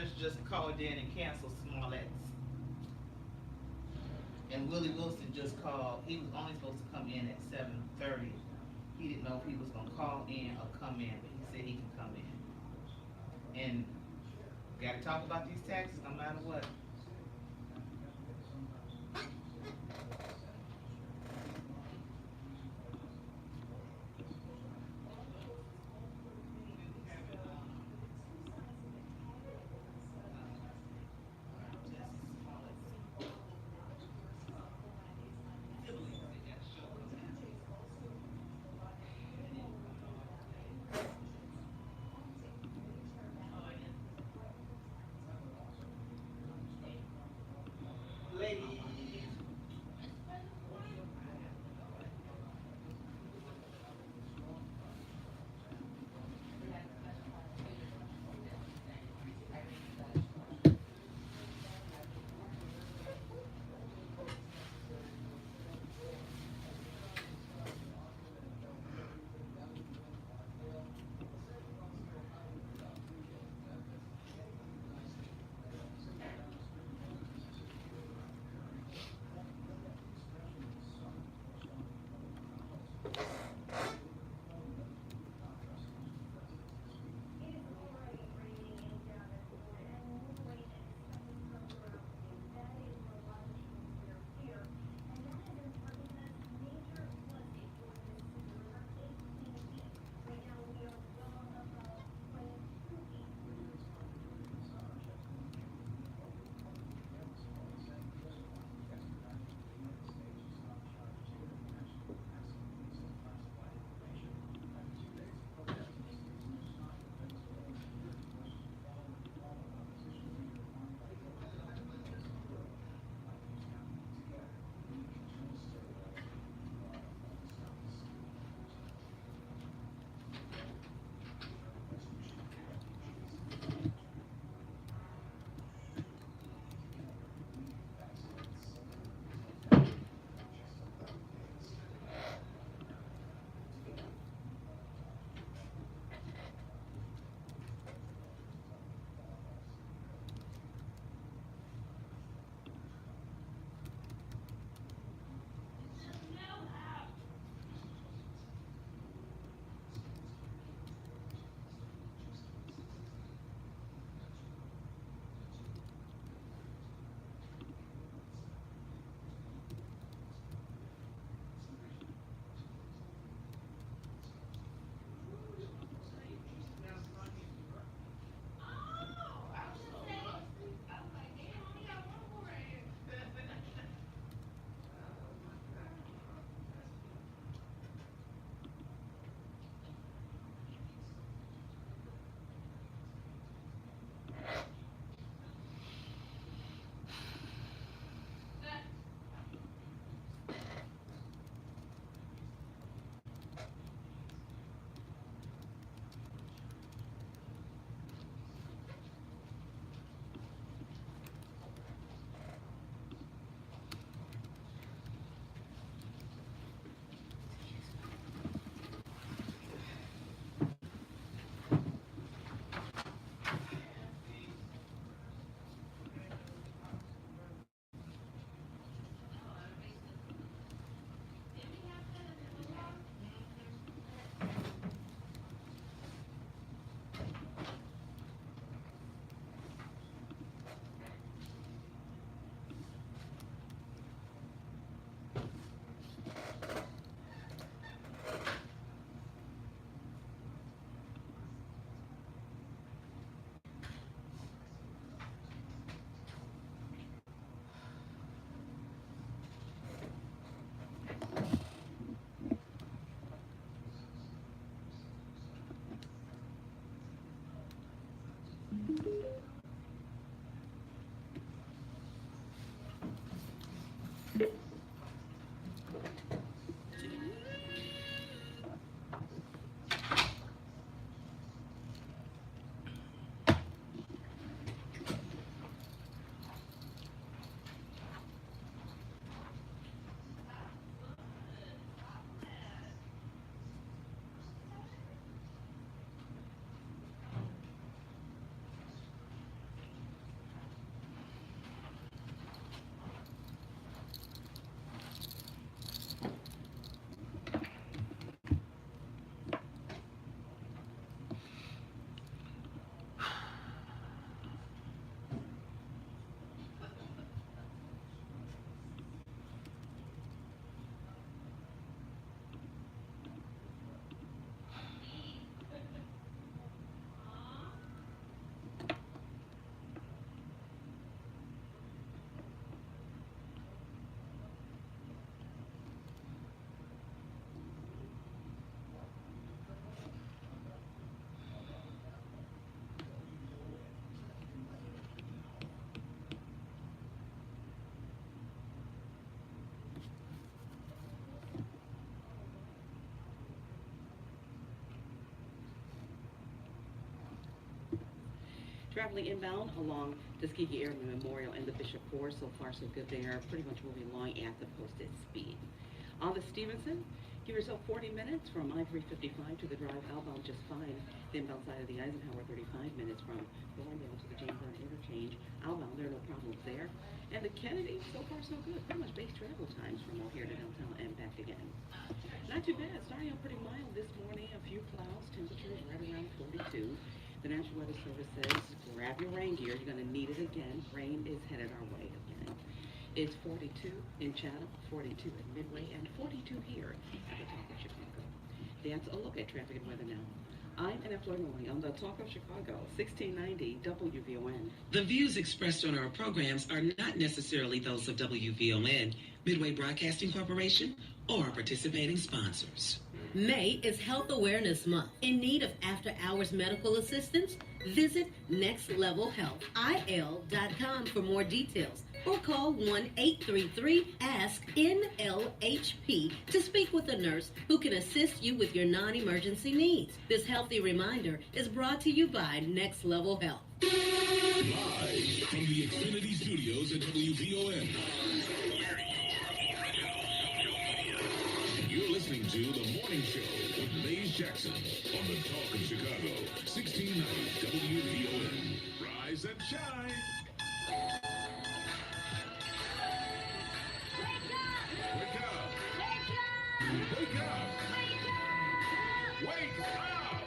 judge just called in and canceled Smollett's. And Willie Wilson just called, he was only supposed to come in at 7:30. He didn't know if he was gonna call in or come in, but he said he can come in. And gotta talk about these taxes no matter what. Traveling inbound along Tuskegee Airman Memorial and the Bishop Forest, so far so good there. Pretty much moving along at the posted speed. On the Stevenson, give yourself 40 minutes from I-355 to the drive outbound just fine. The inbound side of the Eisenhower, 35 minutes from Thorndale to the James Bond interchange. Outbound, there are no problems there. And the Kennedy, so far so good. Pretty much base travel times from O'Hare to downtown and back again. Not too bad. Starting out pretty mild this morning. A few clouds. Temperatures right around 42. The National Weather Service says grab your rain gear. You're going to need it again. Rain is headed our way again. It's 42 in Chatham, 42 at Midway, and 42 here at the top of Chicago. That's a look at traffic and weather now. I'm Annette Floyd on the Talk of Chicago, 1690 WVON. The views expressed on our programs are not necessarily those of WVON, Midway Broadcasting Corporation, or participating sponsors. May is Health Awareness Month. In need of after-hours medical assistance? Visit nextlevelhealthil.com for more details or call 1-833-ASK-NLHP to speak with a nurse who can assist you with your non-emergency needs. This healthy reminder is brought to you by Next Level Health. Live from the Xfinity Studios at WVON. You're listening to The Morning Show with Maze Jackson on the Talk of Chicago, 1690 WVON. Rise and shine. Wake up! Wake up! Wake up!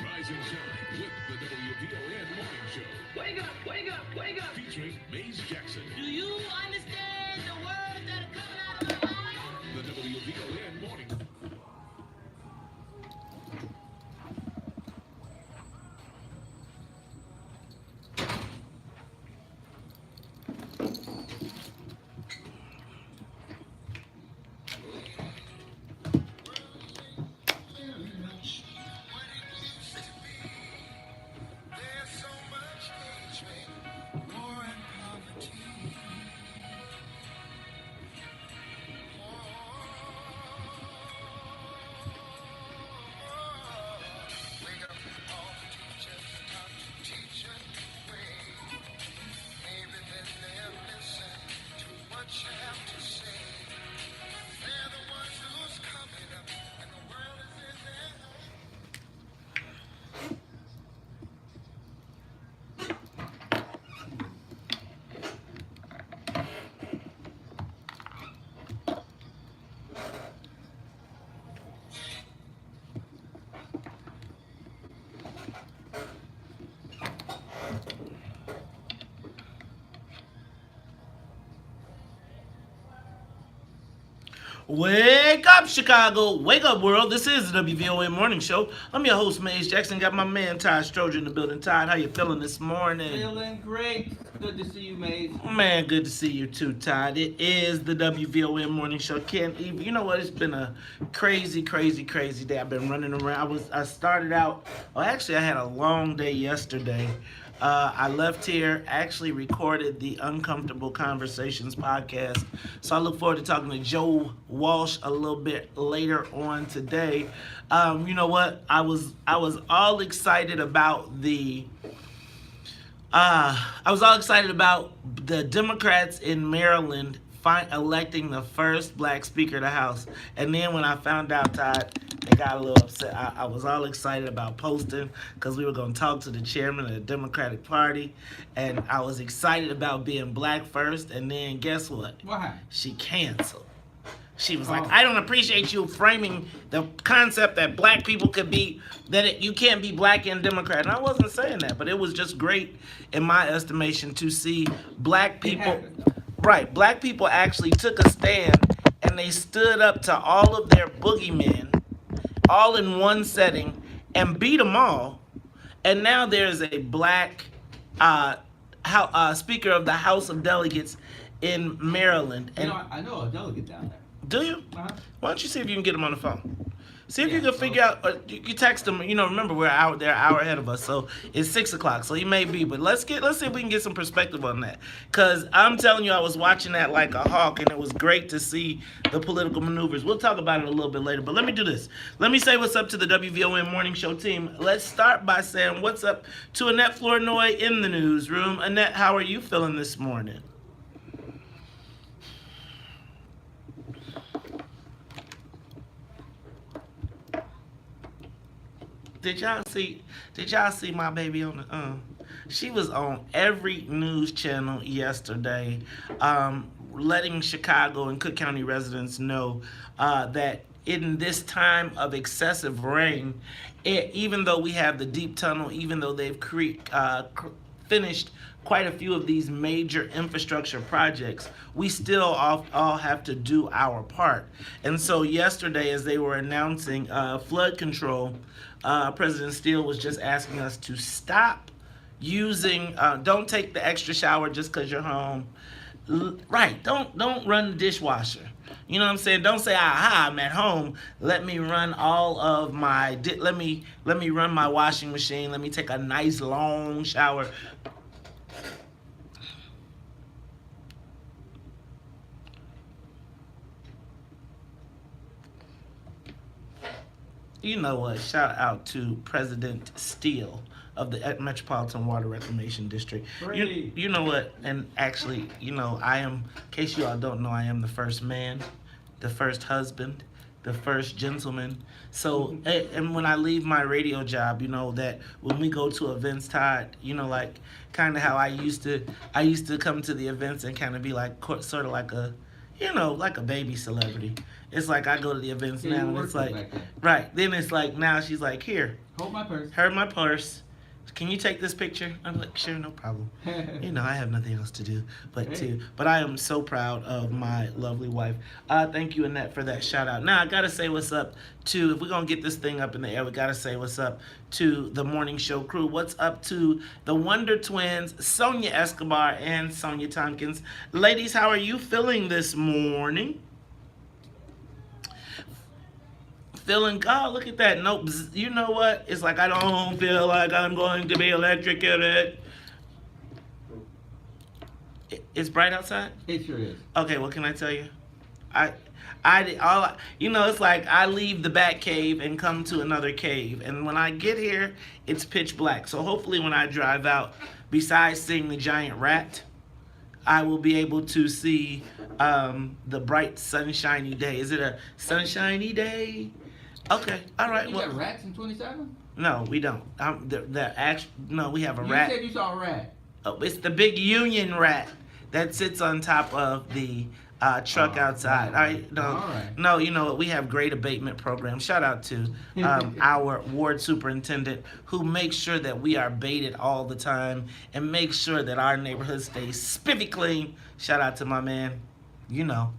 Rise and shine with the WVON Morning Show. Wake up, wake up, wake up! Featuring Maze Jackson. Do you understand the words that are coming out of my mouth? The WVON Morning. Wake up, Chicago. Wake up, world. This is the WVON Morning Show. I'm your host, Maze Jackson. Got my man, Todd Stroger, in the building. Todd, how you feeling this morning? Feeling great. Good to see you, Maze. Man, good to see you too, Todd. It is the WVON Morning Show. Can't even, you know what? It's been a crazy day. I've been running around. I started out, actually, I had a long day yesterday. I left here, actually recorded the Uncomfortable Conversations podcast. So I look forward to talking to Joe Walsh a little bit later on today. You know what? I was all excited about the Democrats in Maryland electing the first black Speaker of the House. And then when I found out, Todd, they got a little upset. I was all excited about posting because we were going to talk to the chairman of the Democratic Party. And I was excited about being black first. And then guess what? What happened? She canceled. She was like, I don't appreciate you framing the concept that black people could be, you can't be black and Democrat. And I wasn't saying that, but it was just great in my estimation to see black people. Right, black people actually took a stand and they stood up to all of their boogeymen, all in one setting, and beat them all. And now there's a black Speaker of the House of Delegates in Maryland. And I know a delegate down there. do you? Uh-huh. Why don't you see if you can get him on the phone? See if you can figure out. You can text him. You know, remember they're an hour ahead of us, so it's 6 o'clock. So he may be, but let's see if we can get some perspective on that. Cause I'm telling you, I was watching that like a hawk, and it was great to see the political maneuvers. We'll talk about it a little bit later, but let me do this. Let me say what's up to the WVON Morning Show team. Let's start by saying what's up to Annette Flournoy in the newsroom. Annette, how are you feeling this morning? Did y'all see my baby on the she was on every news channel yesterday, letting Chicago and Cook County residents know that in this time of excessive rain, even though we have the deep tunnel, even though they've finished quite a few of these major infrastructure projects, we still all have to do our part. And so yesterday, as they were announcing flood control, President Steele was just asking us to stop using, don't take the extra shower just because you're home. Right, don't run the dishwasher. You know what I'm saying? Don't say, aha, I'm at home. Let me run all of my, let me run my washing machine. Let me take a nice long shower. You know what? Shout out to President Steele of the Metropolitan Water Reclamation District. You know what? And actually, you know, I am, in case you all don't know, I am the first man, the first husband, the first gentleman. So, and when I leave my radio job, you know, that when we go to events, Todd, you know, like kind of how I used to come to the events and kind of be like, sort of like a, you know, like a baby celebrity. It's like I go to the events now, and it's like, right. Then it's like, now she's like, here. Hold my purse. Hold my purse. Can you take this picture? I'm like, sure, no problem. You know, I have nothing else to do but I am so proud of my lovely wife. Thank you, Annette, for that shout out. Now, I got to say what's up to, if we're going to get this thing up in the air, we got to say what's up to the morning show crew. What's up to the Wonder Twins, Sonia Escobar and Sonia Tompkins. Ladies, how are you feeling this morning? Feeling, oh, look at that. Nope. You know what? It's like I don't feel like I'm going to be electrocuted. It's bright outside? It sure is. Okay, what can I tell you? You know, it's like I leave the bat cave and come to another cave. And when I get here, it's pitch black. So hopefully when I drive out, besides seeing the giant rat, I will be able to see the bright sunshiny day. Is it a sunshiny day? Okay, all right. You got rats in 27? No, we don't. No, we have a rat. You said you saw a rat. Oh, it's the big union rat that sits on top of the truck outside. All right. No, you know what? We have great abatement programs. Shout out to our ward superintendent who makes sure that we are baited all the time and makes sure that our neighborhood stays spiffy clean. Shout out to my man. You know,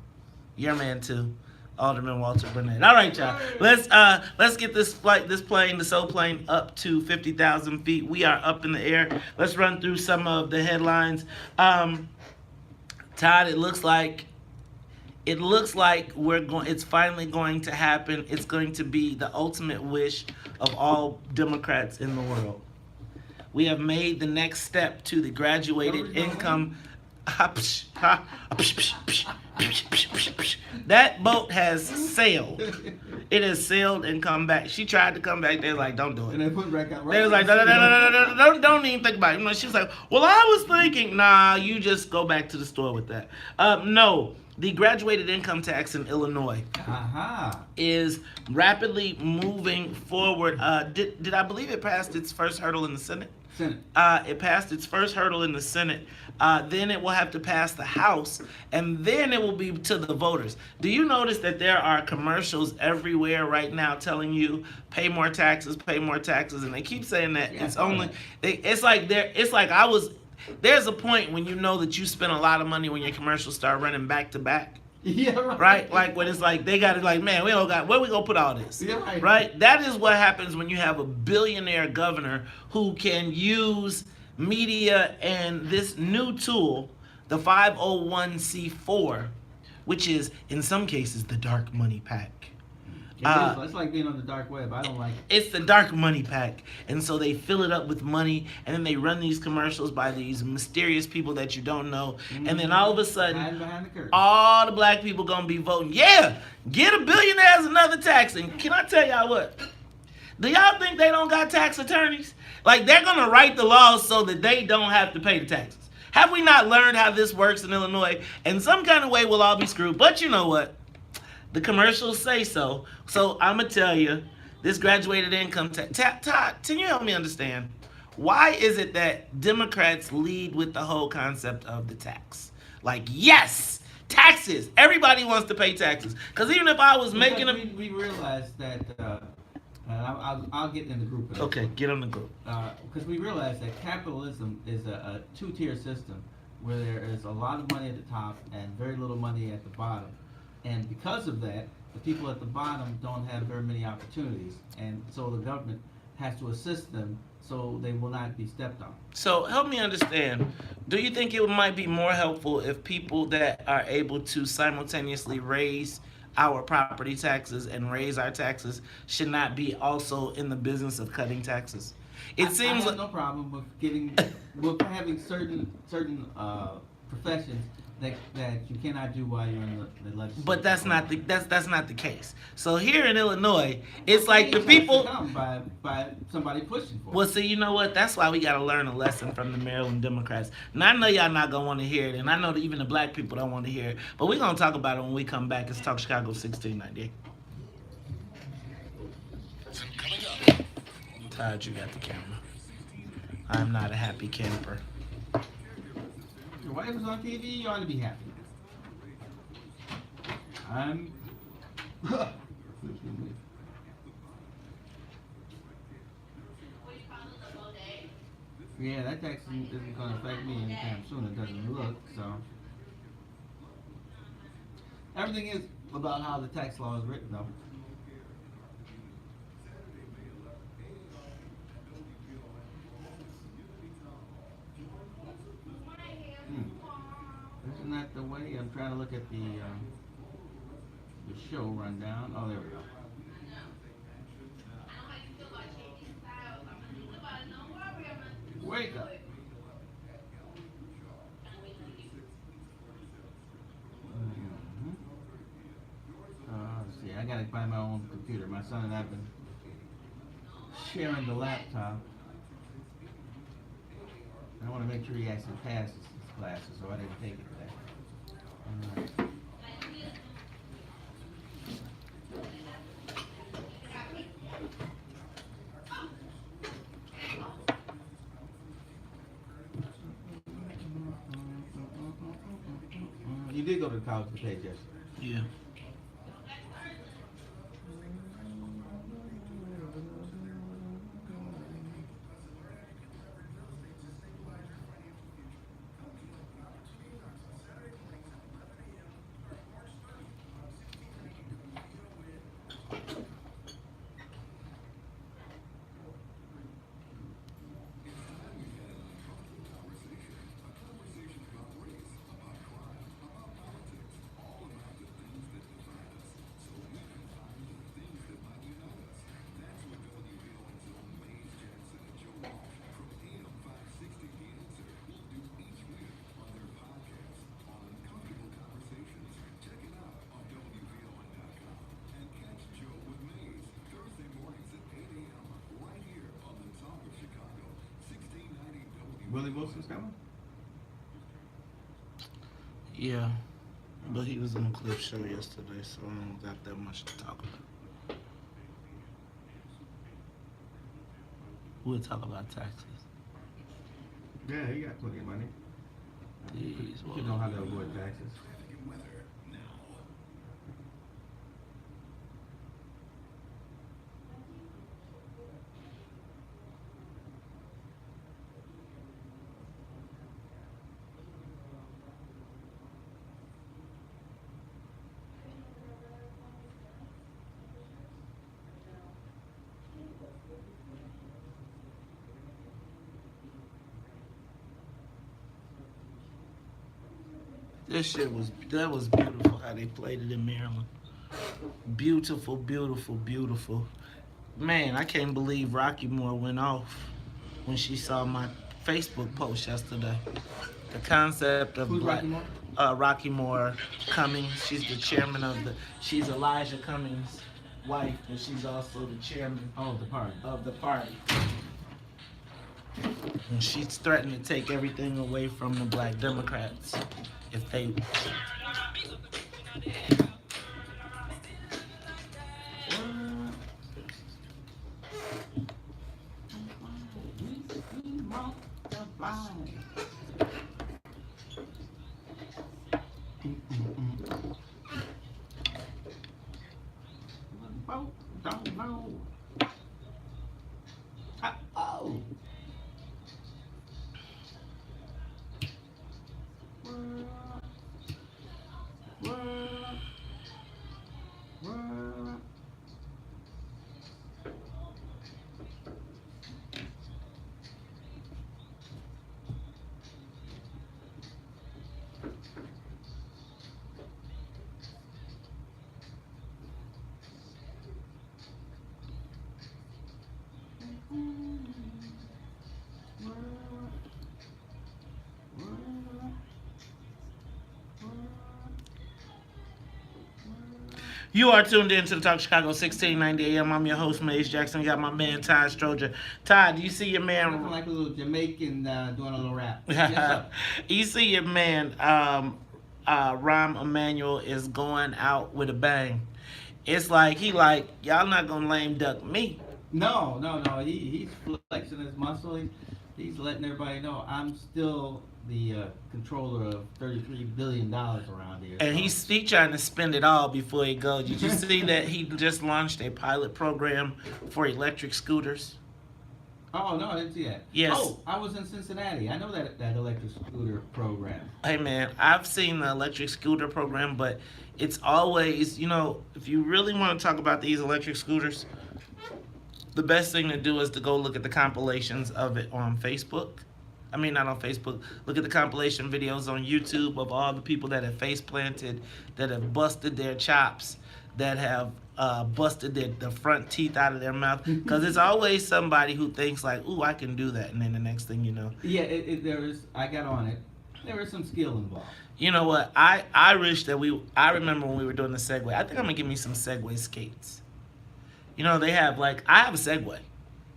your man too. Alderman Walter Burnett. All right, y'all. Let's get this plane, the SO plane, up to 50,000 feet. We are up in the air. Let's run through some of the headlines. Todd, it looks like it's finally going to happen. It's going to be the ultimate wish of all Democrats in the world. We have made the next step to the graduated income. That boat has sailed. It has sailed and come back. She tried to come back. They're like, don't do it. And they put it back out. They was like, no, don't even think about it. You know, she was like, well, I was thinking, nah, you just go back to the store with that. No, the graduated income tax in Illinois is rapidly moving forward. Did I believe it passed its first hurdle in the Senate? It passed its first hurdle in the Senate. Then it will have to pass the House, and then it will be to the voters. Do you notice that there are commercials everywhere right now telling you pay more taxes, and they keep saying that it's only. There's a point when you know that you spend a lot of money when your commercials start running back to back. Yeah, right. Like when it's like they got it. Like, man, we don't got where we gonna put all this. Yeah, right. That is what happens when you have a billionaire governor who can use media and this new tool, the 501c4, which is in some cases the dark money PAC. It's like being on the dark web. I don't like it. It's the dark money pack. And so they fill it up with money, and then they run these commercials by these mysterious people that you don't know. And then all of a sudden, Hiding behind the curtain. all the black people gonna be voting, yeah, get a billionaires another tax. And can I tell y'all what? Do y'all think they don't got tax attorneys? Like, they're gonna write the laws so that they don't have to pay the taxes. Have we not learned how this works in Illinois? In some kind of way, we'll all be screwed. But you know what? The commercials say so. So I'm going to tell you, this graduated income tax. Todd, can you help me understand? Why is it that Democrats lead with the whole concept of the tax? Like, yes, taxes. Everybody wants to pay taxes. Because even if I was making them... We realized that... I'll get in the group. Okay, get on the group. Because we realize that capitalism is a two-tier system where there is a lot of money at the top and very little money at the bottom. And because of that, the people at the bottom don't have very many opportunities. And so the government has to assist them so they will not be stepped on. So help me understand. Do you think it might be more helpful if people that are able to simultaneously raise our property taxes and raise our taxes should not be also in the business of cutting taxes? It seems I have like no problem with having certain professions that you cannot do while you're in the legislature. but that's not the case. So here in Illinois, it's like the people. By somebody pushing for it. Well, see, you know what? That's why we got to learn a lesson from the Maryland Democrats. Now, I know y'all not going to want to hear it, and I know that even the black people don't want to hear it, but we're going to talk about it when we come back. It's Talk Chicago 1698. Todd, you got the camera. I'm not a happy camper. Your wife is on TV, you ought to be happy. I'm... Yeah, that tax isn't going to affect me anytime soon. It doesn't look, so... Everything is about how the tax law is written, though. Isn't that the way? I'm trying to look at the show rundown. Oh, there we go. Wake up. Let's see. I gotta buy my own computer. My son and I have been sharing the laptop. I want to make sure he actually passes his classes, so I didn't take it today. Alright. You did go to college for page yesterday. Yeah. Willie Wilson's coming? Yeah. But he was on a clip show yesterday, so I don't got that much to talk about. We'll talk about taxes. Yeah, he got plenty of money. Jeez, You should know how to avoid taxes. That was beautiful how they played it in Maryland. Beautiful, beautiful, beautiful. Man, I can't believe Rocky Moore went off when she saw my Facebook post yesterday. The concept of Who's Rocky Moore? Rocky Moore Cummings. She's the chairman of she's Elijah Cummings' wife, but she's also the chairman Oh, the party. of the party. And she's threatened to take everything away from the black Democrats if they. Don't know. Oh. You are tuned in to the Talk Chicago 1690 AM. I'm your host, Maze Jackson. We got my man, Todd Stroger. Todd, do you see your man? Looking like a little Jamaican doing a little rap. Yes, sir. You see your man, Rahm Emanuel is going out with a bang. It's like, y'all not going to lame duck me. No. He's flexing his muscle. He's letting everybody know I'm still the controller of $33 billion around here. And he's trying to spend it all before he goes. Did you see that he just launched a pilot program for electric scooters? Oh, no, I didn't see that. Yes. Oh, I was in Cincinnati. I know that electric scooter program. Hey, man, I've seen the electric scooter program, but it's always, if you really want to talk about these electric scooters, the best thing to do is to go look at the compilations of it on Facebook. I mean, not on Facebook. Look at the compilation videos on YouTube of all the people that have face planted, that have busted their chops, that have busted the front teeth out of their mouth. Because it's always somebody who thinks like, ooh, I can do that. And then the next thing you know. Yeah, I got on it. There is some skill involved. You know what? I wish that I remember when we were doing the Segway. I think I'm going to give me some Segway skates. They have I have a Segway.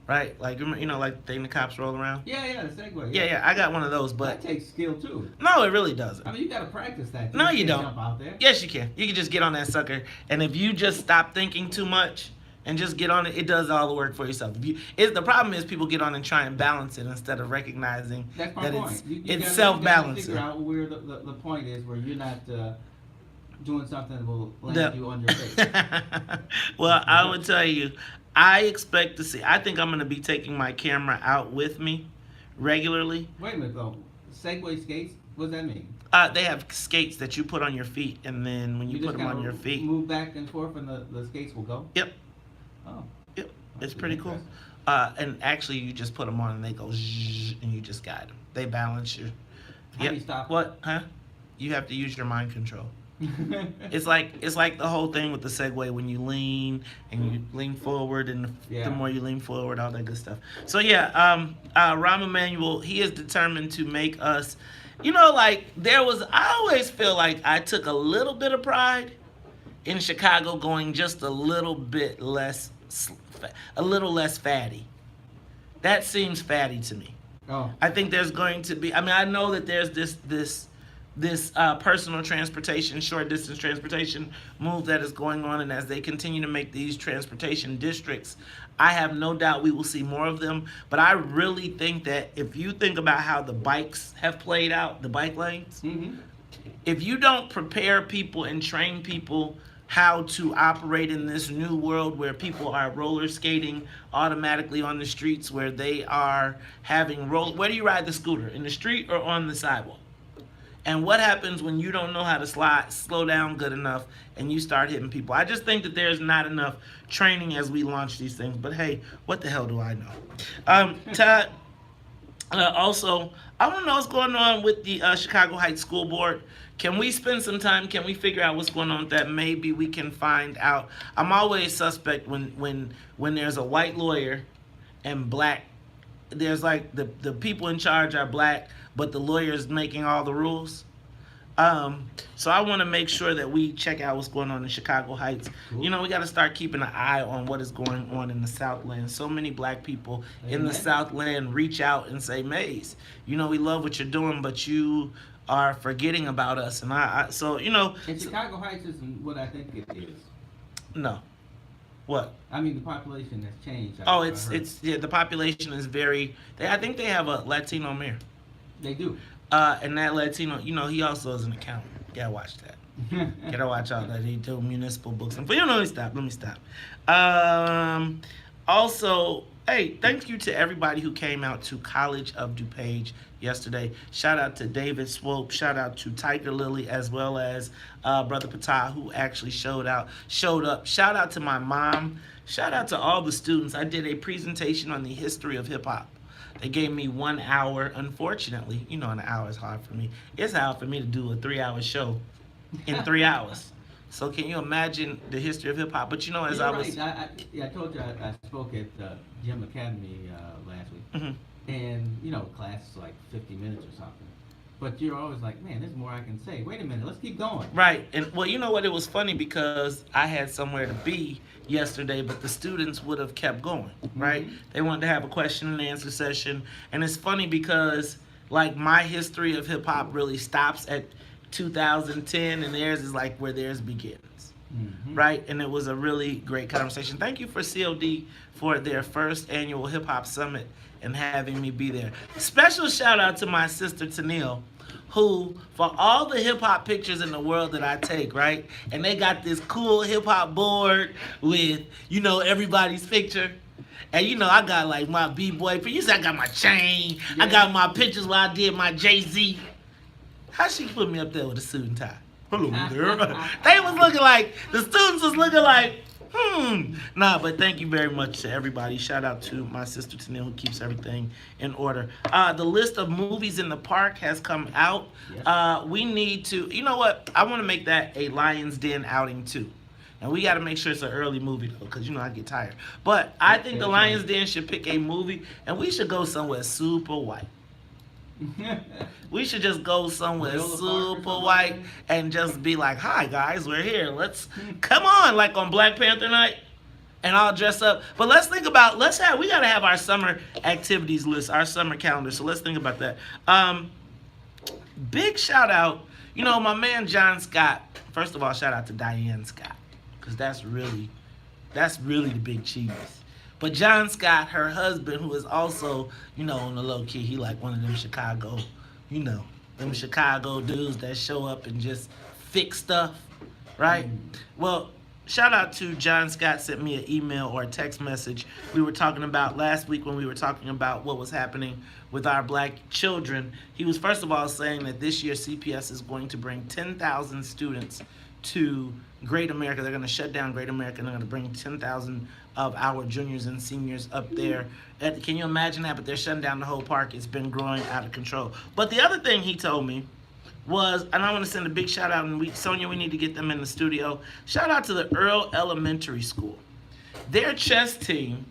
Right? Like the thing the cops roll around? Yeah, the Segway. Yeah, I got one of those, but... That takes skill, too. No, it really doesn't. I mean, you got to practice that. No, you can't don't. Jump out there. Yes, you can. You can just get on that sucker, and if you just stop thinking too much and just get on it, it does all the work for yourself. The problem is people get on and try and balance it instead of recognizing That's my that point. it's self-balancing. Figure out where the point is where you're not... doing something that will land you on your face. Well, I would tell you, I expect to see. I think I'm going to be taking my camera out with me regularly. Wait a minute, though. Segway skates? What does that mean? They have skates that you put on your feet, and then when you put them on your feet, move back and forth, and the skates will go. Yep. Oh. Yep. It's pretty cool. And actually, you just put them on, and they go zzz, and you just guide them. They balance you. How do you stop? What? Huh? You have to use your mind control. It's like the whole thing with the Segway when you lean and you lean forward, and the more you lean forward, all that good stuff. So Rahm Emanuel, he is determined to make us, I always feel like I took a little bit of pride in Chicago going just a little less fatty. That seems fatty to me. Oh. I think there's going to be, I know that there's this personal transportation, short distance transportation move that is going on, and as they continue to make these transportation districts, I have no doubt we will see more of them. But I really think that if you think about how the bikes have played out, the bike lanes, if you don't prepare people and train people how to operate in this new world where people are roller skating automatically on the streets, where they are having where do you ride the scooter, in the street or on the sidewalk? And what happens when you don't know how to slow down good enough and you start hitting people? I just think that there's not enough training as we launch these things. But hey, what the hell do I know? Todd, also, I want to know what's going on with the Chicago Heights School Board. Can we spend some time? Can we figure out what's going on with that? Maybe we can find out. I'm always suspect when there's a white lawyer and black. There's like the people in charge are black, but the lawyer's making all the rules. So I want to make sure that we check out what's going on in Chicago Heights. Cool. You know, we got to start keeping an eye on what is going on in the Southland. So many black people in the Amen. Southland reach out and say, Maze, you know, we love what you're doing, but you are forgetting about us. And so, you know. And Chicago Heights isn't what I think it is. No. What? I mean, the population has changed. Oh, I heard. yeah, the population is very, I think they have a Latino mayor. They do. And that Latino, you know, he also is an accountant. Gotta watch that. Gotta watch out that he do municipal books. But you know, let me stop. Also, hey, thank you to everybody who came out to College of DuPage yesterday. Shout out to David Swope. Shout out to Tiger Lily, as well as Brother Patah, who actually showed up. Shout out to my mom. Shout out to all the students. I did a presentation on the history of hip hop. They gave me 1 hour. Unfortunately, you know, an hour is hard for me. It's hard for me to do a 3-hour show in 3 hours. So can you imagine the history of hip hop? But you know, as You're I was, right. I told you I spoke at Gym Academy last week, and you know, class is like 50 minutes or something. But you're always like, man, there's more I can say. Wait a minute, let's keep going. right. And well, you know what? It was funny because I had somewhere to be yesterday, but the students would have kept going, right? They wanted to have a question and answer session, and it's funny because like my history of hip hop really stops at 2010, and theirs is like where theirs begins, right? And it was a really great conversation. Thank you for COD for their first annual hip hop summit and having me be there. Special shout out to my sister Tennille, who, for all the hip hop pictures in the world that I take, right? And they got this cool hip hop board with, you know, everybody's picture. And you know, I got like my B-boy, you see I got my chain, I got my pictures where I did my Jay-Z. How she put me up there with a suit and tie? Hello there. They was looking like, the students was looking like, Nah, but thank you very much to everybody. Shout out to my sister Tennille, who keeps everything in order. The list of movies in the park has come out. Yes. We need to, you know what? I want to make that a Lion's Den outing too. And we got to make sure it's an early movie though, because you know I get tired. But I think the Lion's Den should pick a movie, and we should go somewhere super white. We should just go somewhere Viola Park or super something white like that? and just be like, hi guys, we're here. Let's come on, like on Black Panther night, and I'll dress up. But let's think about, we gotta have our summer activities list, our summer calendar. So let's think about that. Big shout out, you know, my man John Scott. First of all, shout out to Diane Scott, because that's really the big cheese. But John Scott, her husband, who is also, you know, on the low key, he like one of them Chicago, you know, them Chicago dudes that show up and just fix stuff, right? Well, shout out to John Scott, sent me an email or a text message. We were talking about last week when we were talking about what was happening with our black children. He was first of all saying that this year CPS is going to bring 10,000 students to Great America. They're going to shut down Great America, and they're going to bring 10,000 of our juniors and seniors up there. Can you imagine that? But they're shutting down the whole park. It's been growing out of control. But the other thing he told me was, and I want to send a big shout out, and Sonia, we need to get them in the studio. Shout out to the Earl Elementary School. Their chess team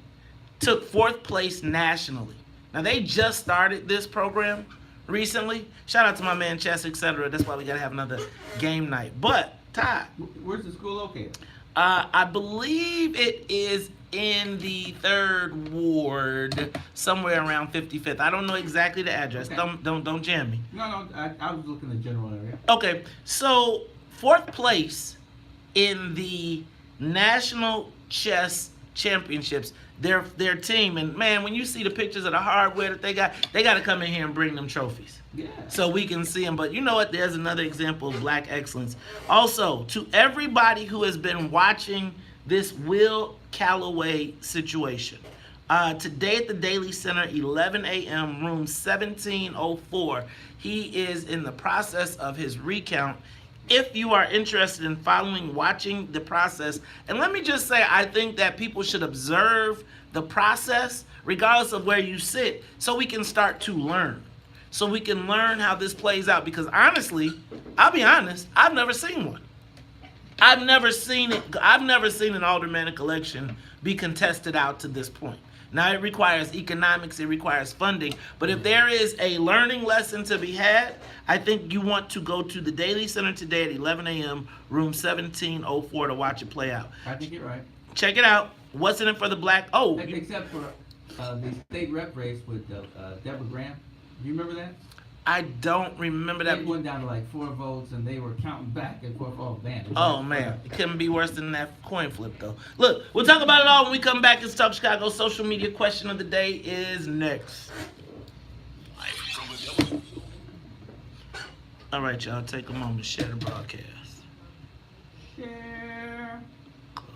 took 4th place nationally. Now, they just started this program recently. Shout out to my man Chess, etc. That's why we got to have another game night. But, Todd. Where's the school located? I believe it is in the 3rd Ward, somewhere around 55th. I don't know exactly the address. Okay. Don't jam me. No, I was looking at the general area. Okay, so 4th place in the National Chess Championships. Their team, and man, when you see the pictures of the hardware that they got to come in here and bring them trophies. Yeah. So we can see them. But you know what? There's another example of black excellence. Also, to everybody who has been watching this Will Calloway situation, today at the Daily Center, 11 a.m., room 1704, he is in the process of his recount. If you are interested in watching the process, and let me just say, I think that people should observe the process regardless of where you sit so we can start to learn. so we can learn how this plays out. Because honestly, I'll be honest, I've never seen one. I've never seen it. I've never seen an aldermanic election be contested out to this point. Now, it requires economics, it requires funding, but if there is a learning lesson to be had, I think you want to go to the Daily Center today at 11 a.m., room 1704, to watch it play out. I think you're right. Check it out. What's in it for the black? Oh, Except for the state rep race with Deborah Graham. Do you remember that? I don't remember that. It went down to like 4 votes, and they were counting back and forth. Oh, man. Oh, man. It couldn't be worse than that coin flip, though. Look, we'll talk about it all when we come back. It's Talk Chicago. Social media question of the day is next. All right, y'all. Take a moment to share the broadcast. Share. Close.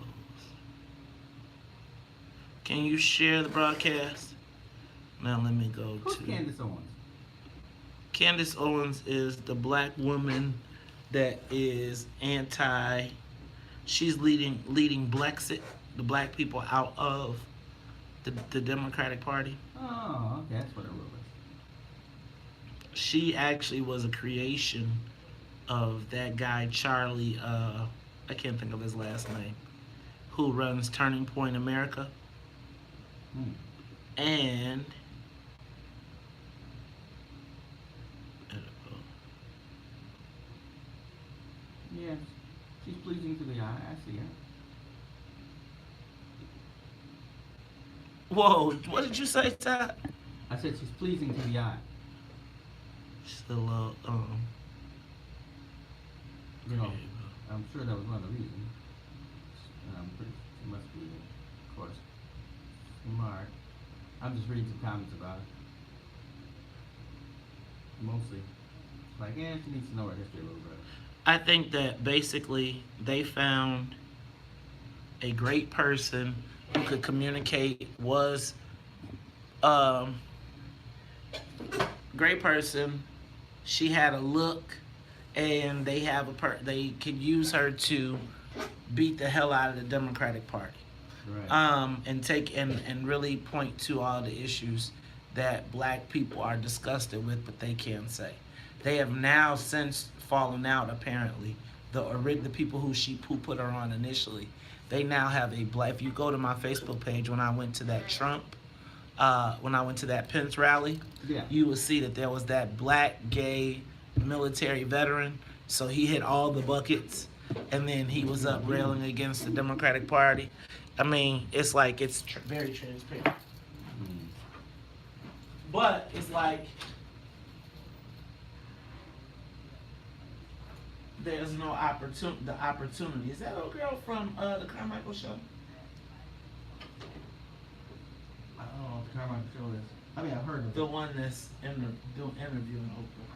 Can you share the broadcast? Now let me go Who's to... Candace Owens? Candace Owens is the black woman that is she's leading Blexit, the black people out of the Democratic Party. Oh, okay, that's what it was. She actually was a creation of that guy, Charlie, I can't think of his last name, who runs Turning Point America. And Yeah, she's pleasing to the eye. I see her. whoa, what did you say, Todd? I said she's pleasing to the eye. She's a little, You know, I'm sure that was one of the reasons. She must be, of course, smart. I'm just reading some comments about it. Mostly. Like, she needs to know her history a little bit. I think that basically they found a great person who could communicate, was great person. She had a look, and they could use her to beat the hell out of the Democratic Party. Right. And really point to all the issues that black people are disgusted with, but they can't say. They have now since fallen out, apparently. The people who put her on initially, they now have a black. If you go to my Facebook page, when I went to that Pence rally, Yeah. you will see that there was that black gay military veteran. So he hit all the buckets, and then he was up railing against the Democratic Party. I mean, it's like it's very transparent. But it's like there's no opportunity. Is that old girl from the Carmichael show? I don't know what the Carmichael show is. I mean, I've heard of it. The one that's doing interviewing Oprah.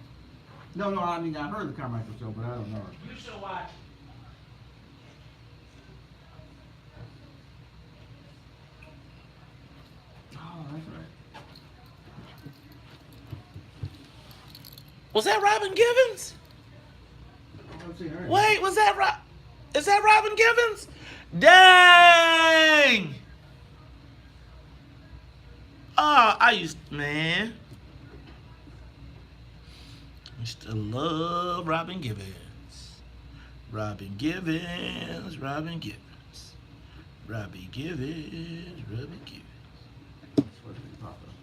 No, I mean, I heard the Carmichael show, but I don't know her. You should watch. Oh, that's right. Was that Robin Givens? I've seen her. Wait, was that is that Robin Givens? Dang! Oh, I used to love Robin Givens. Robin Givens. She was pretty popular.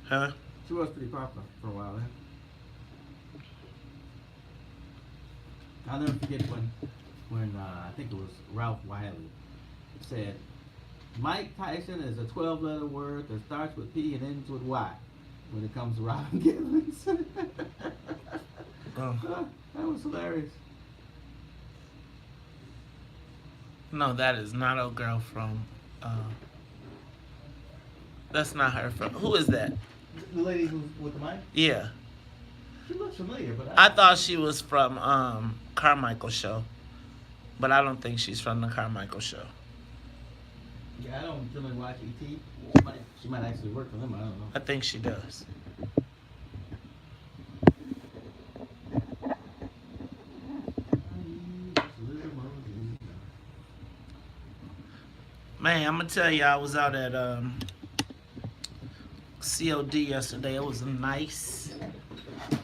Huh? She was pretty popular for a while then. I'll never forget when I think it was Ralph Wiley said, Mike Tyson is a 12-letter word that starts with P and ends with Y when it comes to Robin Givens. Oh. That was hilarious. No, that is not a girl from. That's not her from. Who is that? The lady who's with the mic? Yeah, She looks familiar, but I thought she was from Carmichael show, but I don't think she's from the Carmichael show. Yeah, I don't really watch ET. She might actually work for them. I don't know. I think she does. Man, I'm gonna tell you, I was out at COD yesterday. It was a nice,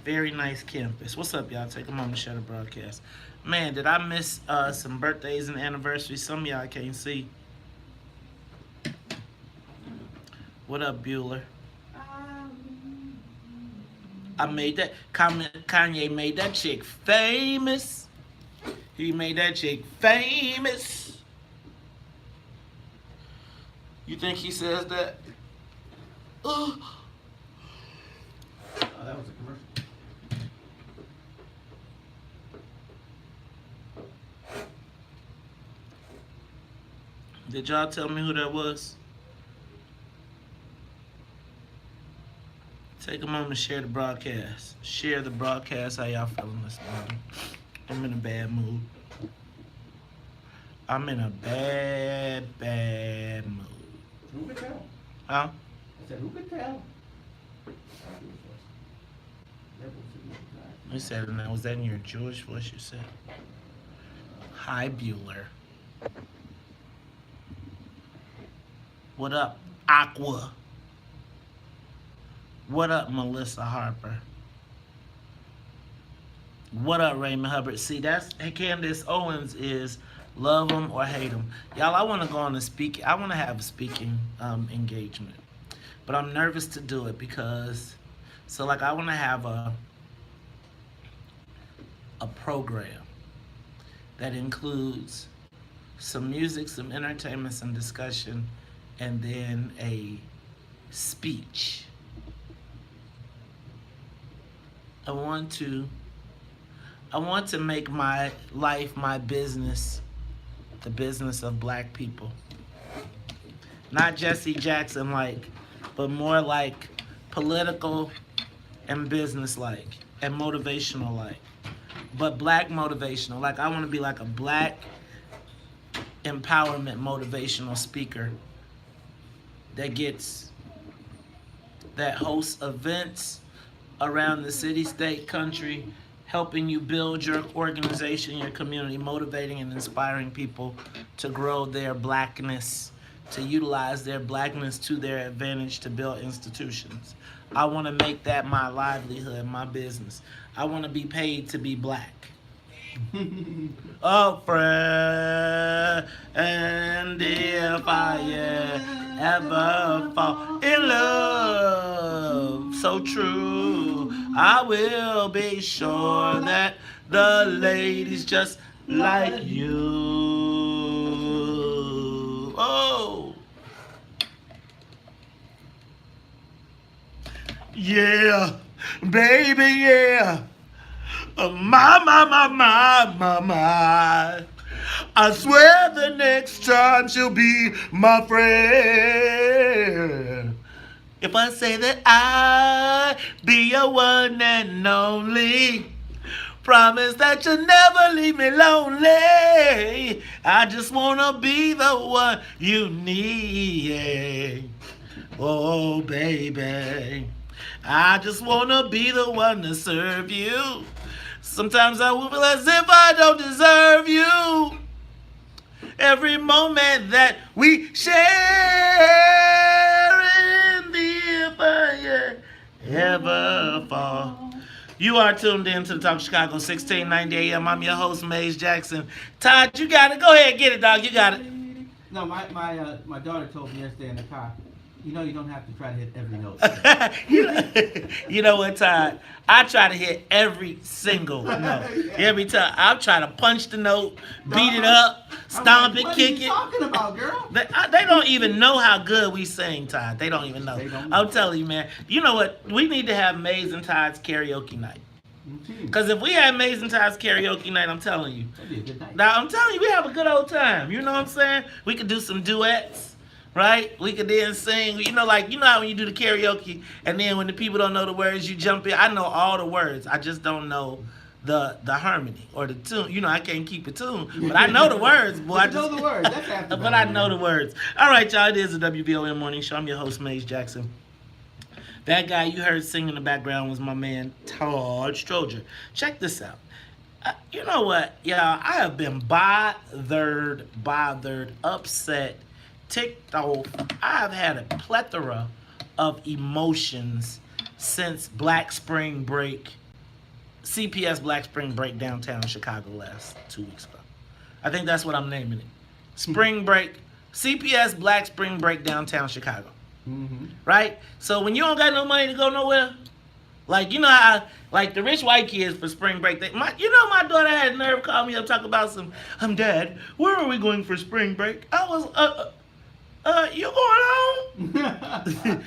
very nice campus. What's up, y'all? Take a moment to share the broadcast. Man, did I miss some birthdays and anniversaries? Some of y'all can't see. What up, Bueller? I made that Kanye made that chick famous. He made that chick famous. You think he says that? Oh, that was a commercial. Did y'all tell me who that was? Take a moment to share the broadcast. Share the broadcast. How y'all feeling this morning? I'm in a bad mood. I'm in a bad mood. Who could tell? Huh? I said, who could tell? You said it now. Was that in your Jewish voice you said? Hi, Bueller. What up, Aqua? What up, Melissa Harper? What up, Raymond Hubbard? See, that's Candace Owens is love them or hate them. Y'all, I want to go on and speak. I want to have a speaking engagement. But I'm nervous to do it because, so like I want to have a program that includes some music, some entertainment, some discussion, and then a speech. I want to make my life, my business, the business of black people. Not Jesse Jackson like, but more like political and business like and motivational like. But black motivational. Like I want to be like a black empowerment motivational speaker that hosts events around the city, state, country, helping you build your organization, your community, motivating and inspiring people to grow their blackness, to utilize their blackness to their advantage to build institutions. I want to make that my livelihood, my business. I want to be paid to be black. Oh, friend, and if I ever fall in love so true, I will be sure that the ladies just like you. Oh, yeah, baby, yeah. My. I swear the next time she'll be my friend. If I say that I be your one and only, promise that you'll never leave me lonely. I just wanna be the one you need. Oh, baby. I just wanna be the one to serve you. Sometimes I will feel as if I don't deserve you. Every moment that we share in the if I ever fall. You are tuned in to the Talk Chicago 1690 AM. I'm your host, Maze Jackson. Todd, you got it. Go ahead, get it, dog. You got it. No, my daughter told me yesterday in the car, you know you don't have to try to hit every note. You know what, Todd? I try to hit every single note. Every time. I try to punch the note, beat it up, stomp it, kick it. What are you talking about, girl? They don't even know how good we sing, Todd. They don't even know. I'm telling you, man. You know what? We need to have Maze and Todd's karaoke night. Because if we had Maze and Todd's karaoke night, I'm telling you. That'd be a good night. Now, I'm telling you, we have a good old time. You know what I'm saying? We could do some duets. Right? We could then sing, you know how when you do the karaoke and then when the people don't know the words, you jump in. I know all the words. I just don't know the harmony or the tune. You know, I can't keep a tune, but I know the words, boy. I know the words. That's half the But I know the words. All right, y'all. It is the WVON Morning Show. I'm your host, Maze Jackson. That guy you heard singing in the background was my man, Todd Stroger. Check this out. You know what, y'all? I have been bothered, upset, ticked off. I've had a plethora of emotions since Black Spring Break, CPS Black Spring Break downtown Chicago last 2 weeks ago. I think that's what I'm naming it. Spring Break, CPS Black Spring Break downtown Chicago. Mm-hmm. Right? So when you don't got no money to go nowhere, like, you know how, like, the rich white kids for spring break, my daughter had nerve call me up, talk about some, Dad, where are we going for spring break? I was, you going home?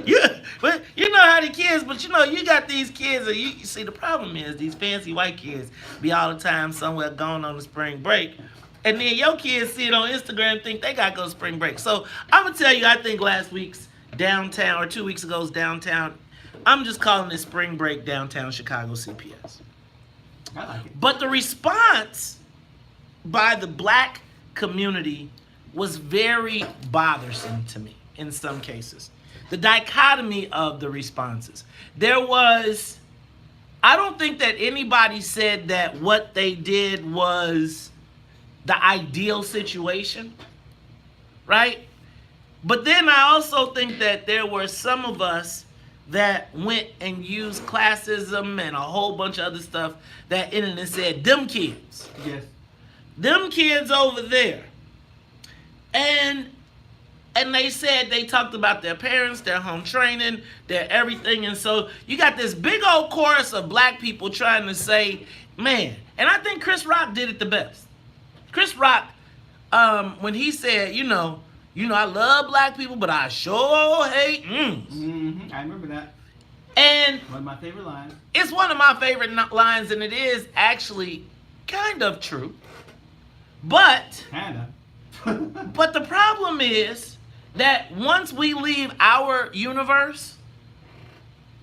yeah, but you know how the kids, but you know, you got these kids, and you see, the problem is these fancy white kids be all the time somewhere going on the spring break, and then your kids see it on Instagram and think they got to go spring break. So I'm going to tell you, I think last week's downtown, or 2 weeks ago's downtown, I'm just calling it spring break downtown Chicago CPS. I like it. But the response by the black community was very bothersome to me in some cases. The dichotomy of the responses. There was, I don't think that anybody said that what they did was the ideal situation, right? But then I also think that there were some of us that went and used classism and a whole bunch of other stuff that internet said, them kids. Yes. Them kids over there. And they said, they talked about their parents, their home training, their everything. And so you got this big old chorus of black people trying to say, man, and I think Chris Rock did it the best. Chris Rock, when he said, you know, I love black people, but I sure hate Mm-hmm. I remember that. And One of my favorite lines. it's one of my favorite lines, and it is actually kind of true. But Kinda. but the problem is that once we leave our universe,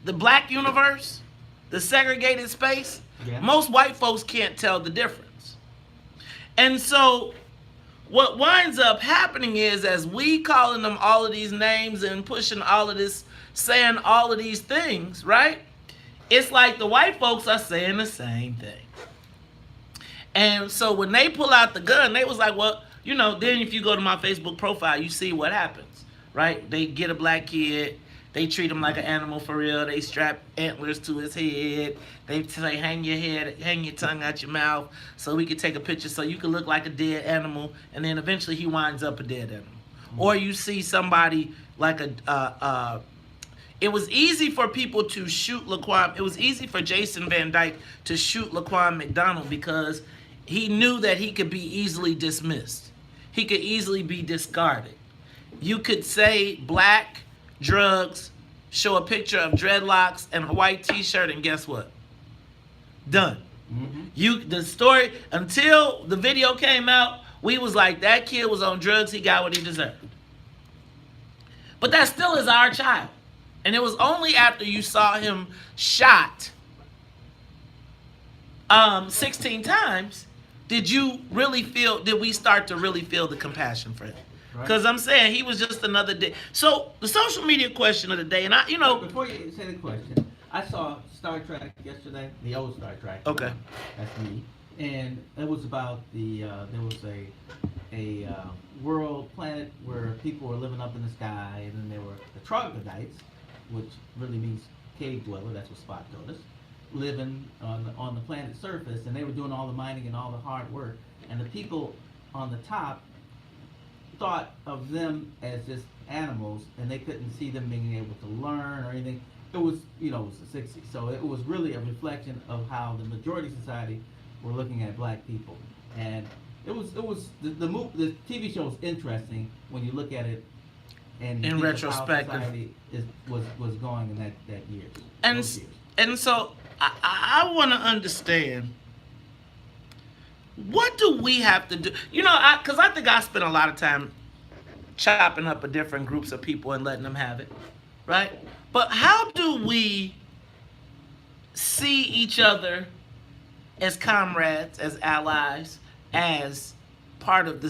the black universe, the segregated space, Yeah. most white folks can't tell the difference. And so what winds up happening is, as we calling them all of these names and pushing all of this, saying all of these things, right? It's like the white folks are saying the same thing. And so when they pull out the gun, they was like, well, you know, then if you go to my Facebook profile, you see what happens, right? They get a black kid, they treat him like an animal for real, they strap antlers to his head, they say, hang your tongue out your mouth so we can take a picture so you can look like a dead animal, and then eventually he winds up a dead animal. Mm-hmm. Or you see somebody like it was easy for people to shoot Laquan, it was easy for Jason Van Dyke to shoot Laquan McDonald because he knew that he could be easily dismissed. He could easily be discarded. You could say black, drugs, show a picture of dreadlocks and a white t-shirt, and guess what? Done. Mm-hmm. The story, until the video came out, we was like, that kid was on drugs, he got what he deserved. But that still is our child. And it was only after you saw him shot 16 times did we start to really feel the compassion for him. Because I'm saying he was just another day. So the social media question of the day, and Before you say the question, I saw Star Trek yesterday, the old Star Trek. Okay. That's me. And it was about there was a world planet where people were living up in the sky, and then there were the troglodytes, which really means cave dweller. That's what Spock told us. Living on the planet's surface, and they were doing all the mining and all the hard work. And the people on the top thought of them as just animals, and they couldn't see them being able to learn or anything. It was, it was the 60s, so it was really a reflection of how the majority society were looking at black people. And the TV show was interesting when you look at it and in retrospect, how society was going in that year. And so I want to understand, what do we have to do? Because I think I spent a lot of time chopping up different groups of people and letting them have it, right? But how do we see each other as comrades, as allies, as part of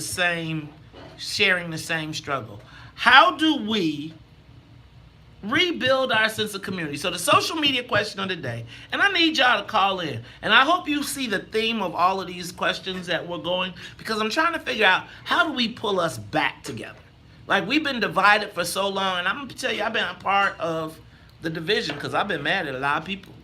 sharing the same struggle? How do we rebuild our sense of community? So the social media question of the day, and I need y'all to call in, and I hope you see the theme of all of these questions that we're going, because I'm trying to figure out, how do we pull us back together? Like, we've been divided for so long, and I'm gonna tell you, I've been a part of the division because I've been mad at a lot of people.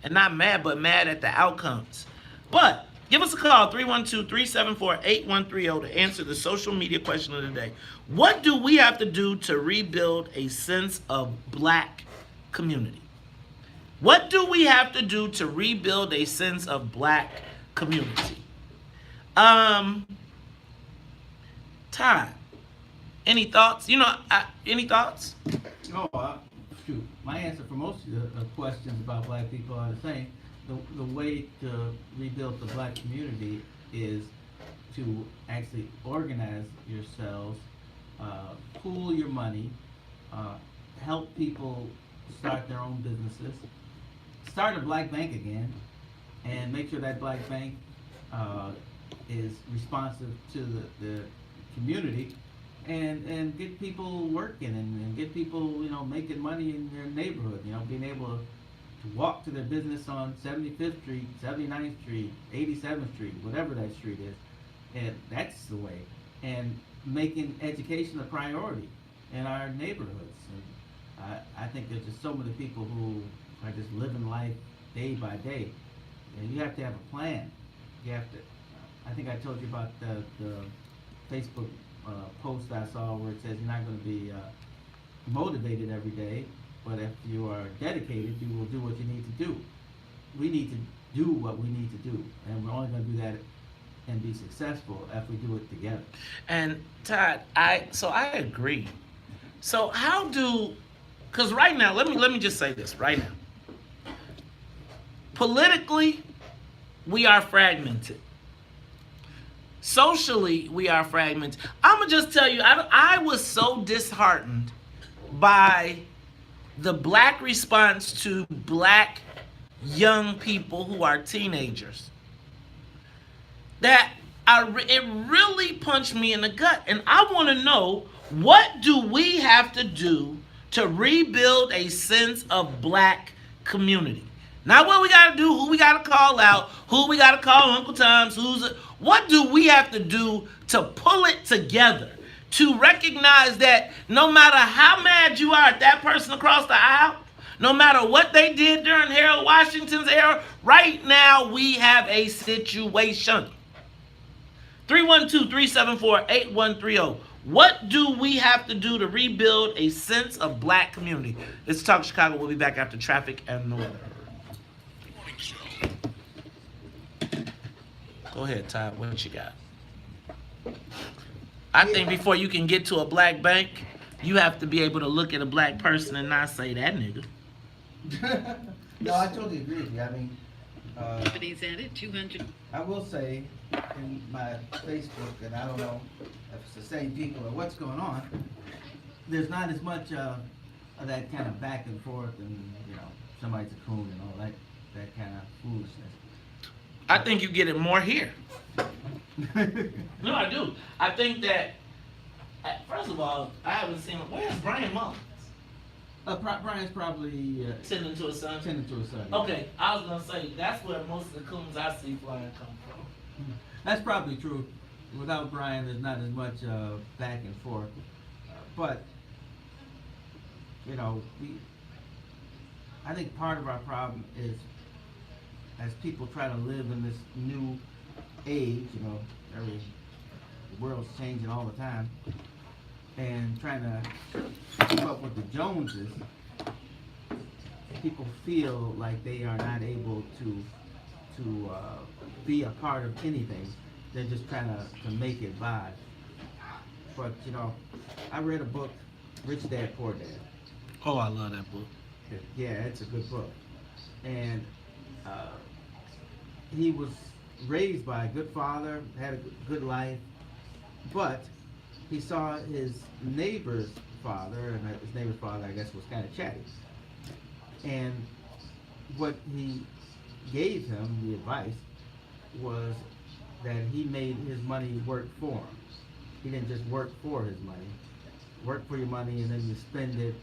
And not mad, but mad at the outcomes. But give us a call, 312-374-8130, to answer the social media question of the day. What do we have to do to rebuild a sense of black community? What do we have to do to rebuild a sense of black community? Todd, any thoughts? Any thoughts? Oh, shoot. My answer for most of the questions about black people are the same. The way to rebuild the black community is to actually organize yourselves, pool your money, help people start their own businesses, start a black bank again, and make sure that black bank is responsive to the community, and get people working and get people, making money in their neighborhood, being able to walk to their business on 75th Street, 79th Street, 87th Street, whatever that street is, and that's the way. And making education a priority in our neighborhoods. And I think there's just so many people who are just living life day by day, and you have to have a plan. You have to. I think I told you about the Facebook post I saw where it says you're not going to be motivated every day, but if you are dedicated, you will do what you need to do. We need to do what we need to do, and we're only going to do that and be successful if we do it together. And Todd, I agree. So because right now, let me just say this right now. Politically, we are fragmented. Socially, we are fragmented. I'm going to just tell you, I was so disheartened by the black response to black young people who are teenagers that it really punched me in the gut. And I want to know, what do we have to do to rebuild a sense of black community? Not what we got to do, who we got to call out, who we got to call Uncle Tom's, what do we have to do to pull it together? To recognize that no matter how mad you are at that person across the aisle, no matter what they did during Harold Washington's era, right now we have a situation. 312-374-8130. What do we have to do to rebuild a sense of black community? It's Talk Chicago. We'll be back after traffic and the weather. Go ahead, Todd. What you got? I think before you can get to a black bank, you have to be able to look at a black person and not say that nigga. No, I totally agree with you. I mean, Companies added 200. I will say in my Facebook, and I don't know if it's the same people or what's going on, there's not as much of that kind of back and forth and, somebody's a coon and all that kind of foolishness. I think you get it more here. No, I do. I think that, first of all, I haven't seen him. Where's Brian Mullins? Brian's probably Tending to a son? tending to a son. Okay, I was going to say, that's where most of the coons I see flying come from. That's probably true. Without Brian, there's not as much back and forth. But, I think part of our problem is, as people try to live in this new age, the world's changing all the time, and trying to keep up with the Joneses, people feel like they are not able to be a part of anything. They're just trying to make it by. But, I read a book, Rich Dad, Poor Dad. Oh, I love that book. Yeah, it's a good book. And he was raised by a good father, had a good life, but he saw his neighbor's father, and his neighbor's father, I guess, was kind of chatty. And what he gave him, the advice, was that he made his money work for him. He didn't just work for his money. Work for your money and then you spend it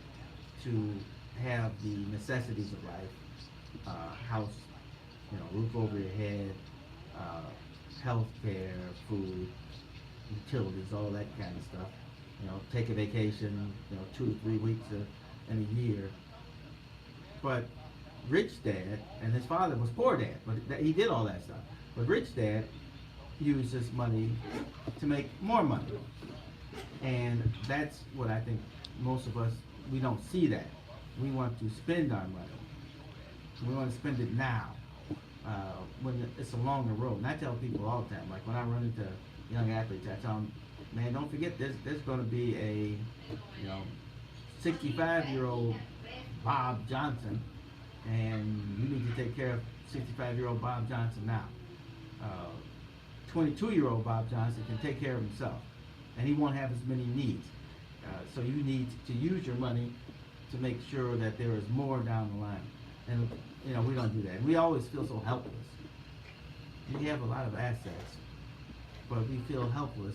to have the necessities of life, house, roof over your head, health care, food, utilities, all that kind of stuff. take a vacation, 2 to 3 weeks in a year. But rich dad, and his father was poor dad, but he did all that stuff. But rich dad used his money to make more money. And that's what I think most of us, we don't see that. We want to spend our money. We want to spend it now, when it's a longer road. And I tell people all the time, like when I run into young athletes, I tell them, man, don't forget there's going to be a 65-year-old Bob Johnson, and you need to take care of 65-year-old Bob Johnson now. 22-year-old Bob Johnson can take care of himself, and he won't have as many needs. So you need to use your money to make sure that there is more down the line. And we don't do that. We always feel so helpless. We have a lot of assets, but we feel helpless,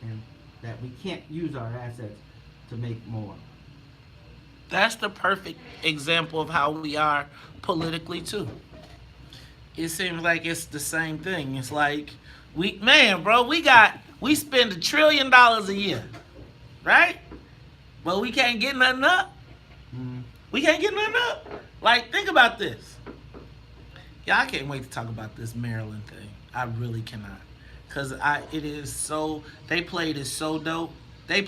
and that we can't use our assets to make more. That's the perfect example of how we are politically too. It seems like it's the same thing. It's like we spend $1 trillion a year, right? But we can't get nothing up. We can't get nothing up. Like, think about this. Yeah, I can't wait to talk about this Maryland thing. I really cannot. Because they played it so dope. They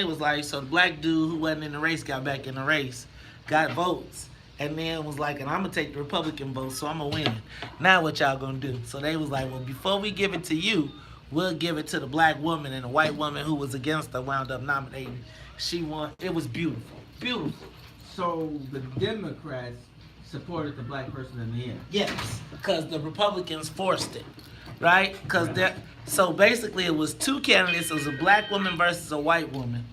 was like, so the black dude who wasn't in the race got back in the race, got votes. And then was like, and I'm going to take the Republican vote, so I'm going to win. Now what y'all going to do? So they was like, well, before we give it to you, we'll give it to the black woman, and the white woman who was against her wound up nominating. She won. It was beautiful. Beautiful. So the Democrats supported the black person in the end. Yes, because the Republicans forced it, right? So basically it was two candidates. It was a black woman versus a white woman.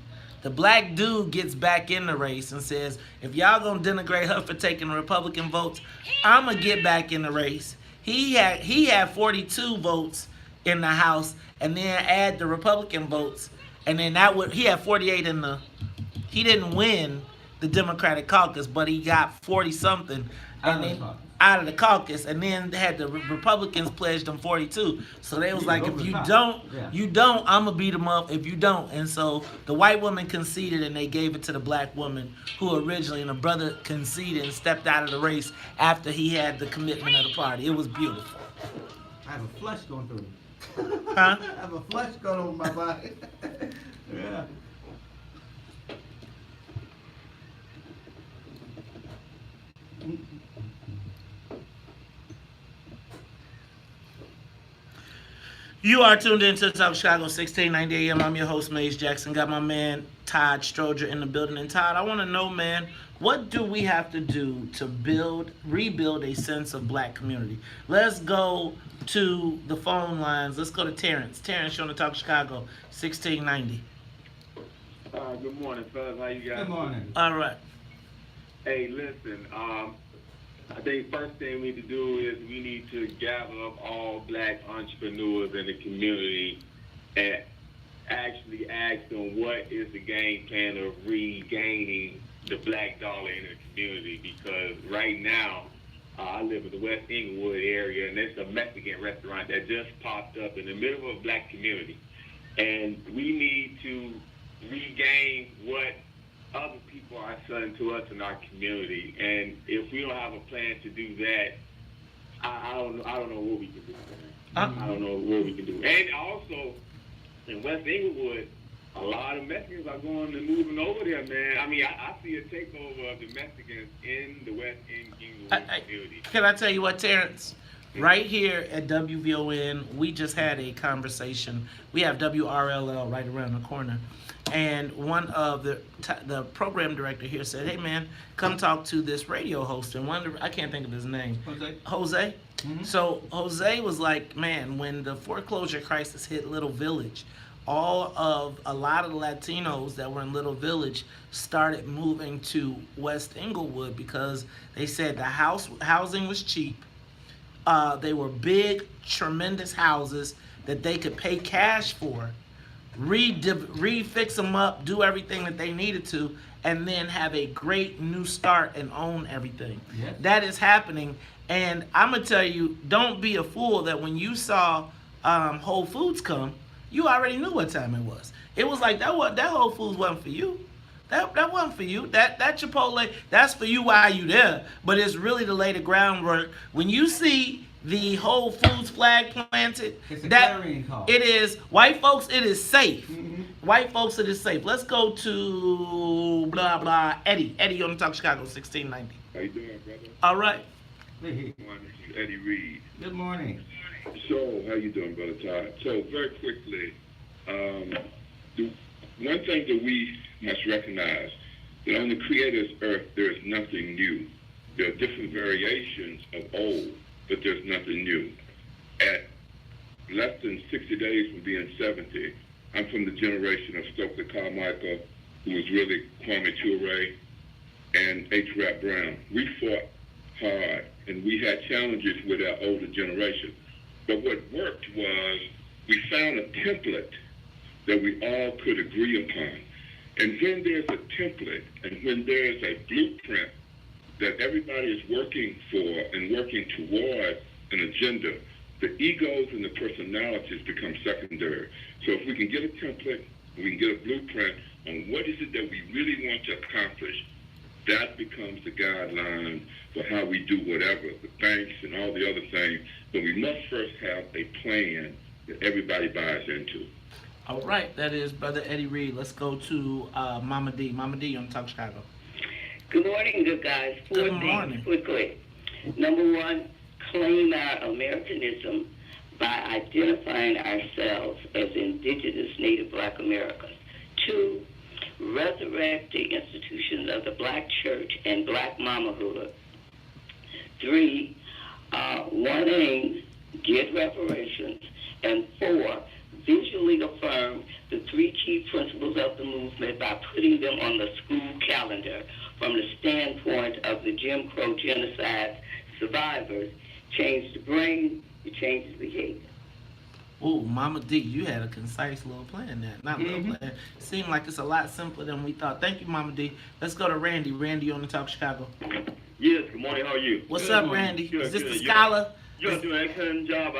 The black dude gets back in the race and says, if y'all gonna denigrate her for taking Republican votes, I'm gonna get back in the race. He had 42 votes in the House, and then add the Republican votes, and then he had 48 in the. He didn't win the Democratic caucus, but he got 40 something out of the caucus, and then had the Republicans pledged him 42. So they was like, if you don't, I'm gonna beat them up if you don't. And so the white woman conceded, and they gave it to the black woman who originally, and the brother conceded and stepped out of the race after he had the commitment of the party. It was beautiful. I have a flush going through me. Huh? I have a flush going over my body. Yeah. You are tuned in to Talk Chicago 1690 AM. I'm your host, Maze Jackson. Got my man Todd Stroger in the building. And Todd, I want to know, man, what do we have to do to rebuild a sense of black community? Let's go to the phone lines. Let's go to Terrence. Terrence, you're on the Talk Chicago 1690. Good morning, fellas. How you guys? Good morning. All right. Hey, listen. I think first thing we need to do is we need to gather up all black entrepreneurs in the community and actually ask them what is the game plan of regaining the black dollar in the community. Because right now, I live in the West Inglewood area, and there's a Mexican restaurant that just popped up in the middle of a black community. And we need to regain what other people are selling to us in our community, and if we don't have a plan to do that, I don't know what we can do. I don't know what we can do. And also, in West Inglewood, a lot of Mexicans are going and moving over there, man. I mean, I see a takeover of the Mexicans in the West Inglewood community. Can I tell you what, Terrence? Right here at WVON, we just had a conversation. We have WRLL right around the corner. And one of the program director here said, hey, man, come talk to this radio host. And I can't think of his name. Jose? Mm-hmm. So Jose was like, man, when the foreclosure crisis hit Little Village, a lot of the Latinos that were in Little Village started moving to West Inglewood because they said the housing was cheap. They were big, tremendous houses that they could pay cash for, refix them up, do everything that they needed to, and then have a great new start and own everything. Yes. That is happening. And I'm going to tell you, don't be a fool that when you saw Whole Foods come, you already knew what time it was. It was like that Whole Foods wasn't for you. That wasn't for you. That Chipotle, that's for you while you there. But it's really to lay the groundwork. When you see the Whole Foods flag planted, It's a clarion call. it is white folks. It is safe. Mhm. White folks, it is safe. Let's go to blah blah. Eddie on the Talk Chicago 1690. How you doing, brother? All right. Hey, This is Eddie Reed. good morning. So, how you doing, Brother Todd? So, very quickly, the one thing that we must recognize, that on the Creator's earth, there is nothing new. There are different variations of old, but there's nothing new. At less than 60 days from being 70, I'm from the generation of Stokely Carmichael, who was really Kwame Ture, and H. Rap Brown. We fought hard, and we had challenges with our older generation. But what worked was we found a template that we all could agree upon. And when there's a template and when there's a blueprint that everybody is working for and working toward an agenda, the egos and the personalities become secondary. So if we can get a template, we can get a blueprint on what is it that we really want to accomplish, that becomes the guideline for how we do whatever, the banks and all the other things. But we must first have a plan that everybody buys into. All right. That is Brother Eddie Reed. Let's go to Mama D. Mama D on Talk Chicago. Good morning, good guys. Four Good things morning. quickly. Number one, claim our Americanism by identifying ourselves as indigenous Native Black Americans. Two, resurrect the institutions of the Black church and Black mamahood. Three, one aim, get reparations. And four, visually affirm the three key principles of the movement by putting them on the school calendar from the standpoint of the Jim Crow genocide survivors. Change the brain, you change the behavior. Oh, Mama D, you had a concise little plan there. Not little plan. Seemed like it's a lot simpler than we thought. Thank you, Mama D. Let's go to Randy. Randy on the Talk Chicago. Yes, good morning. How are you? What's Good up, morning. Randy? Good, Is this good. the scholar? You're doing an excellent job.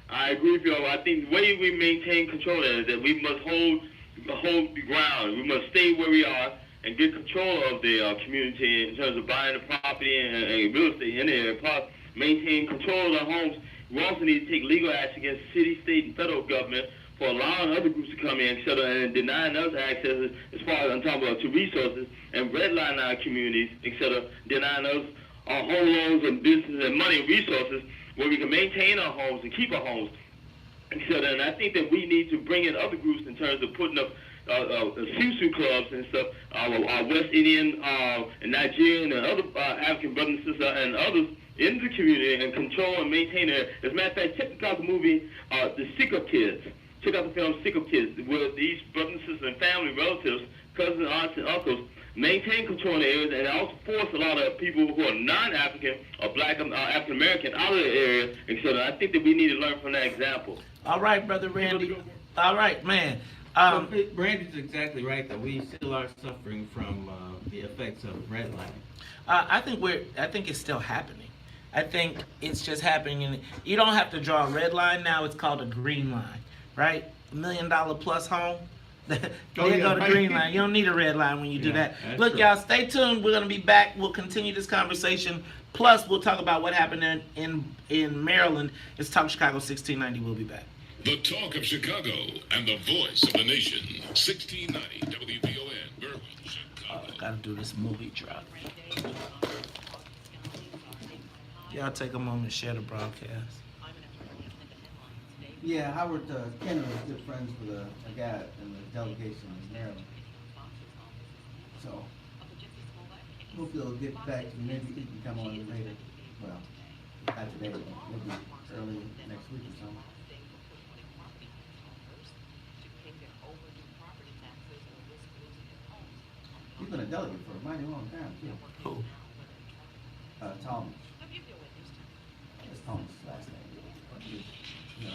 I agree with you. I think the way we maintain control is that we must hold the ground. We must stay where we are and get control of the community in terms of buying the property and real estate in there. Plus, maintain control of the homes. We also need to take legal action against city, state, and federal government for allowing other groups to come in, etc., and denying us access as far as I'm talking about to resources and redlining our communities, etc., denying us our home loans and business and money and resources where we can maintain our homes and keep our homes, etc. And I think that we need to bring in other groups in terms of putting up Susu clubs and stuff, our West Indian and Nigerian and other African brothers and sisters and others in the community and control and maintain it. As a matter of fact, check out the movie, The Sick of Kids. Check out the film Sick of Kids, where these brothers and sisters and family relatives, cousins, aunts, and uncles maintain control in the areas and also force a lot of people who are non-African or Black African American out of the area, etc. I think that we need to learn from that example. All right, Brother Randy. All right, man. Brandy's exactly right, that we still are suffering from the effects of redlining. I think it's still happening. I think it's just happening, and you don't have to draw a red line now. It's called a green line, right? $1 million plus home. Go to green line. You don't need a red line when you do that. Look, y'all, stay tuned. We're gonna be back. We'll continue this conversation. Plus, we'll talk about what happened in Maryland. It's Talk Chicago 1690. We'll be back. The Talk of Chicago and the voice of the nation. 1690 WVON, Berwyn, Chicago. Gotta do this movie drop. Y'all take a moment, share the broadcast. Yeah, Howard Kenner was good friends with a guy in the delegation in Maryland. So, hopefully he'll get back to me. Maybe he can come on later. Well, not today, but maybe early next week or something. He's been a delegate for a mighty long time, too. Who? Thomas. That's Thomas' last name.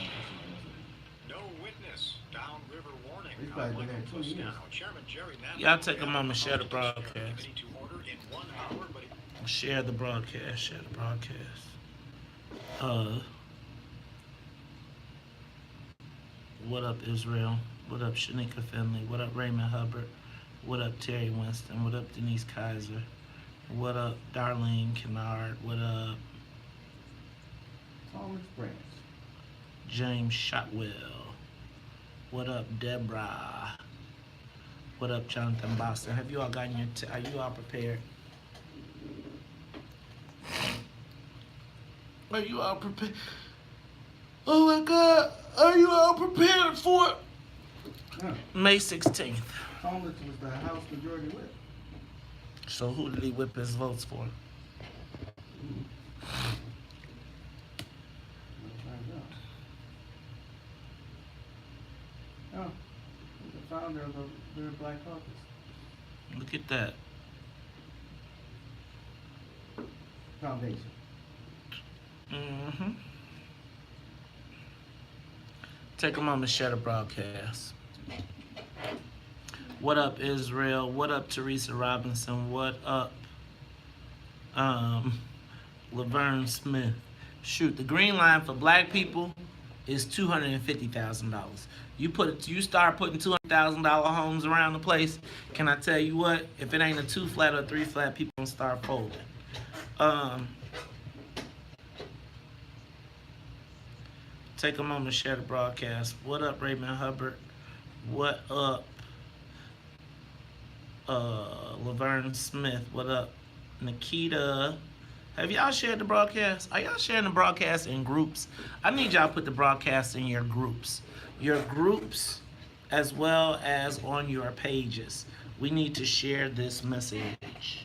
No witness. Downriver warning. He's probably been there 20 years. Chairman Jerry Y'all take a moment, share the broadcast. to order in 1 hour, but Share the broadcast. Share the broadcast. What up, Israel? What up, Shanika Finley? What up, Raymond Hubbard? What up, Terry Winston? What up, Denise Kaiser? What up, Darlene Kennard? What up, Thomas Branch. James Shotwell? What up, Deborah? What up, Jonathan Boston? Have you all gotten your? Are you all prepared? Are you all prepared? Oh my God! Are you all prepared for it? Yeah. May 16th. Thomas was the House Majority Whip. So who did he whip his votes for? We'll find out. Oh, he's the founder of the Black Caucus. Look at that. Foundation. Mm-hmm. Take a moment, share the broadcast. What up, Israel? What up, Teresa Robinson? What up, Laverne Smith? Shoot, the green line for black people is $250,000. You start putting $200,000 homes around the place. Can I tell you what? If it ain't a 2 flat or 3 flat, people gonna start folding. Take a moment, share the broadcast. What up, Raymond Hubbard? What up, Laverne Smith? What up, Nikita? Have y'all shared the broadcast? Are y'all sharing the broadcast in groups? I need y'all to put the broadcast in your groups. Your groups as well as on your pages. We need to share this message.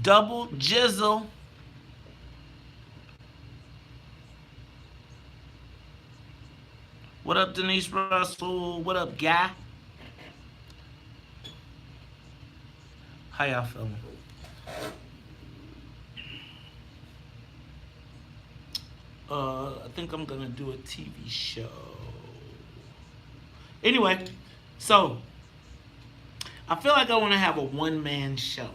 Double jizzle. What up, Denise Russell? What up, Guy? How y'all feeling? I think I'm gonna do a TV show. Anyway, so I feel like I want to have a one-man show.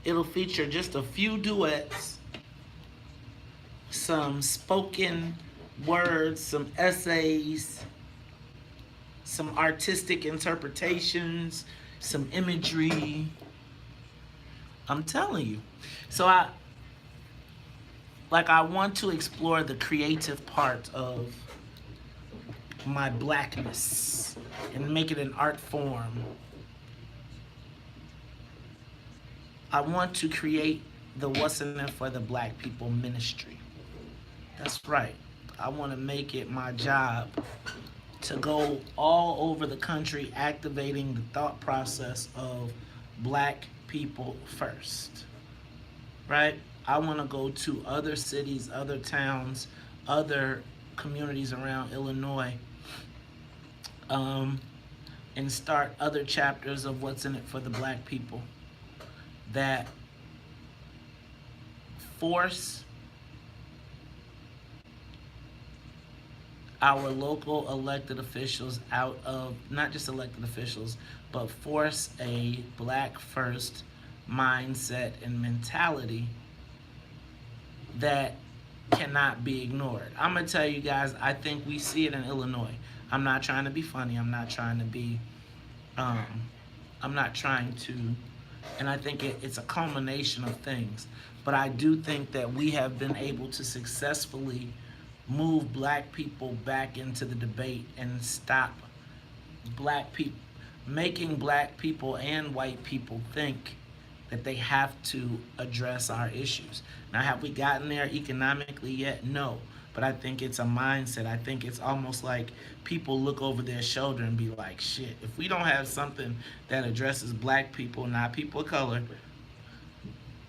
It'll feature just a few duets, some spoken words, some essays, some artistic interpretations, some imagery. I'm telling you. So I want to explore the creative part of my blackness and make it an art form. I want to create the What's in It for the Black People ministry. That's right. I want to make it my job to go all over the country activating the thought process of black people first. Right? I want to go to other cities, other towns, other communities around Illinois, and start other chapters of What's in It for the Black People that force our local elected officials out of, not just elected officials, but force a black first mindset and mentality that cannot be ignored. I'm gonna tell you guys, I think we see it in Illinois. I'm not trying to be funny. I'm not trying to be, and I think it's a culmination of things. But I do think that we have been able to successfully move black people back into the debate and stop black people, making black people and white people think that they have to address our issues. Now, have we gotten there economically yet? No. But I think it's a mindset. I think it's almost like people look over their shoulder and be like, shit, if we don't have something that addresses black people, not people of color,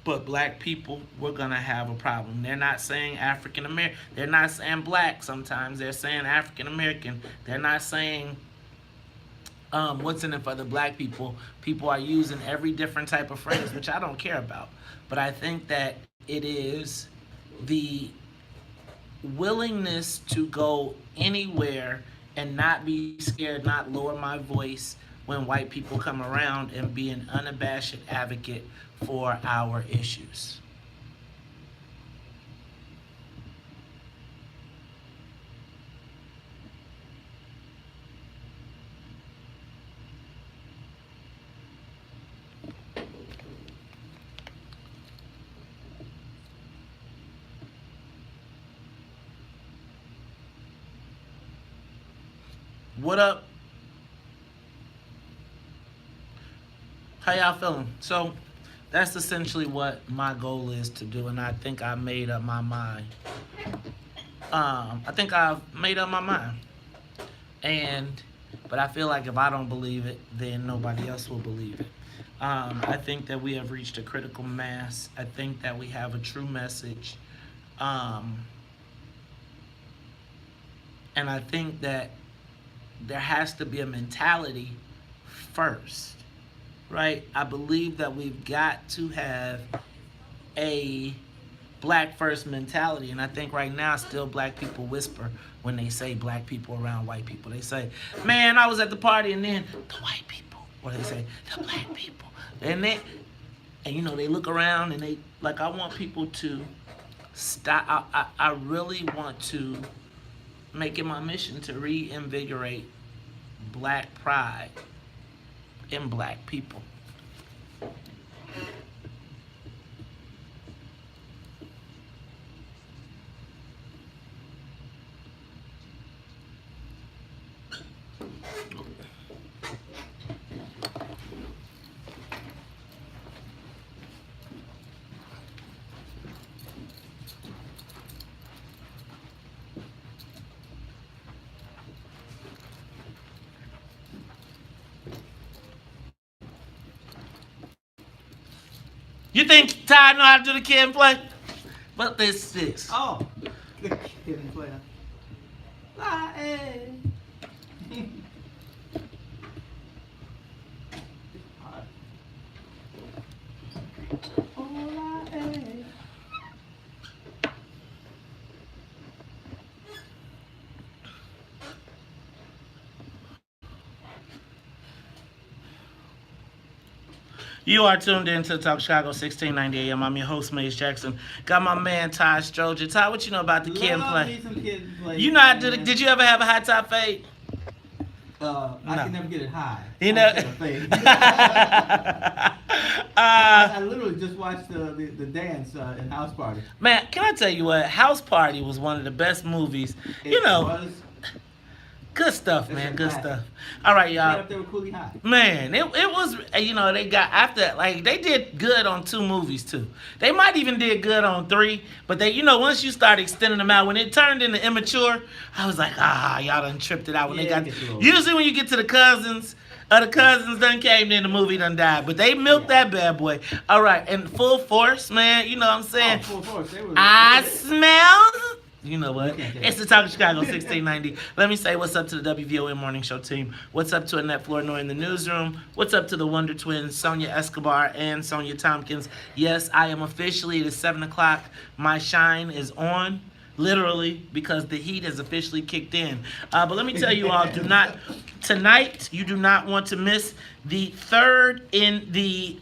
but black people, we're gonna have a problem. They're not saying African American. They're not saying black sometimes. They're saying African American. They're not saying what's in it for the black people. People are using every different type of phrase, which I don't care about. But I think that it is the willingness to go anywhere and not be scared, not lower my voice when white people come around, and be an unabashed advocate for our issues. What up? How y'all feeling? So that's essentially what my goal is to do, and I think I made up my mind. I think I've made up my mind. But I feel like if I don't believe it, then nobody else will believe it. I think that we have reached a critical mass. I think that we have a true message. And I think that there has to be a mentality first, right? I believe that we've got to have a black first mentality, and I think right now still black people whisper when they say black people around white people. They say, man, I was at the party, and then the white people, or they say the black people, and you know, they look around and they, like, I want people to stop. I really want to make it my mission to reinvigorate black pride in black people. You think Ty know how to do the kid and play? But this is. Oh, the kid and play. You are tuned in to Talk Chicago 1690 AM. I'm your host, Mace Jackson. Got my man, Ty Stroger. Ty, what you know about the kid and play? You know how to do the, did you ever have a high top fade? I can never get it high. You know? I literally just watched the dance in House Party. Man, can I tell you what? House Party was one of the best movies. Good stuff, man. Good stuff. All right, y'all. Right up there with Cooley High. Man, it was, you know, they got after, like, they did good on 2 movies, too. They might even did good on 3, but they, you know, once you start extending them out, when it turned into immature, I was like, y'all done tripped it out. When they got, usually when you get to the cousins done came, then the movie done died. But they milked that bad boy. All right, and Full Force, man, you know what I'm saying? Full Force. I smell. You know what? It's the Talk of Chicago 1690. Let me say what's up to the WVON Morning Show team. What's up to Annette Flournoy in the newsroom. What's up to the Wonder Twins, Sonia Escobar and Sonia Tompkins. Yes, I am officially, it is 7 o'clock. My shine is on, literally, because the heat has officially kicked in. But let me tell you all, tonight, you do not want to miss the 3rd in the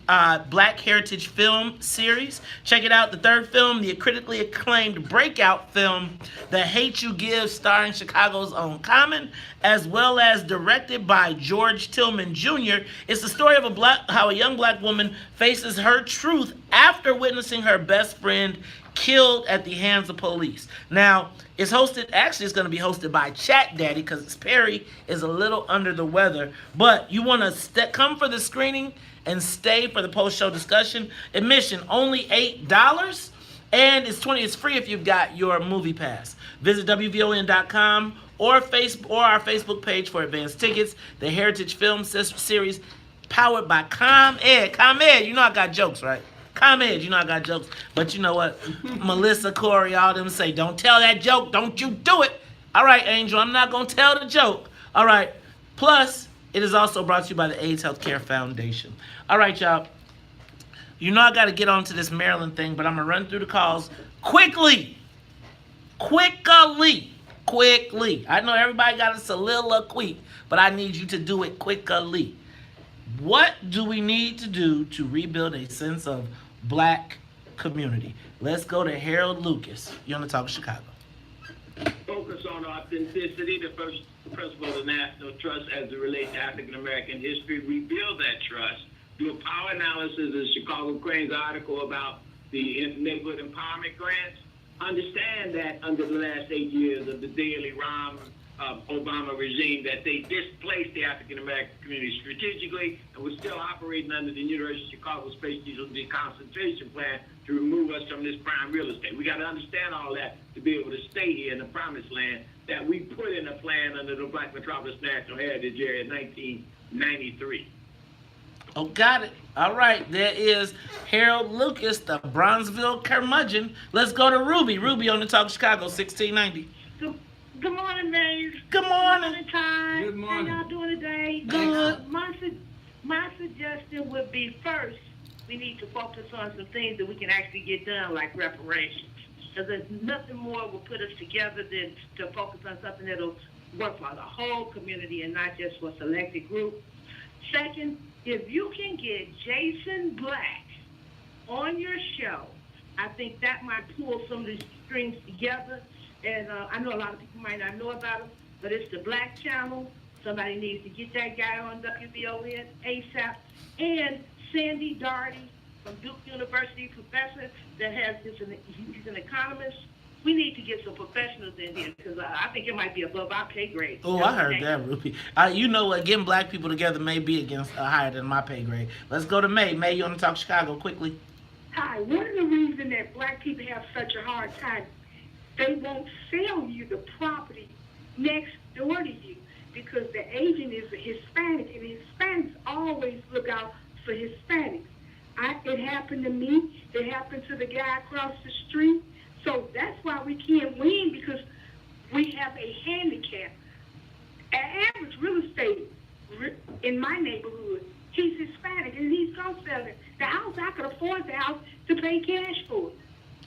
Black Heritage film series. Check it out, the 3rd film, the critically acclaimed breakout film, The Hate You Give, starring Chicago's own Common, as well as directed by George Tillman Jr. It's the story of how a young black woman faces her truth after witnessing her best friend killed at the hands of police. Now, it's hosted, actually it's going to be hosted by Chat Daddy because Perry is a little under the weather, but you want to come for the screening and stay for the post-show discussion. Admission only $8, and it's free if you've got your movie pass. Visit WVON.com or our Facebook page for advanced tickets. The Heritage Film Series powered by ComEd. ComEd, you know I got jokes, right? ComEd, you know I got jokes. But you know what? Melissa, Corey, all them say, don't tell that joke. Don't you do it. All right, Angel, I'm not going to tell the joke. All right. Plus, it is also brought to you by the AIDS Healthcare Foundation. All right, y'all. You know I got to get on to this Maryland thing, but I'm going to run through the calls quickly. quickly. I know everybody got a soliloquy, but I need you to do it quickly. What do we need to do to rebuild a sense of black community? Let's go to Harold Lucas. You're on the Talk of Chicago. Focus on authenticity, the first principle of the National Trust as it relates to African American history. Rebuild that trust. Do a power analysis of Chicago Crane's article about the neighborhood empowerment grants. Understand that under the last 8 years of the Daley Rahm Obama regime, that they displaced the African American community strategically, and we're still operating under the University of Chicago Space Diesel Deconcentration Plan to remove us from this prime real estate. We got to understand all that to be able to stay here in the promised land that we put in a plan under the Black Metropolis National Heritage Area in 1993. Oh, got it. All right, there is Harold Lucas, the Bronzeville curmudgeon. Let's go to Ruby. Ruby on the Talk of Chicago, 1690. Good morning, Maze. Good morning. Time. Good morning. How y'all doing today? Good. My suggestion would be, first, we need to focus on some things that we can actually get done, like reparations. Because there's nothing more will put us together than to focus on something that'll work for the whole community and not just for a selected group. Second, if you can get Jason Black on your show, I think that might pull some of these strings together. And I know a lot of people might not know about him, but it's the Black Channel. Somebody needs to get that guy on WVON ASAP. And Sandy Darty from Duke University, professor that has he's an economist. We need to get some professionals in here because I think it might be above our pay grade. Oh, I heard that, Ruby. You know what? Getting black people together may be against higher than my pay grade. Let's go to May. May, you want to talk Chicago quickly? Hi. One of the reasons that black people have such a hard time, they won't sell you the property next door to you because the agent is a Hispanic, and Hispanics always look out for Hispanics. It happened to me. It happened to the guy across the street. So that's why we can't win, because we have a handicap. Average real estate in my neighborhood, he's Hispanic, and he's going to sell it. The house, I could afford the house to pay cash for it.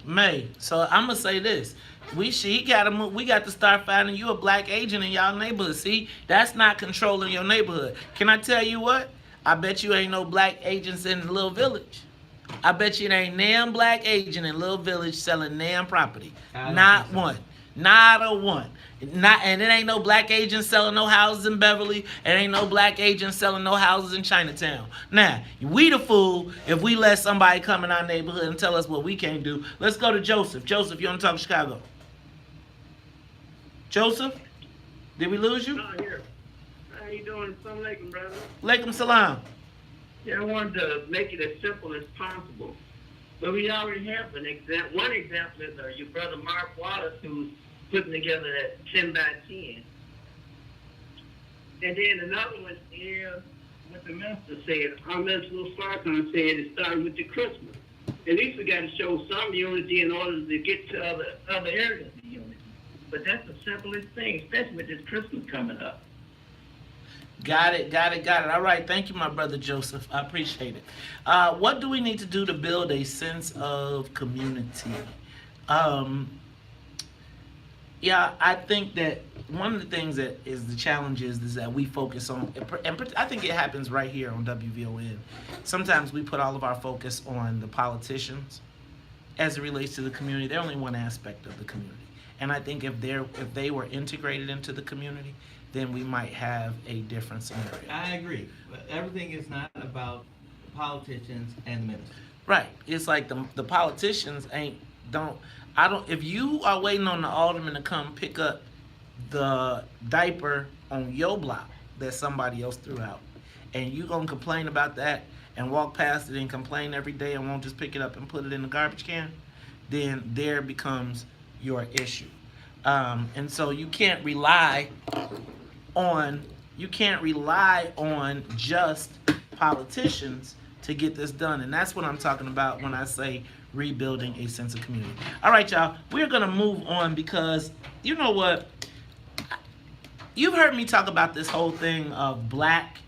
May, so I'm going to say this. We got to start finding you a black agent in y'all neighborhood. See, that's not controlling your neighborhood. Can I tell you what? I bet you ain't no black agents in the little village. I bet you there ain't damn black agent in Little Village selling damn property. Not one. Not a one. And it ain't no black agent selling no houses in Beverly. It ain't no black agent selling no houses in Chinatown. Now, we the fool if we let somebody come in our neighborhood and tell us what we can't do. Let's go to Joseph. Joseph, you want to talk Chicago? Joseph? Did we lose you? Not here. How you doing? Assalamu alaikum, brother. Alaikum salam. Yeah, I wanted to make it as simple as possible. But we already have an example. One example is your brother Mark Wallace, who's putting together that 10 by 10. And then another one is what the minister said. Our minister Farrakhan said it started with the Christmas. At least we got to show some unity in order to get to other areas of unity. But that's the simplest thing, especially with this Christmas coming up. Got it. All right, thank you, my brother Joseph. I appreciate it. What do we need to do to build a sense of community? Yeah, I think that one of the things that is the challenge is that we focus on, and I think it happens right here on WVON. Sometimes we put all of our focus on the politicians as it relates to the community. They're only one aspect of the community. And I think if they were integrated into the community, then we might have a different scenario. I agree. But everything is not about politicians and ministers. Right. It's like the politicians if you are waiting on the alderman to come pick up the diaper on your block that somebody else threw out, and you gonna complain about that and walk past it and complain every day and won't just pick it up and put it in the garbage can, then there becomes your issue. And so you can't rely on just politicians to get this done. And that's what I'm talking about when I say rebuilding a sense of community. All right, y'all, we're going to move on because you know what? You've heard me talk about this whole thing of black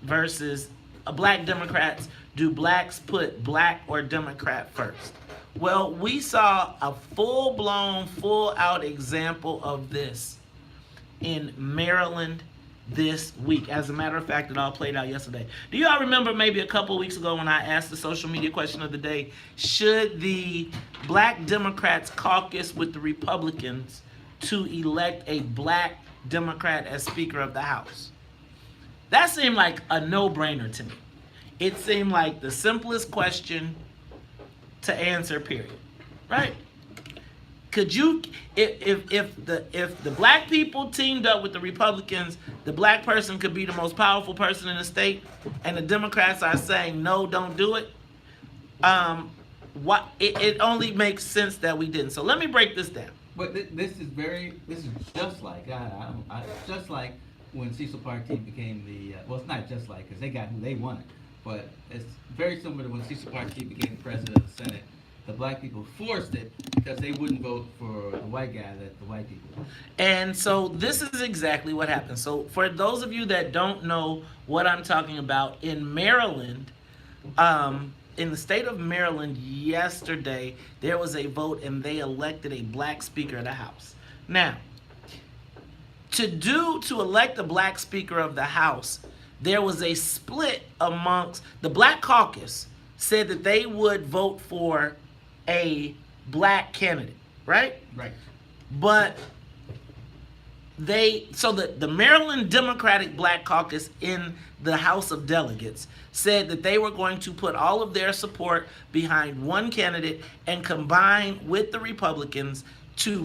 versus black Democrats. Do blacks put black or Democrat first? Well, we saw a full-blown, full-out example of this in Maryland this week. As a matter of fact, it all played out yesterday. Do y'all remember maybe a couple weeks ago when I asked the social media question of the day, should the Black Democrats caucus with the Republicans to elect a Black Democrat as Speaker of the House? That seemed like a no-brainer to me. It seemed like the simplest question to answer, period. Right? Could you, if the black people teamed up with the Republicans, the black person could be the most powerful person in the state, and the Democrats are saying no, don't do it. It only makes sense that we didn't. So let me break this down. But this is just like just like when Cecil Partee became the well, it's not just like because they got who they wanted, but it's very similar to when Cecil Partee became the president of the Senate. The black people forced it because they wouldn't vote for the white guy that the white people wanted. And so this is exactly what happened. So for those of you that don't know what I'm talking about, in Maryland, in the state of Maryland yesterday, there was a vote and they elected a black Speaker of the House. Now, to elect a black Speaker of the House, there was a split amongst the Black Caucus said that they would vote for a black candidate, right? Right. But the Maryland Democratic Black Caucus in the House of Delegates said that they were going to put all of their support behind one candidate and combine with the Republicans to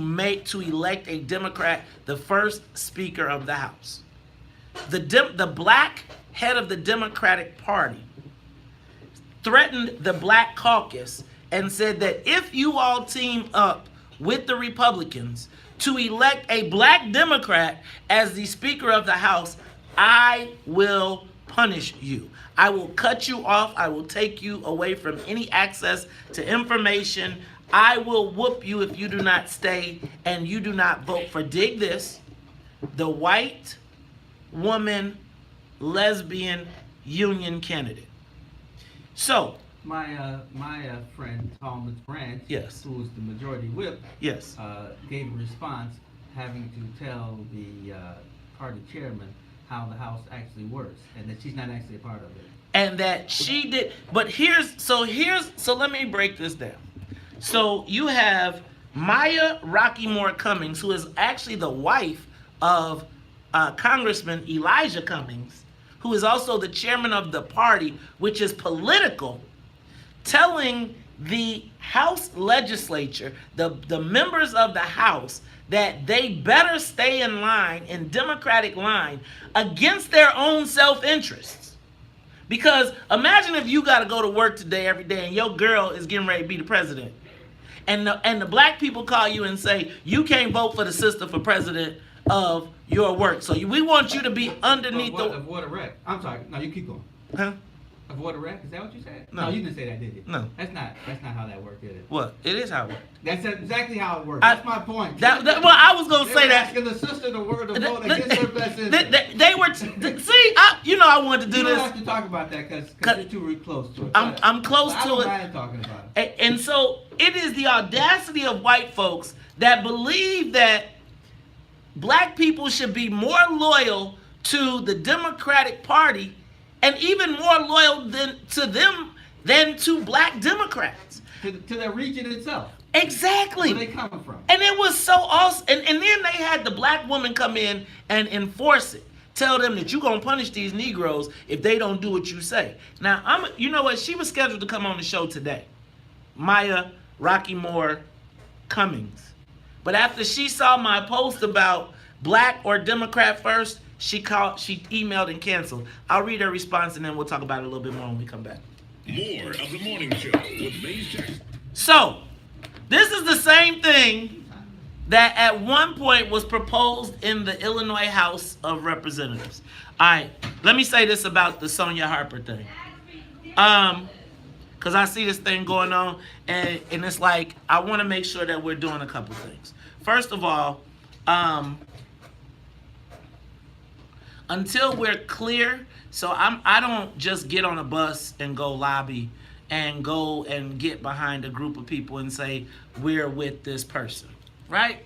elect a Democrat the first Speaker of the House. The black head of the Democratic Party threatened the Black Caucus and said that if you all team up with the Republicans to elect a black Democrat as the Speaker of the House, I will punish you. I will cut you off. I will take you away from any access to information. I will whoop you if you do not stay and you do not vote for, dig this, the white woman lesbian union candidate. So my friend Thomas Branch, yes, who was the majority whip, yes, gave a response having to tell the party chairman how the House actually works and that she's not actually a part of it. And that she did, but so let me break this down. So you have Maya Rockeymoore Cummings, who is actually the wife of Congressman Elijah Cummings, who is also the chairman of the party, which is political, telling the House legislature, the members of the House, that they better stay in line, in Democratic line, against their own self-interests. Because imagine if you got to go to work today every day and your girl is getting ready to be the president. And the black people call you and say, you can't vote for the sister for president of your work. So we want you to be underneath Avoid a wreck. I'm sorry. No, you keep going. Huh? Avoid a wreck? Is that what you said? No, you didn't say that, did you? No. That's not how that worked, did it? What? It is how it works. That's exactly how it works. That's my point. Well, I was going to say that. Asking the sister to vote against her best interest. They were, I wanted to do this. You don't have to talk about that because you're too close to it. I'm close to it. I don't mind talking about it. And so it is the audacity of white folks that believe that black people should be more loyal to the Democratic Party and even more loyal to them than to black Democrats. To their region itself. Exactly. Where they coming from. And it was so awesome. And then they had the black woman come in and enforce it. Tell them that you're going to punish these Negroes if they don't do what you say. Now, you know what? She was scheduled to come on the show today. Maya Rockeymoore Cummings. But after she saw my post about black or Democrat first, she emailed and canceled. I'll read her response and then we'll talk about it a little bit more when we come back. More of the morning show with Maze Jackson. So, this is the same thing that at one point was proposed in the Illinois House of Representatives. All right, let me say this about the Sonia Harper thing. Because I see this thing going on, and it's like, I want to make sure that we're doing a couple things. First of all, until we're clear, so I don't just get on a bus and go lobby and go and get behind a group of people and say, we're with this person, right?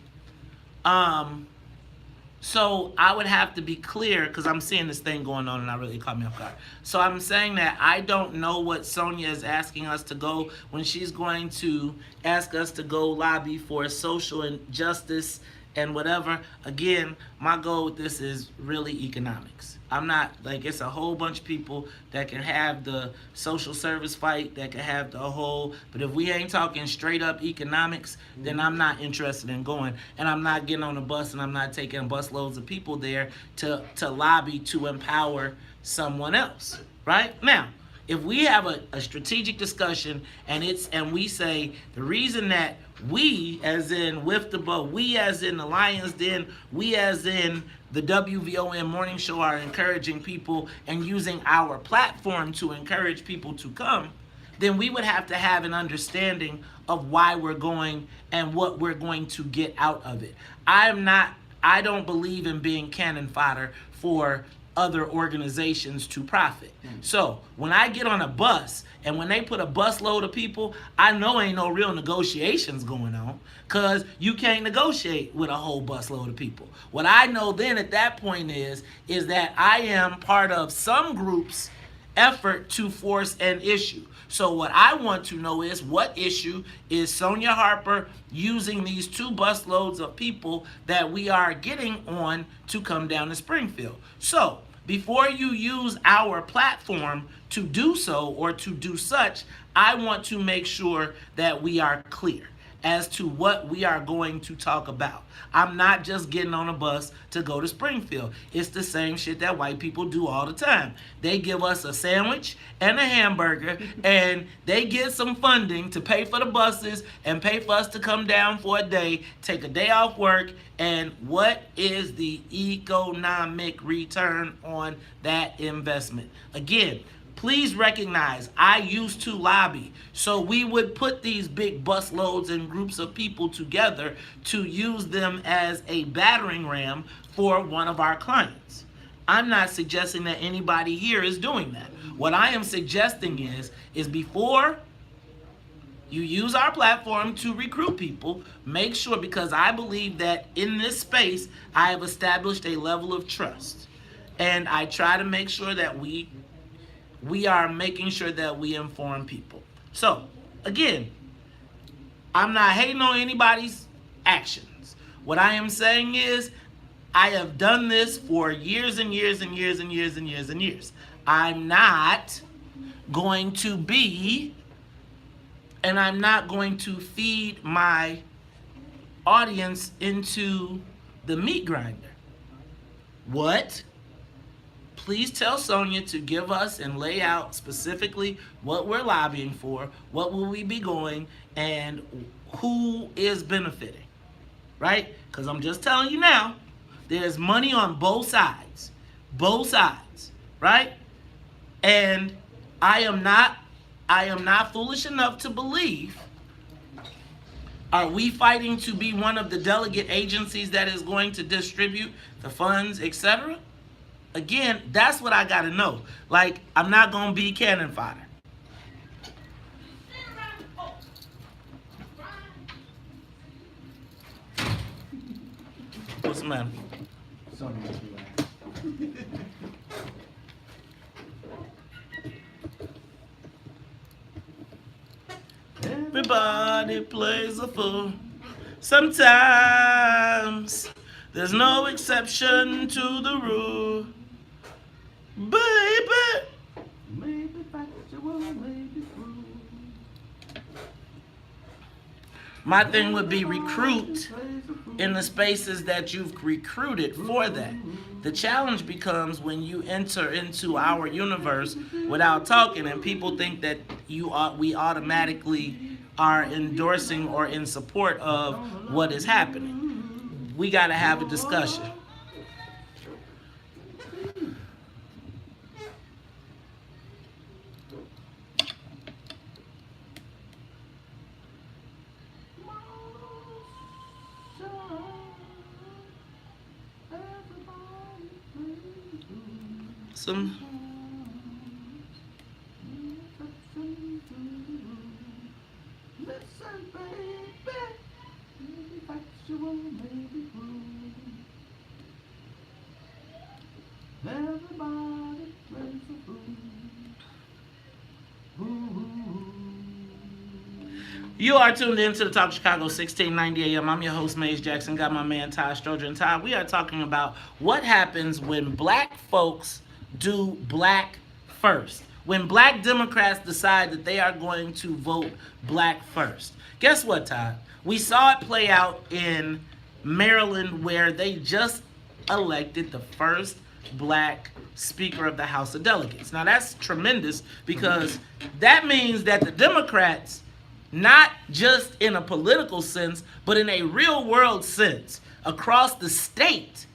So I would have to be clear because I'm seeing this thing going on and that really caught me off guard. So I'm saying that I don't know what Sonia is asking us to go when she's going to ask us to go lobby for social injustice and whatever. Again, my goal with this is really economics. I'm not like it's a whole bunch of people that can have the social service fight, that can have the whole, but if we ain't talking straight up economics, then I'm not interested in going. And I'm not getting on a bus and I'm not taking bus loads of people there to lobby to empower someone else. Right? Now, if we have a strategic discussion and we say the reason that we as in with the boat, we as in the Lions Den, we as in the WVON morning show are encouraging people and using our platform to encourage people to come, then we would have to have an understanding of why we're going and what we're going to get out of it. I don't believe in being cannon fodder for other organizations to profit. So when I get on a bus and when they put a bus load of people, I know ain't no real negotiations going on because you can't negotiate with a whole bus load of people. What I know then at that point is that I am part of some group's effort to force an issue. So what I want to know is what issue is Sonia Harper using these 2 bus loads of people that we are getting on to come down to Springfield. So before you use our platform to do so or to do such, I want to make sure that we are clear as to what we are going to talk about. I'm not just getting on a bus to go to Springfield. It's the same shit that white people do all the time. They give us a sandwich and a hamburger and they get some funding to pay for the buses and pay for us to come down for a day, take a day off work, and what is the economic return on that investment? Again, please recognize I used to lobby. So we would put these big bus loads and groups of people together to use them as a battering ram for one of our clients. I'm not suggesting that anybody here is doing that. What I am suggesting is before you use our platform to recruit people, make sure, because I believe that in this space, I have established a level of trust. And I try to make sure that we are making sure that we inform people. So, again, I'm not hating on anybody's actions. What I am saying is, I have done this for years and years and years and years and years and years. I'm not going to be, and I'm not going to feed my audience into the meat grinder. What? Please tell Sonia to give us and lay out specifically what we're lobbying for, what will we be going, and who is benefiting, right? Because I'm just telling you now, there's money on both sides, right? And I am not foolish enough to believe, are we fighting to be one of the delegate agencies that is going to distribute the funds, etc.? Again, that's what I gotta know. Like, I'm not gonna be cannon fodder. What's the matter? Everybody plays a fool. Sometimes there's no exception to the rule. Baby, maybe factual, maybe true. My thing would be recruit in the spaces that you've recruited for that. The challenge becomes when you enter into our universe without talking and people think that we automatically are endorsing or in support of what is happening. We got to have a discussion. You are tuned in to the Talk Chicago 1690 AM. I'm your host, Maze Jackson. Got my man, Ty Stroger. And Ty, we are talking about what happens when black folks do black first. When black Democrats decide that they are going to vote black first. Guess what, Ty? We saw it play out in Maryland where they just elected the first black Speaker of the House of Delegates. Now, that's tremendous because that means that the Democrats, not just in a political sense, but in a real world sense, across the state,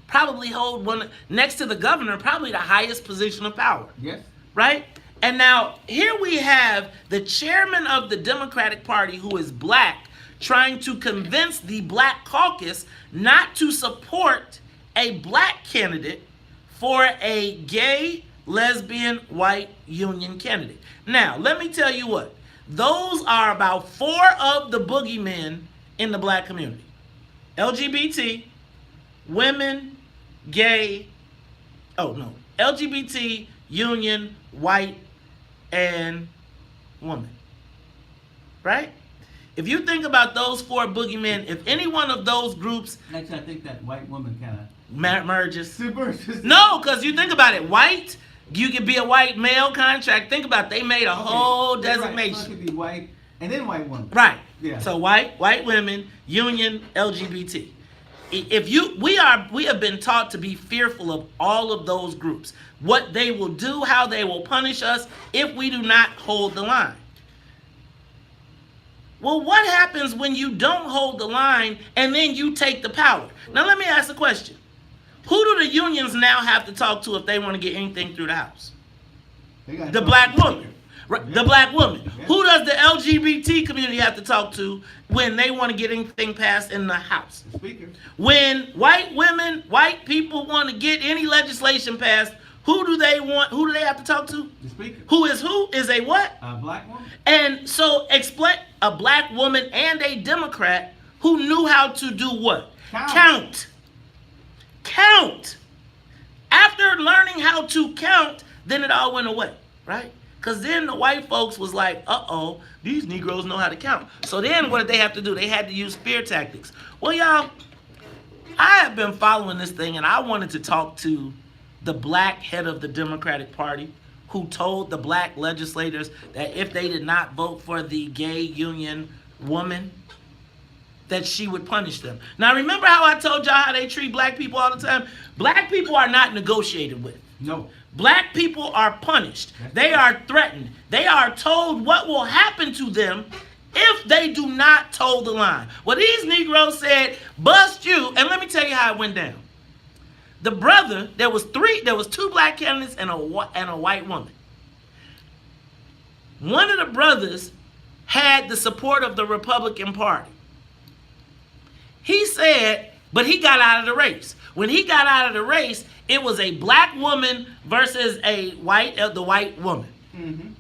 probably hold one next to the governor, probably the highest position of power. Yes. Right? And now here we have the chairman of the Democratic Party, who is black, trying to convince the black caucus not to support a black candidate for a gay, lesbian, white union candidate. Now, let me tell you what. Those are about 4 of the boogeymen in the black community. LGBT, women, gay, LGBT, union, white, and woman. Right? If you think about those 4 boogeymen, if any one of those groups... Actually, I think that white woman kind of... merges. Submerges. No, because you think about it. White, you could be a white male contract. Think about it. They made a whole designation. Right. So it could be white and then white woman. Right. Yeah. So white women, union, LGBT. We have been taught to be fearful of all of those groups. What they will do, how they will punish us if we do not hold the line. Well, what happens when you don't hold the line and then you take the power? Now, let me ask a question. Who do the unions now have to talk to if they want to get anything through the House? The black woman. Right, the black woman. Yeah. Who does the LGBT community have to talk to when they want to get anything passed in the House? The Speaker. When white women, white people want to get any legislation passed, who do they have to talk to? The Speaker. Who is a what? A black woman. And so explain a black woman and a Democrat who knew how to do what? Count. After learning how to count, then it all went away, right? Because then the white folks was like, uh-oh, these Negroes know how to count. So then what did they have to do? They had to use fear tactics. Well, y'all, I have been following this thing, and I wanted to talk to the black head of the Democratic Party who told the black legislators that if they did not vote for the gay union woman, that she would punish them. Now, remember how I told y'all how they treat black people all the time? Black people are not negotiated with. No. Black people are punished. They are threatened. They are told what will happen to them if they do not toe the line. Well, these Negroes said, bust you. And let me tell you how it went down. The brother, there was 2 black candidates and a white woman. One of the brothers had the support of the Republican Party. He said, but he got out of the race. When he got out of the race, it was a black woman versus the white woman. Mm-hmm.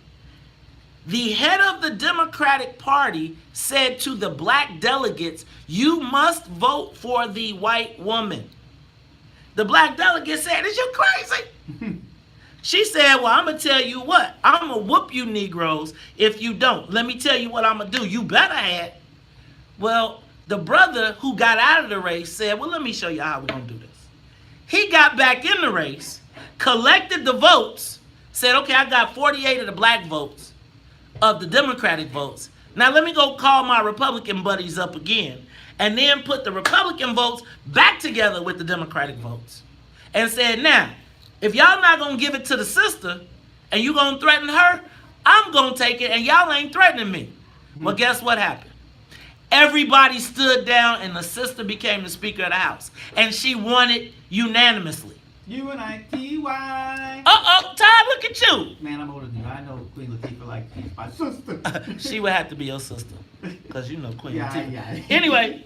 The head of the Democratic Party said to the black delegates, you must vote for the white woman. The black delegate said, is you crazy? She said, well, I'm going to tell you what. I'm going to whoop you Negroes if you don't. Let me tell you what I'm going to do. You better have. Well, the brother who got out of the race said, well, let me show you how we're going to do this. He got back in the race, collected the votes, said, okay, I got 48 of the black votes, of the Democratic votes. Now let me go call my Republican buddies up again, and then put the Republican votes back together with the Democratic votes. And said, now, if y'all not going to give it to the sister, and you going to threaten her, I'm going to take it, and y'all ain't threatening me. Well, guess what happened? Everybody stood down, and the sister became the Speaker of the House. And she won it unanimously. UNITY. Todd, look at you. Man, I'm older than you. I know Queen Latifah like she's my sister. She would have to be your sister. Because you know Queen Latifah. Yeah. Anyway,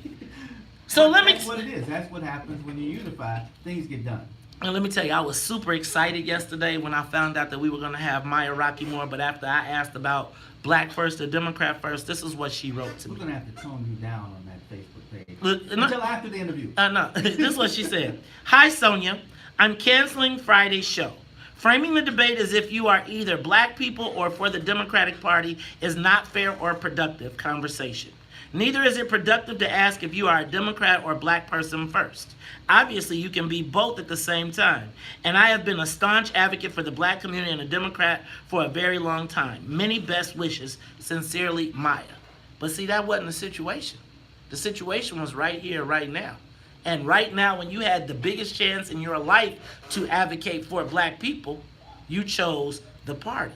so That's what it is. That's what happens when you unify. Things get done. And let me tell you, I was super excited yesterday when I found out that we were going to have Maya Rockeymoore. But after I asked about Black First or Democrat First, this is what she wrote to me. We're going to have to tone you down on that Facebook page. Look, until after the interview. No, this is what she said. Hi, Sonia. I'm canceling Friday's show. Framing the debate as if you are either black people or for the Democratic Party is not fair or productive conversation. Neither is it productive to ask if you are a Democrat or a black person first. Obviously, you can be both at the same time. And I have been a staunch advocate for the black community and a Democrat for a very long time. Many best wishes. Sincerely, Maya. But see, that wasn't the situation. The situation was right here, right now. And right now, when you had the biggest chance in your life to advocate for black people, you chose the party.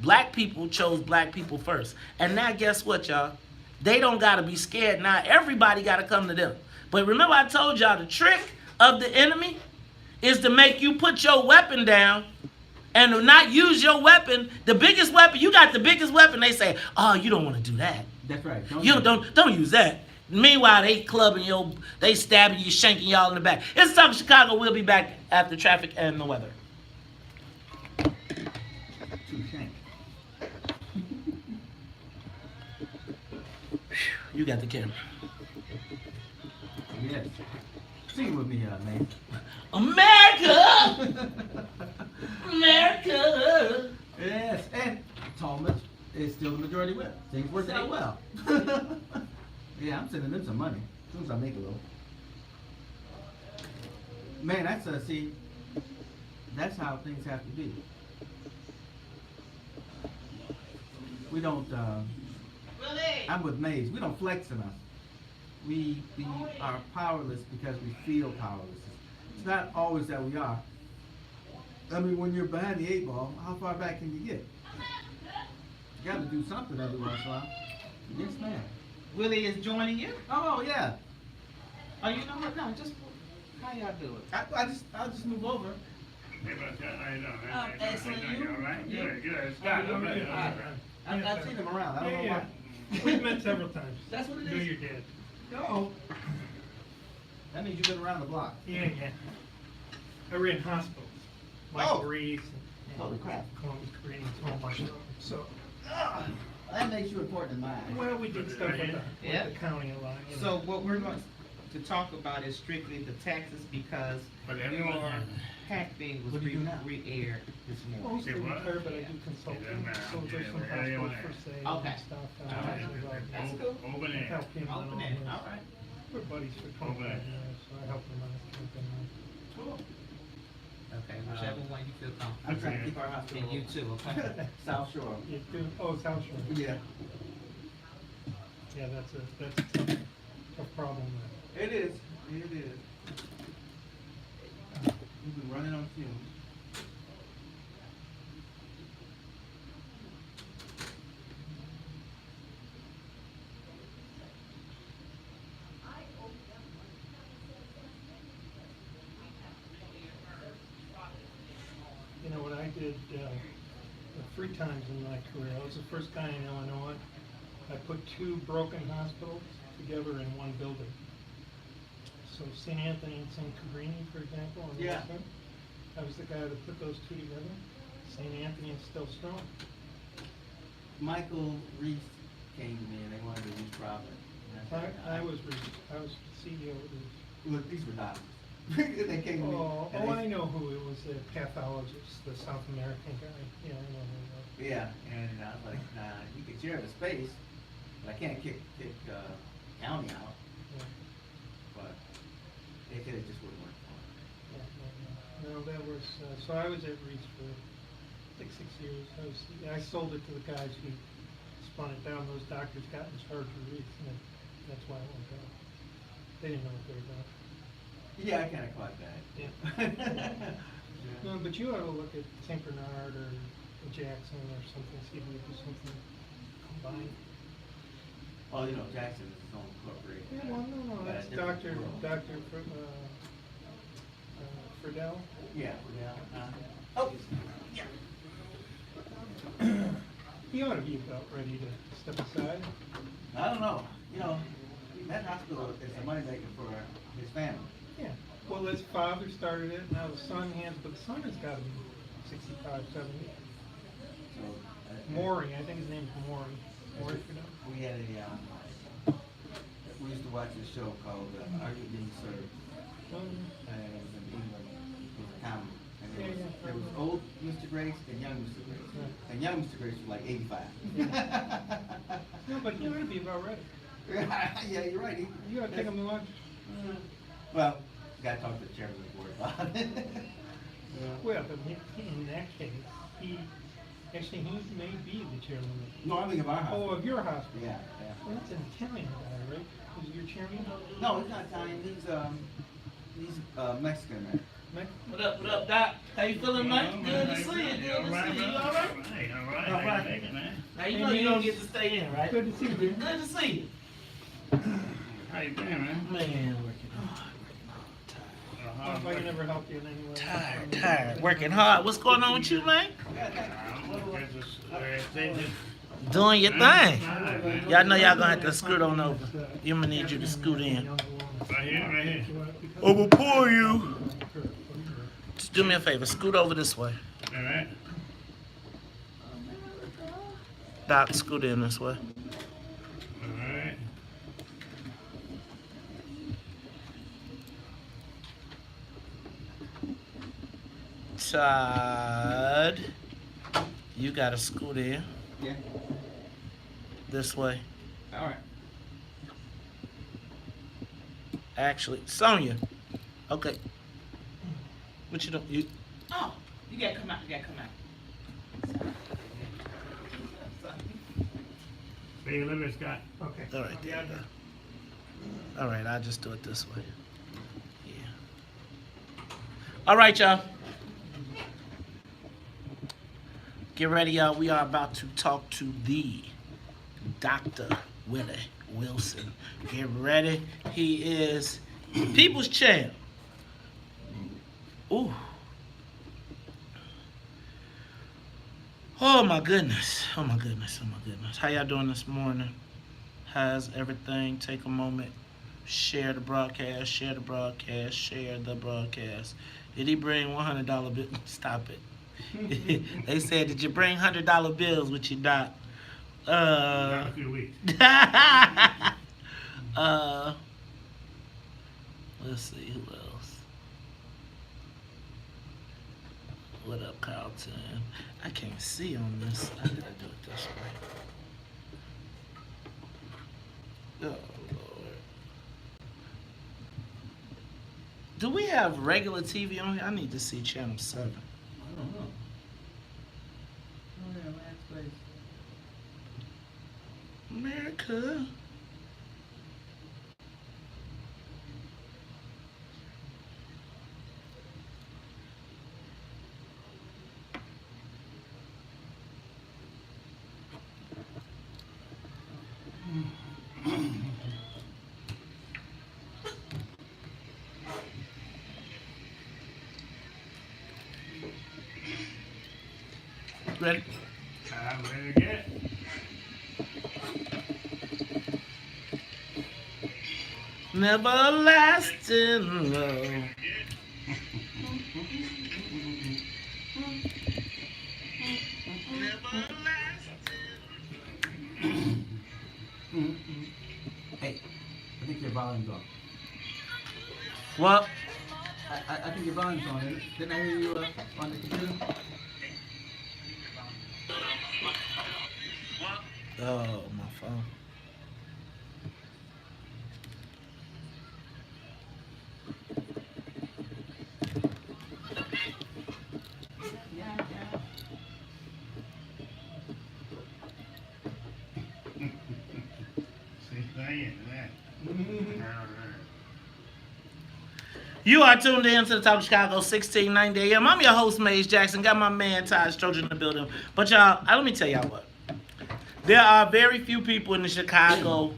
Black people chose black people first. And now guess what, y'all? They don't got to be scared. Now everybody got to come to them. But remember I told y'all the trick of the enemy is to make you put your weapon down and to not use your weapon. The biggest weapon, you got the biggest weapon. They say, oh, you don't want to do that. That's right. Don't use that. Meanwhile, they clubbing you, they stabbing you, shanking y'all in the back. It's Talk Chicago. We'll be back after traffic and the weather. You got the camera. Yes. Sing with me, man. America! America! Yes, and Thomas is still the majority whip. Things worked out well. Yeah, I'm sending them some money as soon as I make a little. Man, that's that's how things have to be. We don't. I'm with Mays. We don't flex enough. We are powerless because we feel powerless. It's not always that we are. I mean, when you're behind the 8 ball, how far back can you get? You got to do something every once in a while. Yes, ma'am. Willie is joining you? Oh yeah. Oh, you know what? No, just how y'all do it? I'll just move over. Excellent. You? All right. Yeah. Good. Scott, All right. I've seen him around. I don't know why. We've met several times. That's what it No, is. you did. No. That means you've been around the block. Yeah. I ran hospitals. Michael Oh. Reese. Holy crap. Columbus Green, a whole bunch of them. So, That makes you important in my eyes. well, we did stuff with the county a lot. You know. So what we're going to talk about is strictly the taxes because your PAC thing was re-aired this morning. Mostly retired, but I do consulting. So there's some hospitals for sale Okay. and stuff. That's cool. Open it. Help him Open out. it. All right. We're buddies for 25 years, so I help him out. Cool. Okay, whichever one you feel comfortable. I'm trying to keep our hospital. And you too, okay? South Shore. You do? Oh, South Shore. Yeah. Yeah, that's a tough problem there. It is. It is. You've been running on fumes. You know what I did 3 times in my career. I was the first guy in Illinois. I put 2 broken hospitals together in one building. So St. Anthony and St. Cabrini, for example, on the Yeah. west side, I was the guy that put those 2 together. St. Anthony is still strong. Michael Reese came to me and they wanted to reach profit. I was CEO of this. Look, these were doctors. They came to me. and I know who it was, the pathologist, the South American guy. Yeah, I know who it was. Yeah, and I was like, nah, you can share the space, but I can't kick county out. Yeah. But it just wouldn't work for me. No, that was, so I was at Reese for like 6 years. I sold it to the guys who spun it down. Those doctors got in charge of Reese, and that's why it went down. They didn't know what they were doing. Yeah, I kind of caught that. Yeah. No, but you ought to look at St. Bernard or Jackson or something, see if we do something combined. Well, you know, Jackson is his own corporation. Yeah, well, no, Got a that's different Dr. world. Friedel. Yeah, yeah. Oh. He ought to be about ready to step aside. I don't know. You know, that hospital is a moneymaker for his family. Yeah. Well, his father started it, now the son has, but the son has got to be 65, 70. So, Maury, I think his name's Maury. Maury Friedel. we had we used to watch this show called Are You Being Served? And it was in England. It was a comedy. And there was old Mr. Grace and young Mr. Grace. And young Mr. Grace was like 85. No, but he ought to be about ready. Yeah, you're right. You gotta take him to lunch. Well, gotta talk to the chairman of the board about it. Well, but in that case, he may be the chairman of. No, I'm thinking of our hospital. Oh, of your hospital. Yeah. Well, that's an Italian guy, right? Who's your chairman? No, he's not Italian. He's Mexican American. What up, Doc? How you feeling, Mike? Good to see you. Good to see you. You all right? All right. Now you know you don't get to stay in, right? Good to see you. Good to see you. How you been, man? Man, working hard. If I can ever help you in any way. Tired. Working hard. What's going on with you, man? Doing your thing. Y'all know y'all gonna have to scoot on over. I'm gonna need you to scoot in. Right here. I'm gonna pull you. Just do me a favor. Scoot over this way. All right. Doc, scoot in this way. All right. Todd, you gotta scoot in. Yeah. This way. All right. Actually, Sonia. Okay. What you doing? You. Oh, you gotta come out. You gotta come out. Say a little bit, Scott. Okay. All right. There you go. All right. I'll just do it this way. Yeah. All right, y'all. Get ready, y'all. We are about to talk to the Dr. Willie Wilson. Get ready. He is People's Champ. Ooh. Oh my goodness. Oh my goodness. Oh my goodness. How y'all doing this morning? How's everything? Take a moment. Share the broadcast. Share the broadcast. Share the broadcast. Did he bring $100 bill? Stop it. They said, did you bring $100 bills with you, Doc? A few weeks. Let's see, who else? What up, Carlton? I can't see on this. I gotta do it this way. Oh, Lord. Do we have regular TV on here? I need to see Channel 7. I don't know. Oh, yeah, last place. America. Ready? I'm ready to get. Never lasting love. Hey, I think your volume's on. What? I think your volume's on. Didn't I hear you on the computer? Oh, my phone. You are tuned in to the Top of Chicago 1690 AM. I'm your host, Maze Jackson. Got my man, Todd Stroger in the building. But y'all, let me tell y'all what. There are very few people in the Chicago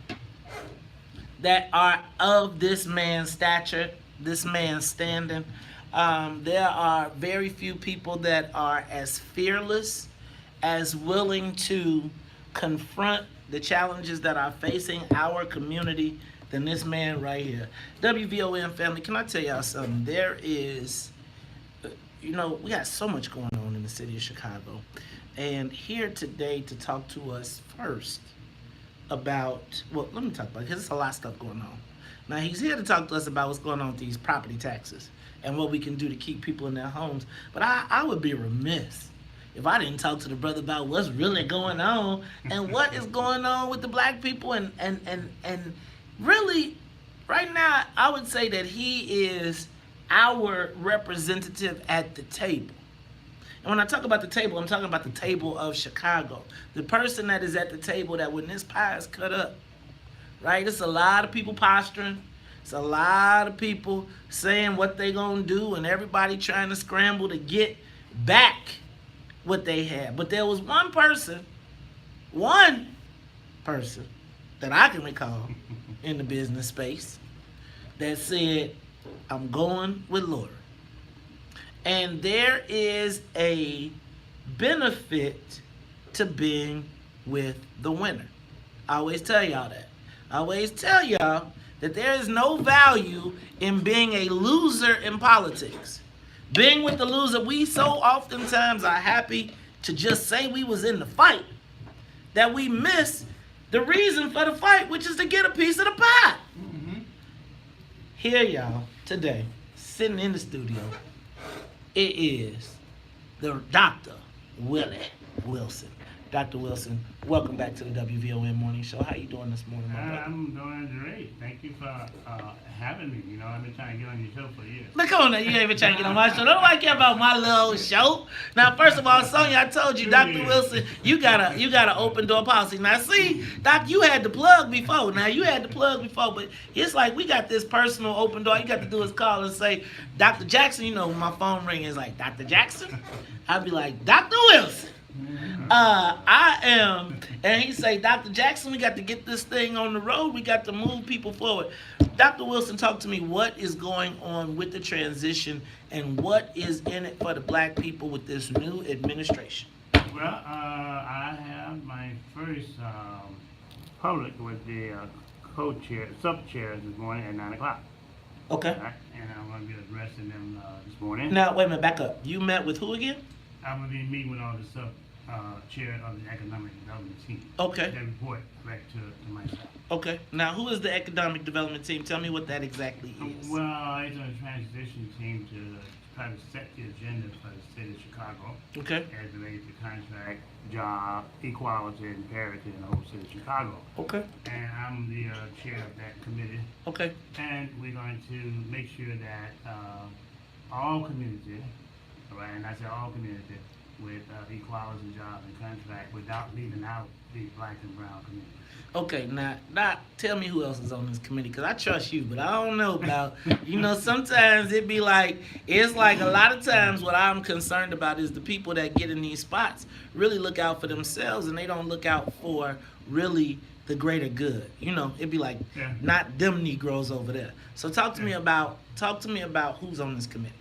that are of this man's stature, this man's standing. There are very few people that are as fearless, as willing to confront the challenges that are facing our community than this man right here. WVON family, can I tell y'all something? There is, we got so much going on in the city of Chicago. And here today to talk to us first about, well, let me talk about it because there's a lot of stuff going on. Now, he's here to talk to us about what's going on with these property taxes and what we can do to keep people in their homes. But I would be remiss if I didn't talk to the brother about what's really going on and what is going on with the black people. And really, right now, I would say that he is our representative at the table. And when I talk about the table, I'm talking about the table of Chicago. The person that is at the table that when this pie is cut up, right? It's a lot of people posturing. It's a lot of people saying what they gonna do and everybody trying to scramble to get back what they had. But there was one person that I can recall in the business space that said, I'm going with Lori. And there is a benefit to being with the winner. I always tell y'all that. I always tell y'all that there is no value in being a loser in politics. Being with the loser, we so oftentimes are happy to just say we was in the fight that we miss the reason for the fight, which is to get a piece of the pie. Mm-hmm. Here, y'all, today, sitting in the studio, it is the Dr. Willie Wilson. Dr. Wilson, welcome back to the WVON Morning Show. How you doing this morning, my brother? I'm doing great. Thank you for having me. You know, I've been trying to get on your show for years. Look on there, you ain't been trying to get on my show. Nobody care about my little show. Now, first of all, Sonya, I told you, Dr. Wilson, you got a open door policy. Now, see, Doc, you had to plug before. But it's like we got this personal open door. You got to do is call and say, Dr. Jackson, you know, when my phone ring is like, Dr. Jackson? I'd be like, Dr. Wilson. I am, and he say, Dr. Jackson, we got to get this thing on the road. We got to move people forward. Dr. Wilson, talk to me. What is going on with the transition, and what is in it for the black people with this new administration? Well, I have my first public with the co-chair, sub-chairs this morning at 9 o'clock. Okay. Right? And I'm going to be addressing them this morning. Now, wait a minute, back up. You met with who again? I'm going to be meeting with all the sub-chair of the economic development team. Okay. They report back to myself. Okay. Now, who is the economic development team? Tell me what that exactly is. Well, it's a transition team to try to set the agenda for the city of Chicago. Okay. As related to contract, job, equality, and parity in the whole city of Chicago. Okay. And I'm the chair of that committee. Okay. And we're going to make sure that all community, right, and I say all community, with equality, job, and contract without leaving out the black and brown community. Okay, now tell me who else is on this committee, because I trust you, but I don't know about, sometimes it's like a lot of times what I'm concerned about is the people that get in these spots really look out for themselves and they don't look out for really the greater good. It'd be like, not them Negroes over there. So talk to me about who's on this committee.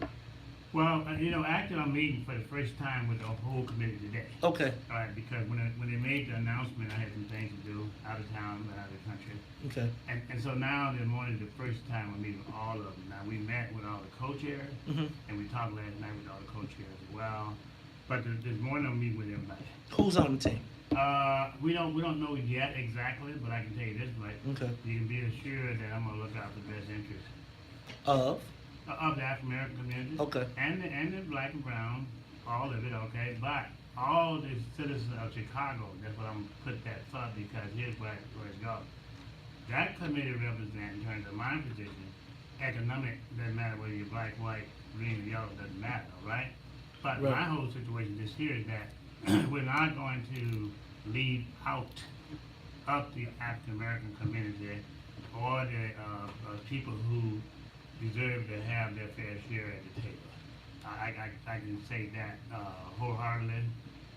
Well, actually I'm meeting for the first time with the whole committee today. Okay. All right, because when they made the announcement, I had some things to do out of town, out of the country. Okay. And so now this morning, the first time I'm meeting with all of them. Now we met with all the co-chairs, and we talked last night with all the co-chairs as well. But this morning I'm meeting with everybody. Who's on the team? We don't know yet exactly, but I can tell you this much. Okay. You can be assured that I'm gonna look out for the best interest of the African American community. Okay. And the black and brown, all of it, okay? But all the citizens of Chicago, that's what I'm gonna put that for, because here's where it's going. That committee represents, in terms of my position, economic, doesn't matter whether you're black, white, green, or yellow, doesn't matter, right? But my whole situation just here is that we're not going to leave out of the African American community or the people who deserve to have their fair share at the table. I can say that wholeheartedly,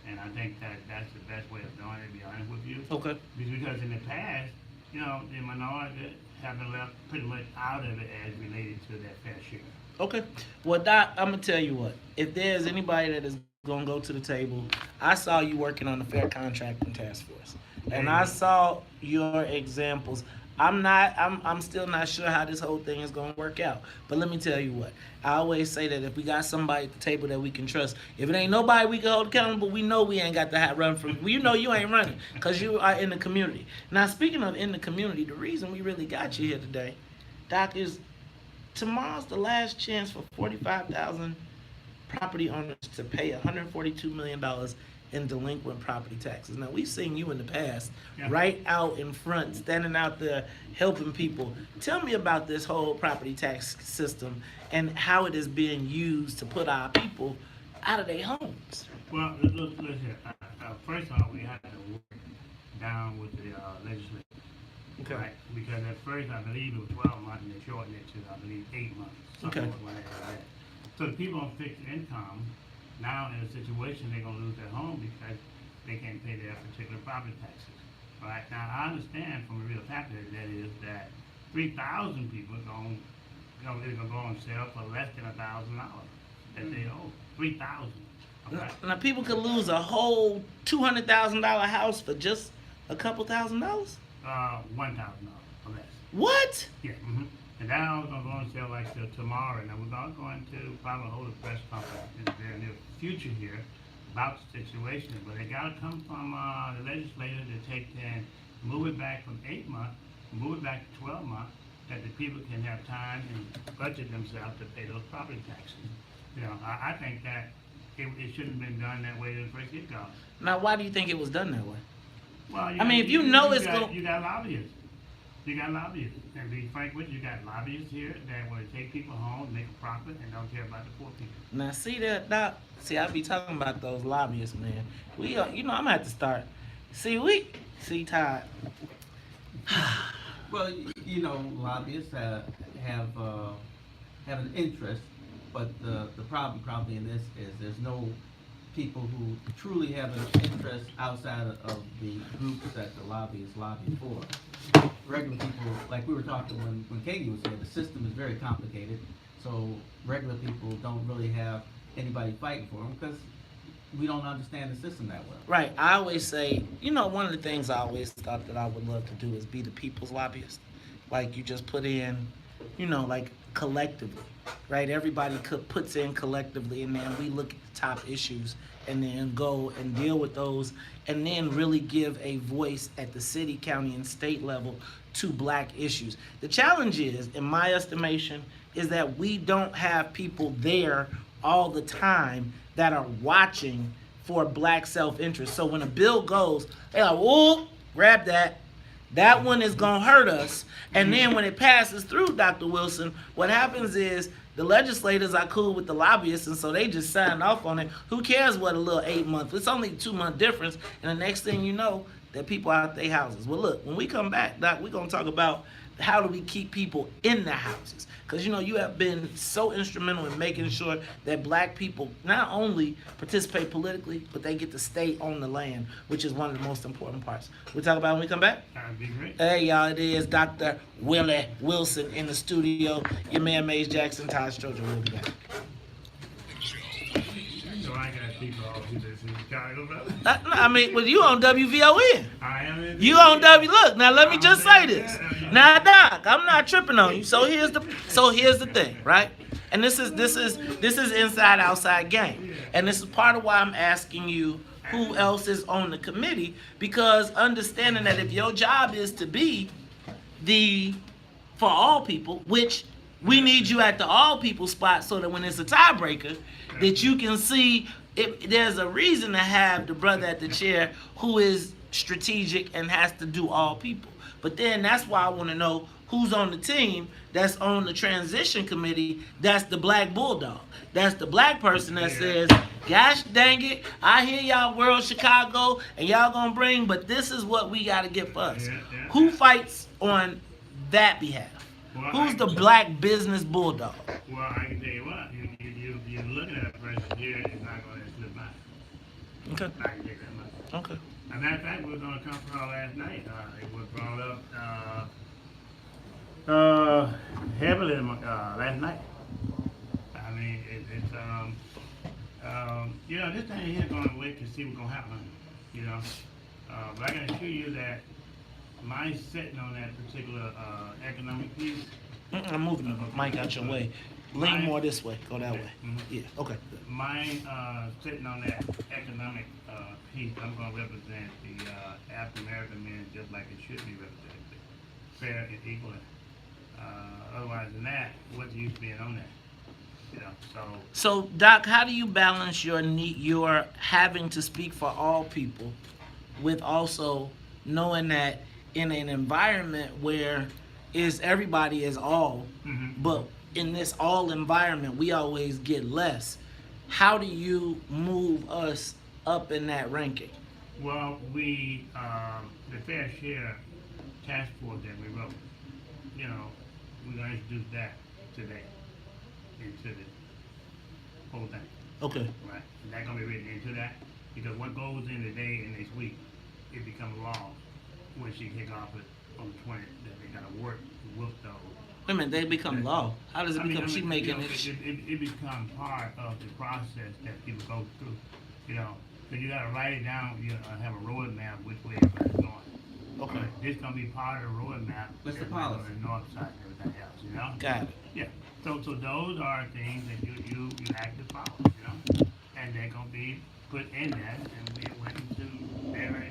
and I think that's the best way of doing it, to be honest with you. Okay. Because in the past, the minority have been left pretty much out of it as related to their fair share. Okay. Well, Doc, I'm going to tell you what. If there's anybody that is going to go to the table, I saw you working on the Fair Contracting Task Force. And I saw your examples. I'm still not sure how this whole thing is going to work out. But let me tell you what. I always say that if we got somebody at the table that we can trust, if it ain't nobody we can hold accountable, we know we ain't got to run from. You ain't running because you are in the community. Now, speaking of in the community, the reason we really got you here today Doc, is tomorrow's the last chance for 45,000 property owners to pay $142 million in delinquent property taxes. Now, we've seen you in the past, right out in front, standing out there helping people. Tell me about this whole property tax system and how it is being used to put our people out of their homes. Well, look here. First of all, we have to work down with the legislature. Okay. Right? Because at first, I believe it was 12 months, and they shortened it to, I believe, 8 months. Okay. Like that. So the people on fixed income, now in a situation they're going to lose their home because they can't pay their particular property taxes. Right? Now, I understand from a real fact that is that 3,000 people they're going to go on sale for less than $1,000 that they owe. 3,000. Okay? Now, people could lose a whole $200,000 house for just a couple $1,000? $1,000 or less. What? Yeah. Mm-hmm. And that I was going to go on sale like till tomorrow, and we're going to probably hold a press conference in the very near future here about the situation. But it got to come from the legislature to take and move it back from 8 months, move it back to 12 months, that the people can have time and budget themselves to pay those property taxes. You know, I think that it shouldn't have been done that way to first get going. Now, why do you think it was done that way? Well, You got lobbyists. You got lobbyists. And be frank with you, got lobbyists here that want to take people home, make a profit, and don't care about the poor people. Now, see that, Doc? See, I be talking about those lobbyists, man. We, I'm gonna have to start. See, Todd. Well, lobbyists have an interest, but the problem probably in this is there's no people who truly have an interest outside of the groups that the lobbyists lobby for. Regular people, like we were talking when Katie was here, the system is very complicated, so regular people don't really have anybody fighting for them because we don't understand the system that well. Right. I always say, one of the things I always thought that I would love to do is be the people's lobbyist. Like you just put in, like collectively, right? Everybody puts in collectively, and then we look at the top issues and then go and deal with those, and then really give a voice at the city, county, and state level to black issues. The challenge is, in my estimation, is that we don't have people there all the time that are watching for black self-interest. So when a bill goes, they're like, whoa, grab that. That one is going to hurt us. And then when it passes through, Dr. Wilson, what happens is the legislators are cool with the lobbyists, and so they just sign off on it. Who cares what a little 8 month? It's only a 2 month difference, and the next thing you know, that people are out their houses. Well, look, when we come back, Doc, we're going to talk about how do we keep people in their houses. Because, you have been so instrumental in making sure that black people not only participate politically, but they get to stay on the land, which is one of the most important parts. We'll talk about it when we come back. That'd be great. Hey, y'all, it is Dr. Willie Wilson in the studio. Your man, Maze Jackson, Todd Stroger. We'll be back. So I got people all who listen to Chicago, brother. Well, you on WVON. I am. You on Look, now let me just say this. Now, Doc, I'm not tripping on you. So here's the thing, right? And this is inside outside game. And this is part of why I'm asking you who else is on the committee, because understanding that if your job is to be the for all people, which we need you at the all people spot so that when it's a tiebreaker, that you can see if there's a reason to have the brother at the chair who is strategic and has to do all people. But then that's why I want to know who's on the team that's on the transition committee. That's the black bulldog. That's the black person that says, gosh dang it, I hear y'all World Chicago and y'all gonna bring, but this is what we gotta get for us. Who fights on that behalf? Well, Who's the black business bulldog? Well, I can tell you what, you're looking at a person here is not going to slip by. Okay. I can take that much. Okay. As a matter of fact, we were going to come from last night. It was brought up heavily last night. I mean, this thing here is going to wait to see what's going to happen. But I can assure you that my sitting on that particular economic piece. I'm moving the mic out your way. Lean more this way. Go that way. Yeah. Okay. Mine sitting on that economic piece. I'm going to represent the African American men just like it should be represented, fair and equal. Otherwise than that, what's the use of being on that? You know, So, Doc, how do you balance your having to speak for all people with also knowing that in an environment where everybody is all, but in this all environment, we always get less. How do you move us up in that ranking? well, we, the fair share task force that we wrote, you know, we're gonna introduce that today into the whole thing. Okay. Right, and that's gonna be written into that, because what goes in today and next week, it becomes law when she kick off it on the 20th, that they gotta work with those. Wait a minute, they become law. How does it become? She making you know, it. it becomes part of the process that people go through, you know. So you gotta write it down, you have a roadmap which way everybody's going. Okay. This gonna be part of the roadmap. What's the everybody on policy? the north side and everything else, you know? Got it. Yeah, so those are things that you have to follow, you know? And they're gonna be put in that, and we went into very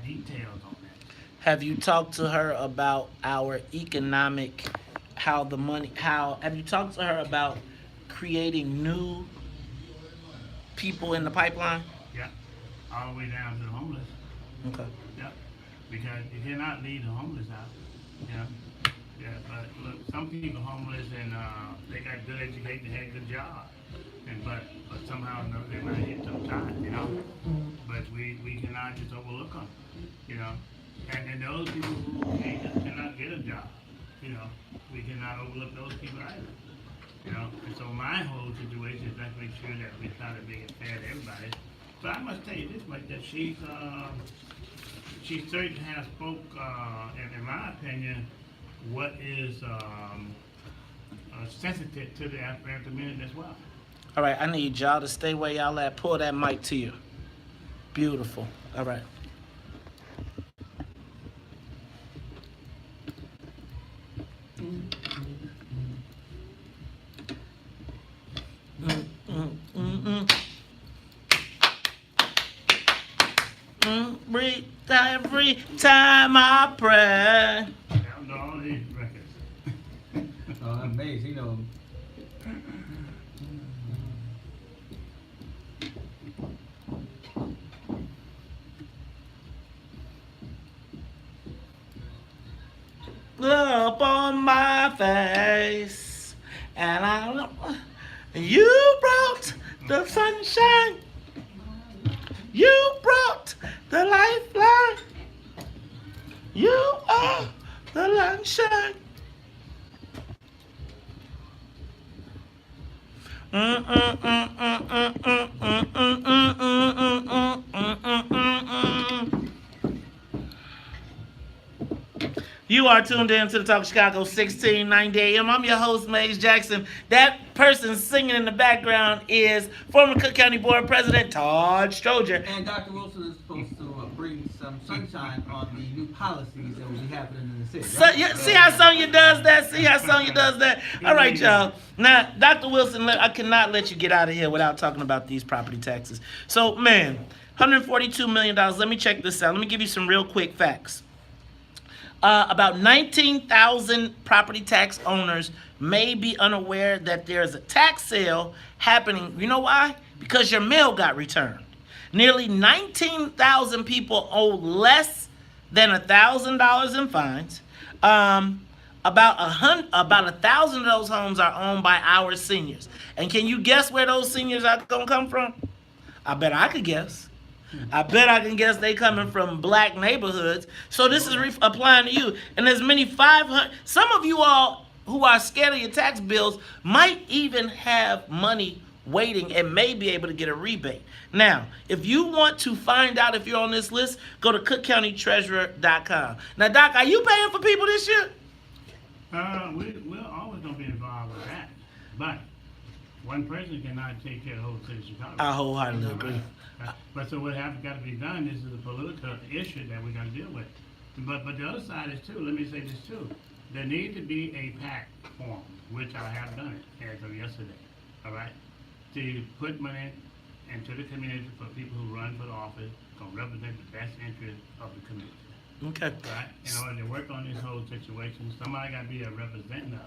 details on that. Have you talked to her about our economic, have you talked to her about creating new people in the pipeline? Yeah, all the way down to the homeless. Okay. Yeah, because you cannot leave the homeless out, you know? Yeah, but look, some people homeless and they got good education, had a good job, but somehow or another they might hit some time, you know? But we cannot just overlook them, you know? And those people who cannot get a job, you know, we cannot overlook those people either, you know? And so my whole situation is let's make sure that we try to make it fair to everybody. So I must tell you this much, that she certainly has spoke, in my opinion, what is sensitive to the African community as well. All right, I need y'all to stay where y'all at. Pull that mic to you. Beautiful. All right. Every time I pray. Down to all these records. Oh, I'm amazed, you know. Up on my face, and you brought the sunshine. You brought the lifeline. You are the sunshine. You are tuned in to the Talk of Chicago 1690 AM. I'm your host, Maze Jackson. That person singing in the background is former Cook County Board President Todd Stroger. And Dr. Wilson is supposed to bring some sunshine on the new policies that will be happening in the city. So, Right? see how Sonya does that? See how Sonya does that? All right, y'all. Now, Dr. Wilson, I cannot let you get out of here without talking about these property taxes. So, man, $142 million. Let me check this out. Let me give you some real quick facts. About 19,000 property tax owners may be unaware that there's a tax sale happening. You know why? Because your mail got returned. Nearly 19,000 people owe less than $1,000 in fines. About 1,000 of those homes are owned by our seniors. And can you guess where those seniors are going to come from? I bet I could guess. I bet I can guess they coming from black neighborhoods. So this is applying to you. And there's many 500. Some of you all who are scared of your tax bills might even have money waiting and may be able to get a rebate. Now, if you want to find out if you're on this list, go to cookcountytreasurer.com. Now, Doc, are you paying for people this year? We're always going to be involved with that. But one person cannot take care of the whole city of Chicago. I wholeheartedly agree. But so what has got to be done, this is a political issue that we're going to deal with. But the other side is too, let me say this too. There needs to be a PAC form, which I have done it as of yesterday, all right? To put money into the community for people who run for the office, going to represent the best interest of the community. Okay. Right? In order to work on this whole situation, somebody got to be a representative.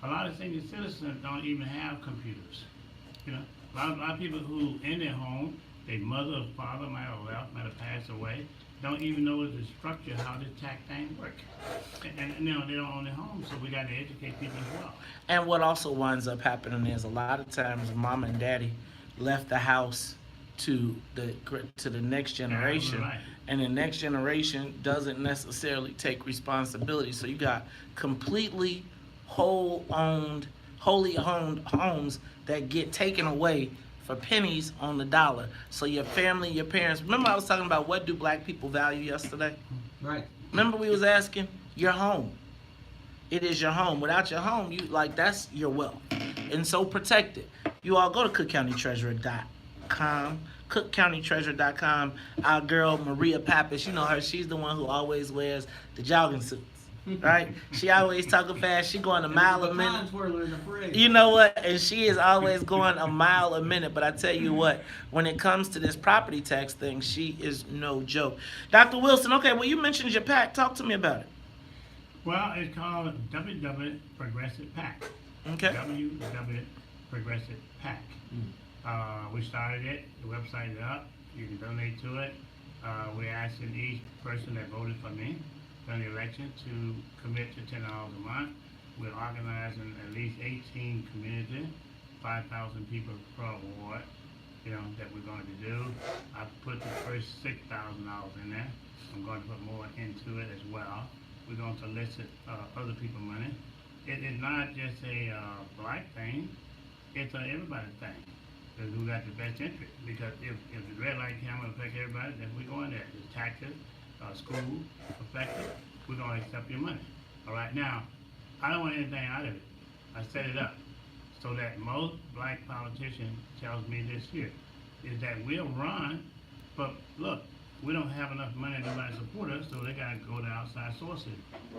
A lot of senior citizens don't even have computers. You know, a lot of people who in their home, their mother or father might have left, might have passed away, don't even know the structure, how this tax thing work. And you know, they don't own their home, so we got to educate people as well. And what also winds up happening is a lot of times mom and daddy left the house to the next generation, Right. and the next generation doesn't necessarily take responsibility. So you got completely wholly owned homes that get taken away for pennies on the dollar. So your family, your parents. Remember I was talking about what do black people value yesterday? Right. Remember we was asking your home. It is your home. Without your home, that's your wealth. And so protect it. You all go to cookcountytreasurer.com. cookcountytreasurer.com. Our girl Maria Pappas, you know her, she's the one who always wears the jogging suits. Right? She always talking fast. She going a mile a minute. You know what? And she is always going a mile a minute. But I tell you what, when it comes to this property tax thing, she is no joke. Dr. Wilson, okay, well, you mentioned your PAC. Talk to me about it. Well, it's called WW Progressive PAC. Okay. WW Progressive PAC. We started it. The website is up. You can donate to it. We're asking each person that voted for me during the election to commit to $10 a month. We're organizing at least 18 communities, 5,000 people per ward, that we're going to do. I put the first $6,000 in there. I'm going to put more into it as well. We're going to solicit other people's money. It is not just a black thing, it's an everybody thing. Because who got the best interest? Because if the red light camera affect everybody, then we're going there. There's taxes, school affected, we're going to accept your money. All right, now, I don't want anything out of it. I set it up so that most black politician tells me this here, is that we'll run, but look, we don't have enough money to buy support us, so they got to go to outside sources.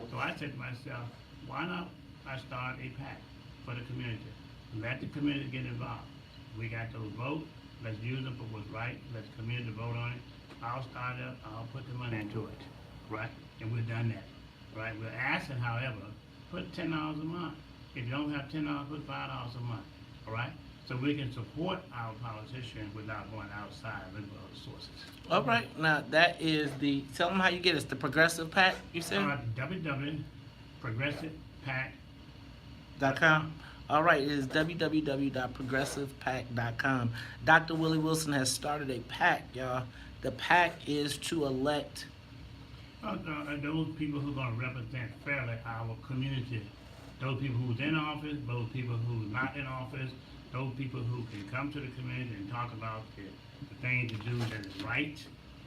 So I said to myself, why not I start a PAC for the community? Let the community get involved. We got those votes, let's use them for what's right, let the community vote on it. I'll start up, I'll put the money into it, right? And we've done that, right? We're asking, however, put $10 a month. If you don't have $10, put $5 a month, all right? So we can support our politicians without going outside of other sources. All right, now that is tell them how you get it. It's the Progressive PAC, you said? www.progressivepac.com. All right, it is www.progressivepac.com. Dr. Willie Wilson has started a PAC, y'all. The PAC is to elect those people who are going to represent fairly our community. Those people who's in office, those people who's not in office, those people who can come to the community and talk about the things to do that is right,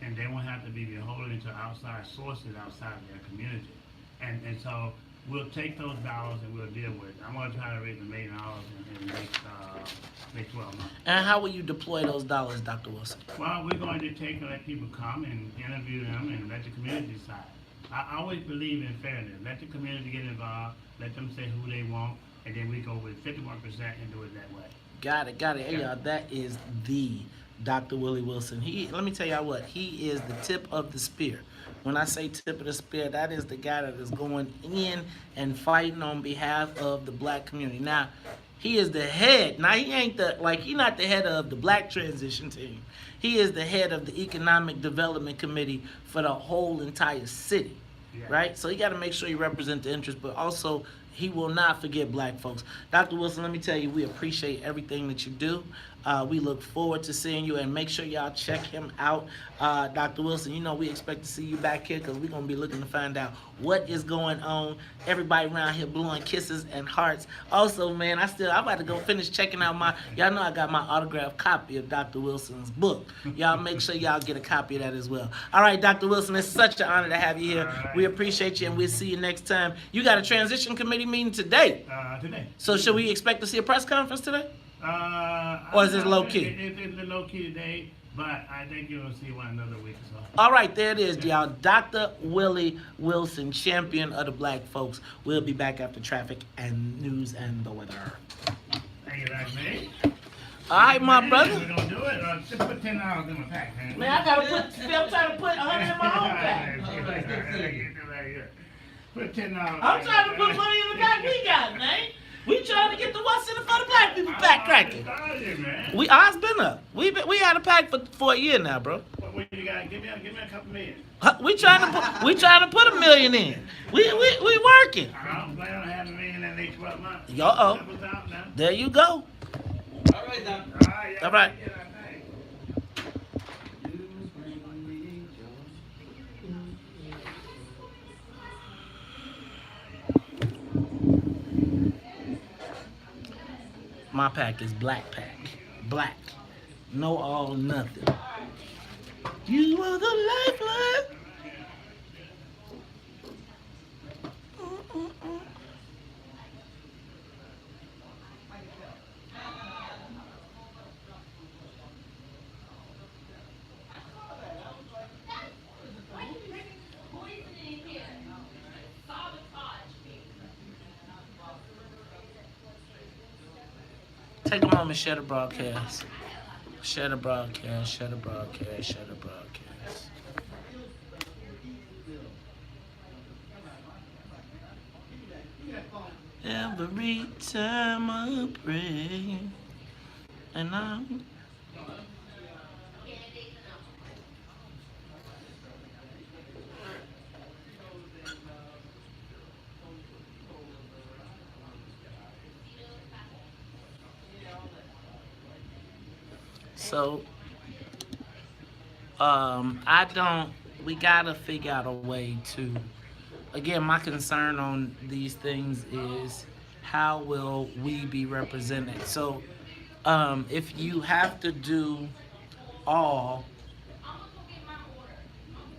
and they won't have to be beholden to outside sources outside of their community. And so we'll take those dollars and we'll deal with it. I'm going to try to raise $1 million in the next 12 months. And how will you deploy those dollars, Dr. Wilson? Well, we're going to take and let people come and interview them and let the community decide. I always believe in fairness. Let the community get involved, let them say who they want, and then we go with 51% and do it that way. Got it. Hey, y'all, that is the Dr. Willie Wilson. Let me tell y'all what, he is the tip of the spear. When I say tip of the spear, that is the guy that is going in and fighting on behalf of the black community. Now, he is the head. Now, he's not the head of the black transition team. He is the head of the Economic Development Committee for the whole entire city, right? So he got to make sure he represents the interest, but also he will not forget black folks. Dr. Wilson, let me tell you, we appreciate everything that you do. We look forward to seeing you, and make sure y'all check him out. Dr. Wilson, we expect to see you back here because we're going to be looking to find out what is going on. Everybody around here blowing kisses and hearts. Also, man, I'm about to go finish checking out y'all know I got my autographed copy of Dr. Wilson's book. Y'all make sure y'all get a copy of that as well. All right, Dr. Wilson, it's such an honor to have you here. Right. We appreciate you, and we'll see you next time. You got a transition committee meeting today? Today. So should we expect to see a press conference today? Or is it low key? It's low key today, but I think you'll see one another week or so. All right, there it is, y'all. Dr. Willie Wilson, champion of the black folks. We'll be back after traffic and news and the weather. Thank you, All right, my brother. We're gonna do it. Just put $10 in my pack, man. Man, I gotta put. I'm trying to put 100 in my own pack. Put $10. I'm trying to put money in the pack we got, man. We trying to get the what's in it for the black people pack cracking. We ours been up. We had a pack for a year now, bro. What you got? Give me a couple million. We trying to put $1 million in. We working. I'm planning on having $1 million in the next 12 months. Yo, there you go. All right, Doc. All right. My pack is black pack. Black. No all nothing. You are the lifeline. Take a moment, share the broadcast. Share the broadcast, share the broadcast, share the broadcast. Every time I pray, and I'm so, we gotta figure out a way to, again, my concern on these things is how will we be represented? So, if you have to do all,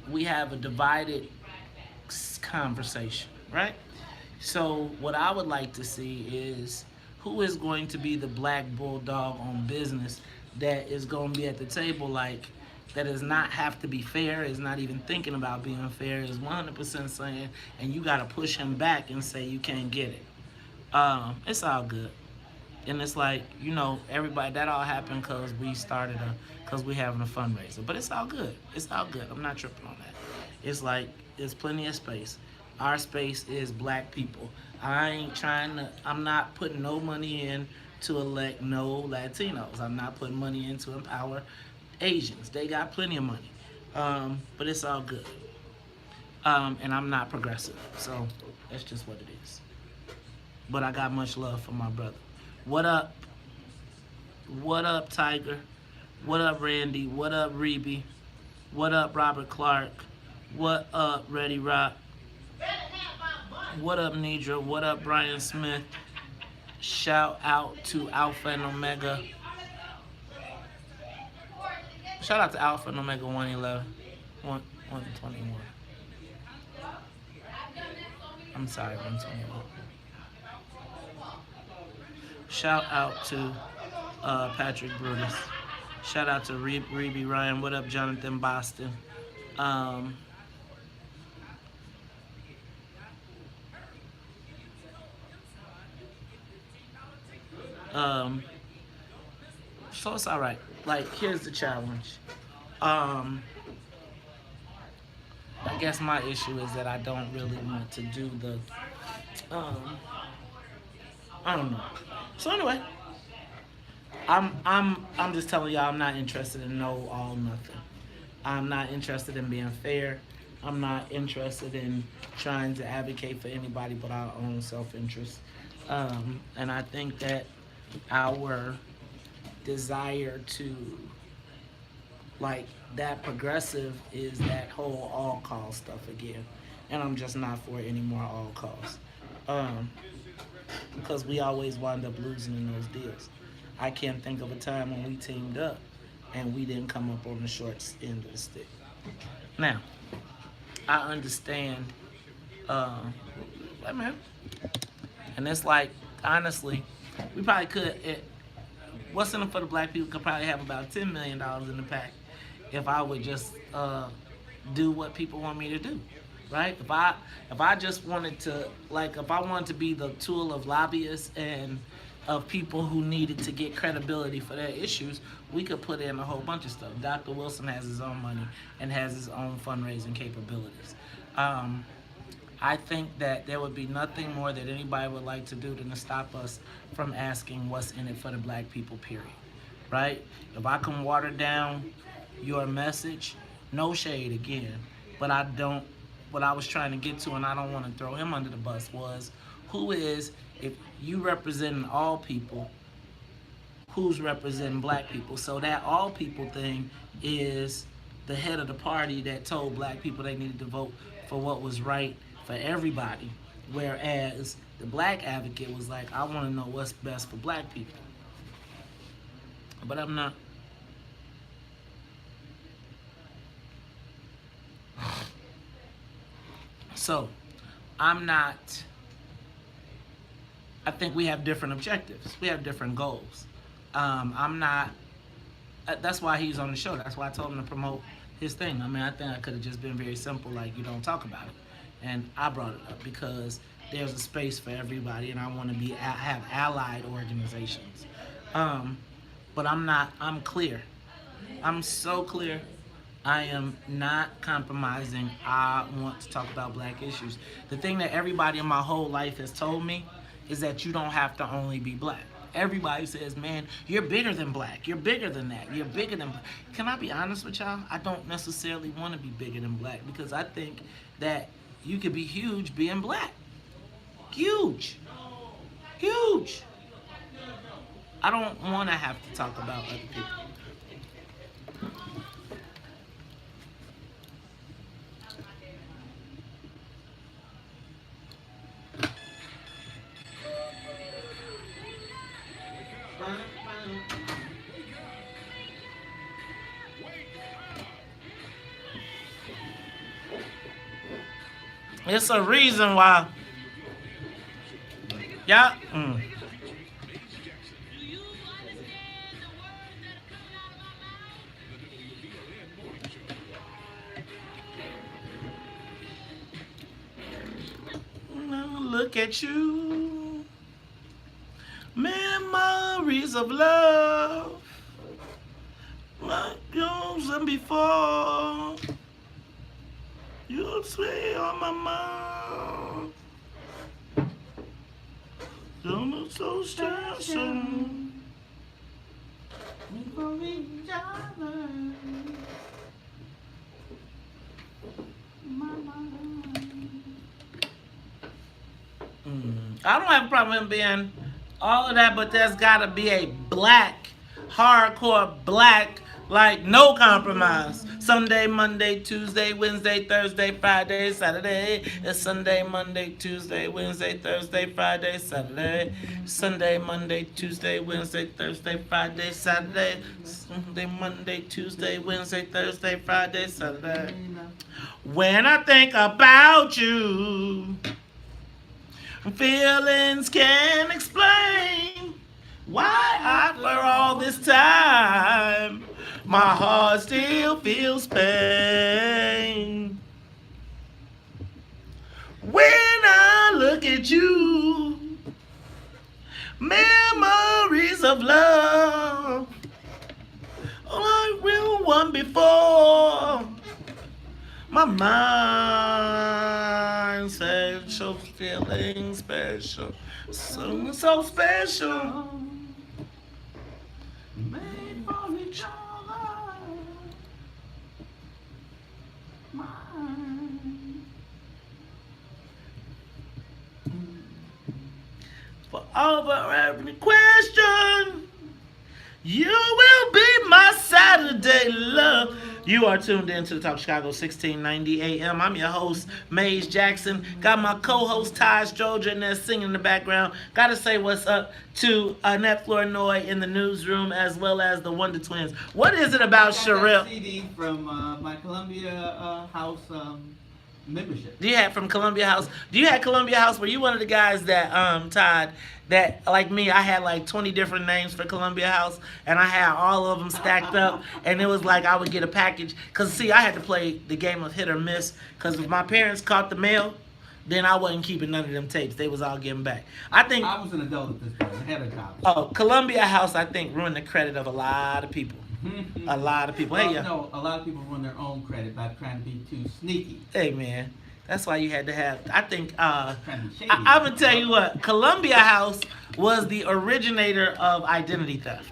we have a divided conversation, right? So what I would like to see is who is going to be the black bulldog on business that is going to be at the table, like, that does not have to be fair, is not even thinking about being fair, is 100% saying, and you got to push him back and say you can't get it. It's all good. And it's like, you know, everybody, that all happened because we started because we having a fundraiser. But it's all good. It's all good. I'm not tripping on that. It's like, there's plenty of space. Our space is black people. I'm not putting no money in to elect no Latinos. I'm not putting money in to empower Asians. They got plenty of money. But it's all good. And I'm not progressive. So that's just what it is. But I got much love for my brother. What up? What up, Tiger? What up, Randy? What up, Reby? What up, Robert Clark? What up, Ready Rock? What up, Nidra? What up, Brian Smith? Shout out to Alpha and Omega. Shout out to Alpha and Omega 111. 121. I'm sorry, 121. Shout out to Patrick Brutus. Shout out to Reby Ryan. What up, Jonathan Boston? So it's all right. Like, here's the challenge. I guess my issue is that I don't really want to do the, I don't know. So anyway, I'm just telling y'all I'm not interested in no all nothing. I'm not interested in being fair. I'm not interested in trying to advocate for anybody but our own self-interest. And I think that our desire to, like, that progressive is that whole all cause stuff again. And I'm just not for it anymore, all cause. Because we always wind up losing in those deals. I can't think of a time when we teamed up and we didn't come up on the short end of the stick. Now, I understand, man. And it's like, honestly, we probably could, what's in it for the black people could probably have about $10 million in the pack if I would just do what people want me to do, right? If I just wanted to, like, if I wanted to be the tool of lobbyists and of people who needed to get credibility for their issues, we could put in a whole bunch of stuff. Dr. Wilson has his own money and has his own fundraising capabilities. I think that there would be nothing more that anybody would like to do than to stop us from asking what's in it for the black people, period. Right? If I can water down your message, no shade again, but I don't, what I was trying to get to, and I don't want to throw him under the bus, was who is, if you representing all people, who's representing black people? So that all people thing is the head of the party that told black people they needed to vote for what was right for everybody, whereas the black advocate was like, I want to know what's best for black people. But I'm not. So, I'm not. I think we have different objectives. We have different goals. I'm not. That's why he's on the show. That's why I told him to promote his thing. I mean, I think I could have just been very simple, like, you don't talk about it. And I brought it up because there's a space for everybody, and I want to have allied organizations. But I'm clear. I'm so clear. I am not compromising. I want to talk about black issues. The thing that everybody in my whole life has told me is that you don't have to only be black. Everybody says, man, you're bigger than black. You're bigger than that. You're bigger than black. Can I be honest with y'all? I don't necessarily want to be bigger than black because I think that you could be huge being black. Huge. Huge. I don't want to have to talk about other people. It's a reason why. Yeah. Look at you. Memories of love. Like yours and before. You'll stay on my mind. Don't look so special. We for each other. I don't have a problem with him being all of that, but there's gotta be a black, hardcore black, like no compromise. Sunday, Monday, Tuesday, Wednesday, Thursday, Friday, Saturday. It's Sunday, Monday, Tuesday, Wednesday, Thursday, Friday, Saturday. Sunday, Monday, Tuesday, Wednesday, Thursday, Friday, Saturday. Sunday, Monday, Tuesday, Wednesday, Thursday, Friday, Saturday. When I think about you, feelings can't explain why after all this time my heart still feels pain. When I look at you, memories of love like real one before. My mind says so feeling special, so special. Made for each other. Mine. For over every question, you will be my Saturday love. You are tuned in to the Talk Chicago 1690 AM. I'm your host, Maze Jackson. Got my co-host, Taj Stroger, in there singing in the background. Got to say what's up to Annette Flournoy in the newsroom, as well as the Wonder Twins. What is it about Sherelle? CD from my Columbia House membership. Do you have from Columbia House? Do you have Columbia House? Were you one of the guys that, Todd, that like me, I had like 20 different names for Columbia House, and I had all of them stacked up, and it was like I would get a package. Because, see, I had to play the game of hit or miss, because if my parents caught the mail, then I wasn't keeping none of them tapes. They was all getting back. I think I was an adult at this point. I had a job. Oh, Columbia House, I think, ruined the credit of a lot of people. A lot of people. Well, Hey, no, a lot of people ruin their own credit by trying to be too sneaky. Hey, man. That's why you had to have. I think. Trying to be shady. I'm gonna tell you what. Columbia House was the originator of identity theft.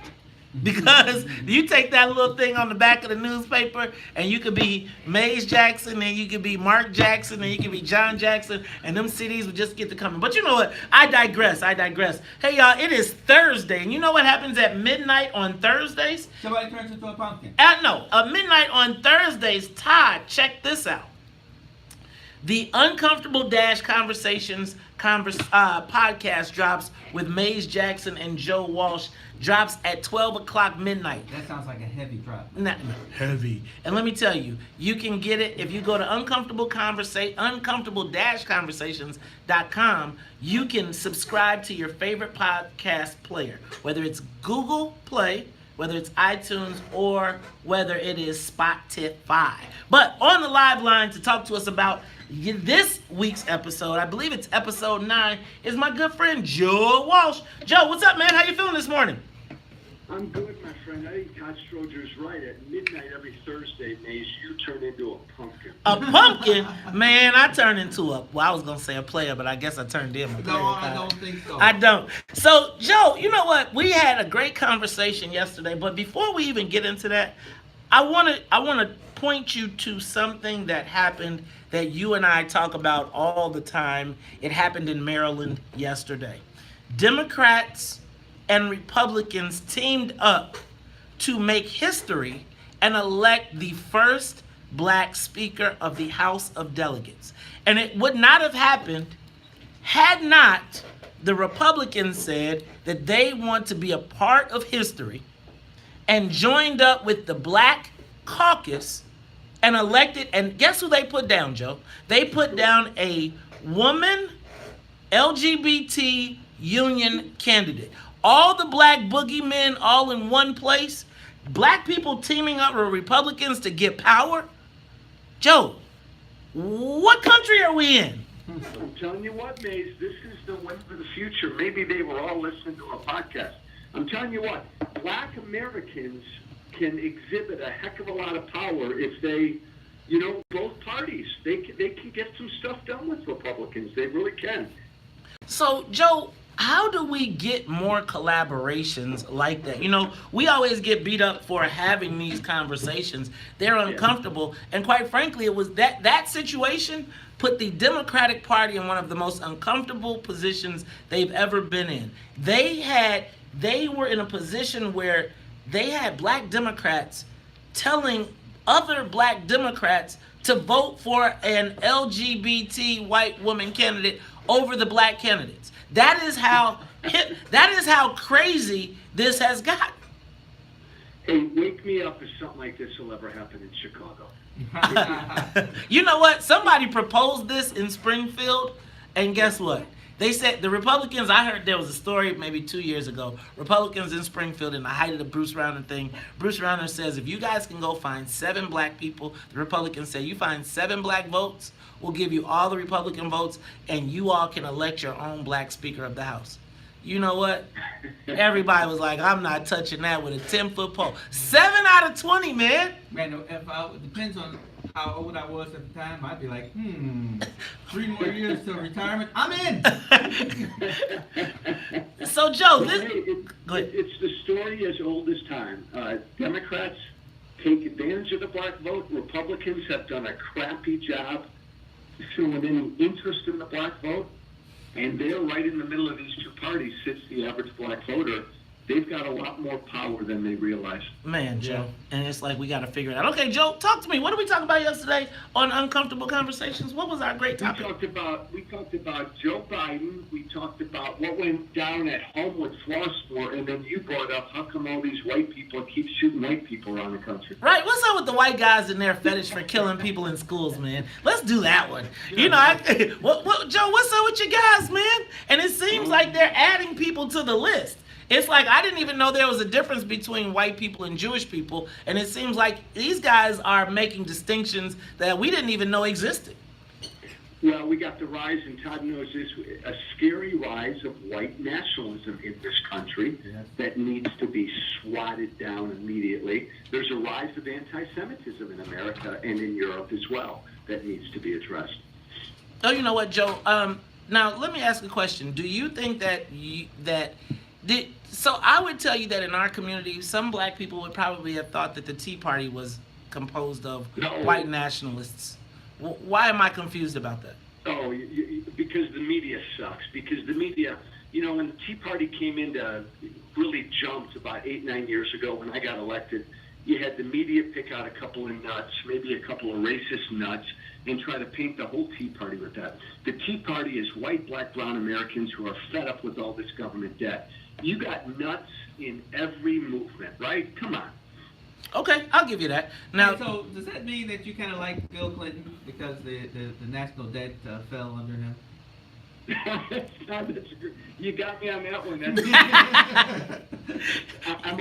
Because you take that little thing on the back of the newspaper, and you could be Mays Jackson, and you could be Mark Jackson, and you could be John Jackson, and them CDs would just get to coming. But you know what? I digress. Hey, y'all, it is Thursday, and you know what happens at midnight on Thursdays? Somebody turns into a pumpkin. No, at midnight on Thursdays, Todd, check this out. The Uncomfortable Dash Conversations podcast drops with Mays Jackson and Joe Walsh. Drops at 12 o'clock midnight. That sounds like a heavy drop. Not heavy. And let me tell you, you can get it if you go to uncomfortable-conversations.com. You can subscribe to your favorite podcast player, whether it's Google Play, whether it's iTunes, or whether it is Spotify. But on the live line to talk to us about this week's episode, I believe it's episode 9, is my good friend Joe Walsh. Joe, what's up, man? How you feeling this morning? I'm good, my friend. I think Todd Stroger's right. At midnight every Thursday, Maze, you turn into a pumpkin. A pumpkin? Man, I turned into I was going to say a player, but I guess I turned in a player. No, I don't think so. I don't. So, Joe, you know what? We had a great conversation yesterday, but before we even get into that, I want to point you to something that happened that you and I talk about all the time. It happened in Maryland yesterday. Democrats and Republicans teamed up to make history and elect the first black Speaker of the House of Delegates. And it would not have happened had not the Republicans said that they want to be a part of history and joined up with the Black Caucus and elected, and guess who they put down, Joe? They put down a woman LGBT union candidate. All the black boogeymen all in one place. Black people teaming up with Republicans to get power. Joe, what country are we in? I'm telling you what, Maze, this is the way for the future. Maybe they were all listening to a podcast. I'm telling you what, black Americans can exhibit a heck of a lot of power if they, both parties. They can get some stuff done with Republicans. They really can. So, Joe, how do we get more collaborations like that? We always get beat up for having these conversations. They're uncomfortable. And quite frankly, it was that situation put the Democratic Party in one of the most uncomfortable positions they've ever been in. They were in a position where they had black Democrats telling other black Democrats to vote for an LGBT white woman candidate over the black candidates. That is how crazy this has gotten. Hey, wake me up if something like this will ever happen in Chicago. You know what? Somebody proposed this in Springfield, and guess what? They said the Republicans, I heard there was a story maybe 2 years ago, Republicans in Springfield in the height of the Bruce Rauner thing. Bruce Rauner says, if you guys can go find 7 black people, the Republicans say, you find 7 black votes, we'll give you all the Republican votes, and you all can elect your own black Speaker of the House. You know what? Everybody was like, I'm not touching that with a 10-foot pole. 7 out of 20, man. Man, it depends on how old I was at the time. I'd be like, 3 more years till retirement. I'm in. So, Joe, it's the story as old as time. Democrats take advantage of the black vote. Republicans have done a crappy job showing any interest in the black vote. And they're right in the middle of these two parties sits the average black voter. They've got a lot more power than they realize. Man, Joe. And it's like we got to figure it out. Okay, Joe, talk to me. What did we talk about yesterday on Uncomfortable Conversations? What was our great topic? We talked about Joe Biden. We talked about what went down at home with Flossmore. And then you brought up how come all these white people keep shooting white people around the country. Right. What's up with the white guys and their fetish for killing people in schools, man? Let's do that one. Joe, what's up with you guys, man? And it seems like they're adding people to the list. It's like I didn't even know there was a difference between white people and Jewish people, and it seems like these guys are making distinctions that we didn't even know existed. Well, we got the rise, and Todd knows this, a scary rise of white nationalism in this country that needs to be swatted down immediately. There's a rise of anti-Semitism in America and in Europe as well that needs to be addressed. Oh, you know what, Joe? Now, let me ask a question. Do you think that so I would tell you that in our community, some black people would probably have thought that the Tea Party was composed of white nationalists. Why am I confused about that? Oh, because the media sucks. Because the media, when the Tea Party came into, really jumped about 8-9 years ago when I got elected, you had the media pick out a couple of nuts, maybe a couple of racist nuts, and try to paint the whole Tea Party with that. The Tea Party is white, black, brown Americans who are fed up with all this government debt. You got nuts in every movement, right? Come on. Okay, I'll give you that. Now, so does that mean that you kind of like Bill Clinton because the national debt fell under him? You got me on that one. I'm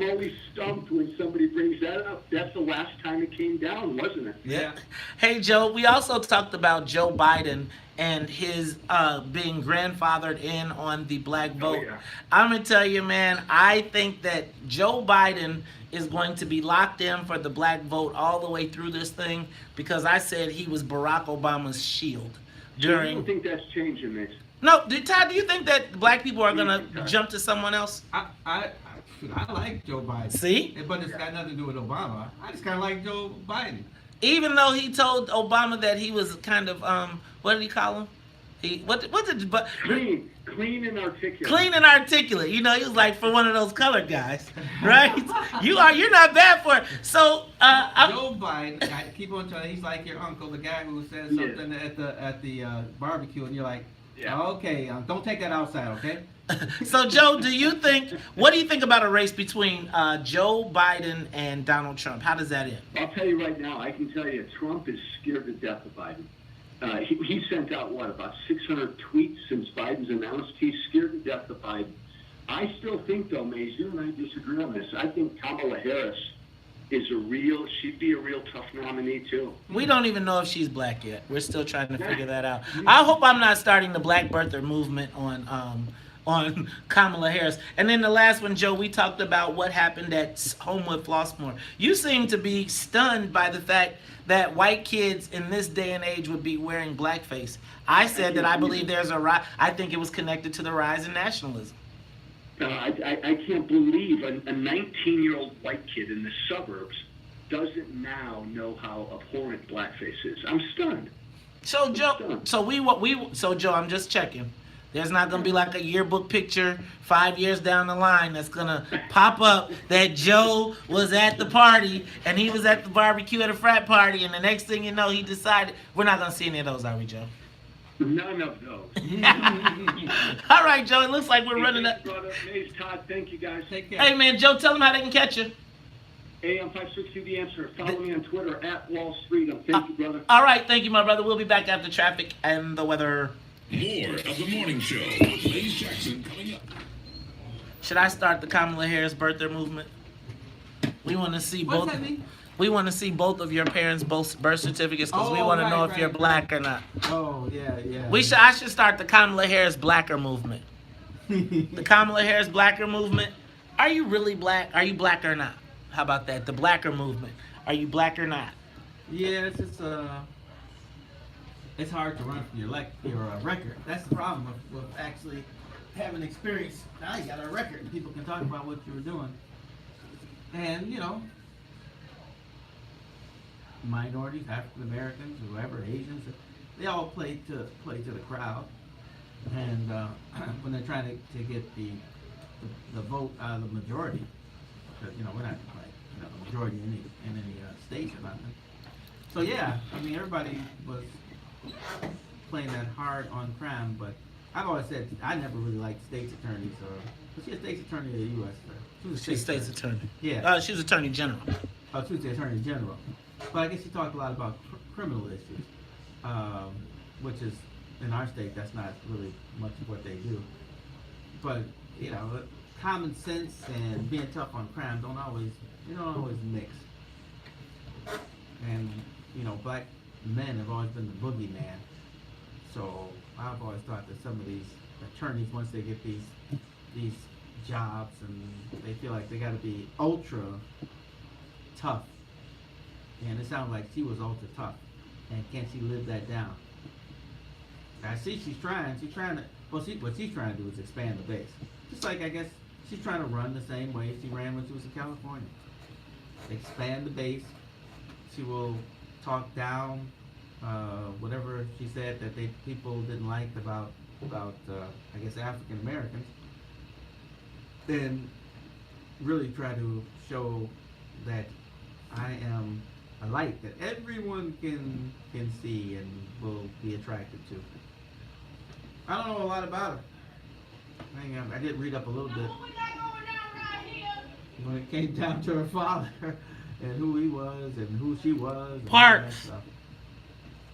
always stumped when somebody brings that up. That's the last time it came down, wasn't it? Yeah. Hey, Joe, we also talked about Joe Biden and his being grandfathered in on the black vote. Yeah. I'm going to tell you, man, I think that Joe Biden is going to be locked in for the black vote all the way through this thing because I said he was Barack Obama's shield. I don't think that's changing this. No, Todd, do you think that black people are going to jump to someone else? I like Joe Biden. See? But it's got nothing to do with Obama. I just kind of like Joe Biden. Even though he told Obama that he was kind of, what did he call him? Clean and articulate. Clean and articulate. He was like for one of those colored guys, right? You're not bad for it. So Joe Biden, I keep on telling you, he's like your uncle, the guy who says something at the barbecue, and you're like, okay, don't take that outside, okay? So Joe, what do you think about a race between Joe Biden and Donald Trump? How does that end? I'll tell you right now, I can tell you, Trump is scared to death of Biden. He sent out, about 600 tweets since Biden's announced. He's scared to death of Biden. I still think, though, Mays, you and I disagree on this. I think Kamala Harris she'd be a real tough nominee, too. We don't even know if she's black yet. We're still trying to figure that out. I hope I'm not starting the black birther movement on Kamala Harris. And then the last one, Joe, we talked about what happened at Homewood Flossmoor. You seem to be stunned by the fact that white kids in this day and age would be wearing blackface. I said that I believe there's a rise. I think it was connected to the rise in nationalism. I can't believe a 19-year-old white kid in the suburbs doesn't now know how abhorrent blackface is. I'm stunned. So Joe, Joe, I'm just checking. There's not going to be like a yearbook picture 5 years down the line that's going to pop up that Joe was at the party and he was at the barbecue at a frat party, and the next thing you know, he decided. We're not going to see any of those, are we, Joe? None of those. All right, Joe, it looks like we're running up. Brother, Mays, Todd, thank you, guys. Take care. Hey, man, Joe, tell them how they can catch you. AM 562 The Answer. Follow me on Twitter at Wall Street. Thank you, brother. All right, thank you, my brother. We'll be back after traffic and the weather. More of the morning show with Mays Jackson coming up. Should I start the Kamala Harris birthday movement? We want to see both. What's that mean? We want to see both of your parents' both birth certificates because we want to know if you're black or not. Oh yeah. I should start the Kamala Harris Blacker movement. The Kamala Harris Blacker movement. Are you really black? Are you black or not? How about that? The Blacker movement. Are you black or not? Yeah, it's hard to run from your record. That's the problem with actually having experience. Now you got a record and people can talk about what you were doing. And, minorities, African Americans, whoever, Asians, they all play to the crowd. And when they're trying to get the vote out of the majority, because, we're not like, the majority in any states or nothing. So yeah, everybody was playing that hard on crime, but I've always said I never really liked state's attorneys. Was she a state's attorney or a U.S. attorney? She's state's attorney. Yeah. She was attorney general. Oh, she was the attorney general. But I guess she talked a lot about criminal issues, which is, in our state, that's not really much of what they do. But, common sense and being tough on crime don't always mix. And, black men have always been the boogeyman. I've always thought that some of these attorneys, once they get these jobs, and they feel like they got to be ultra tough. And it sounds like she was ultra tough. And can she live that down? I see she's trying to, well, what she's trying to do is expand the base. Just like, I guess, she's trying to run the same way she ran when she was in California. Expand the base. She will talk down whatever she said that people didn't like about I guess, African Americans. Then really try to show that I am a light that everyone can see and will be attracted to. I don't know a lot about her. I did read up a little bit when it came down to her father and who he was and who she was. Parks.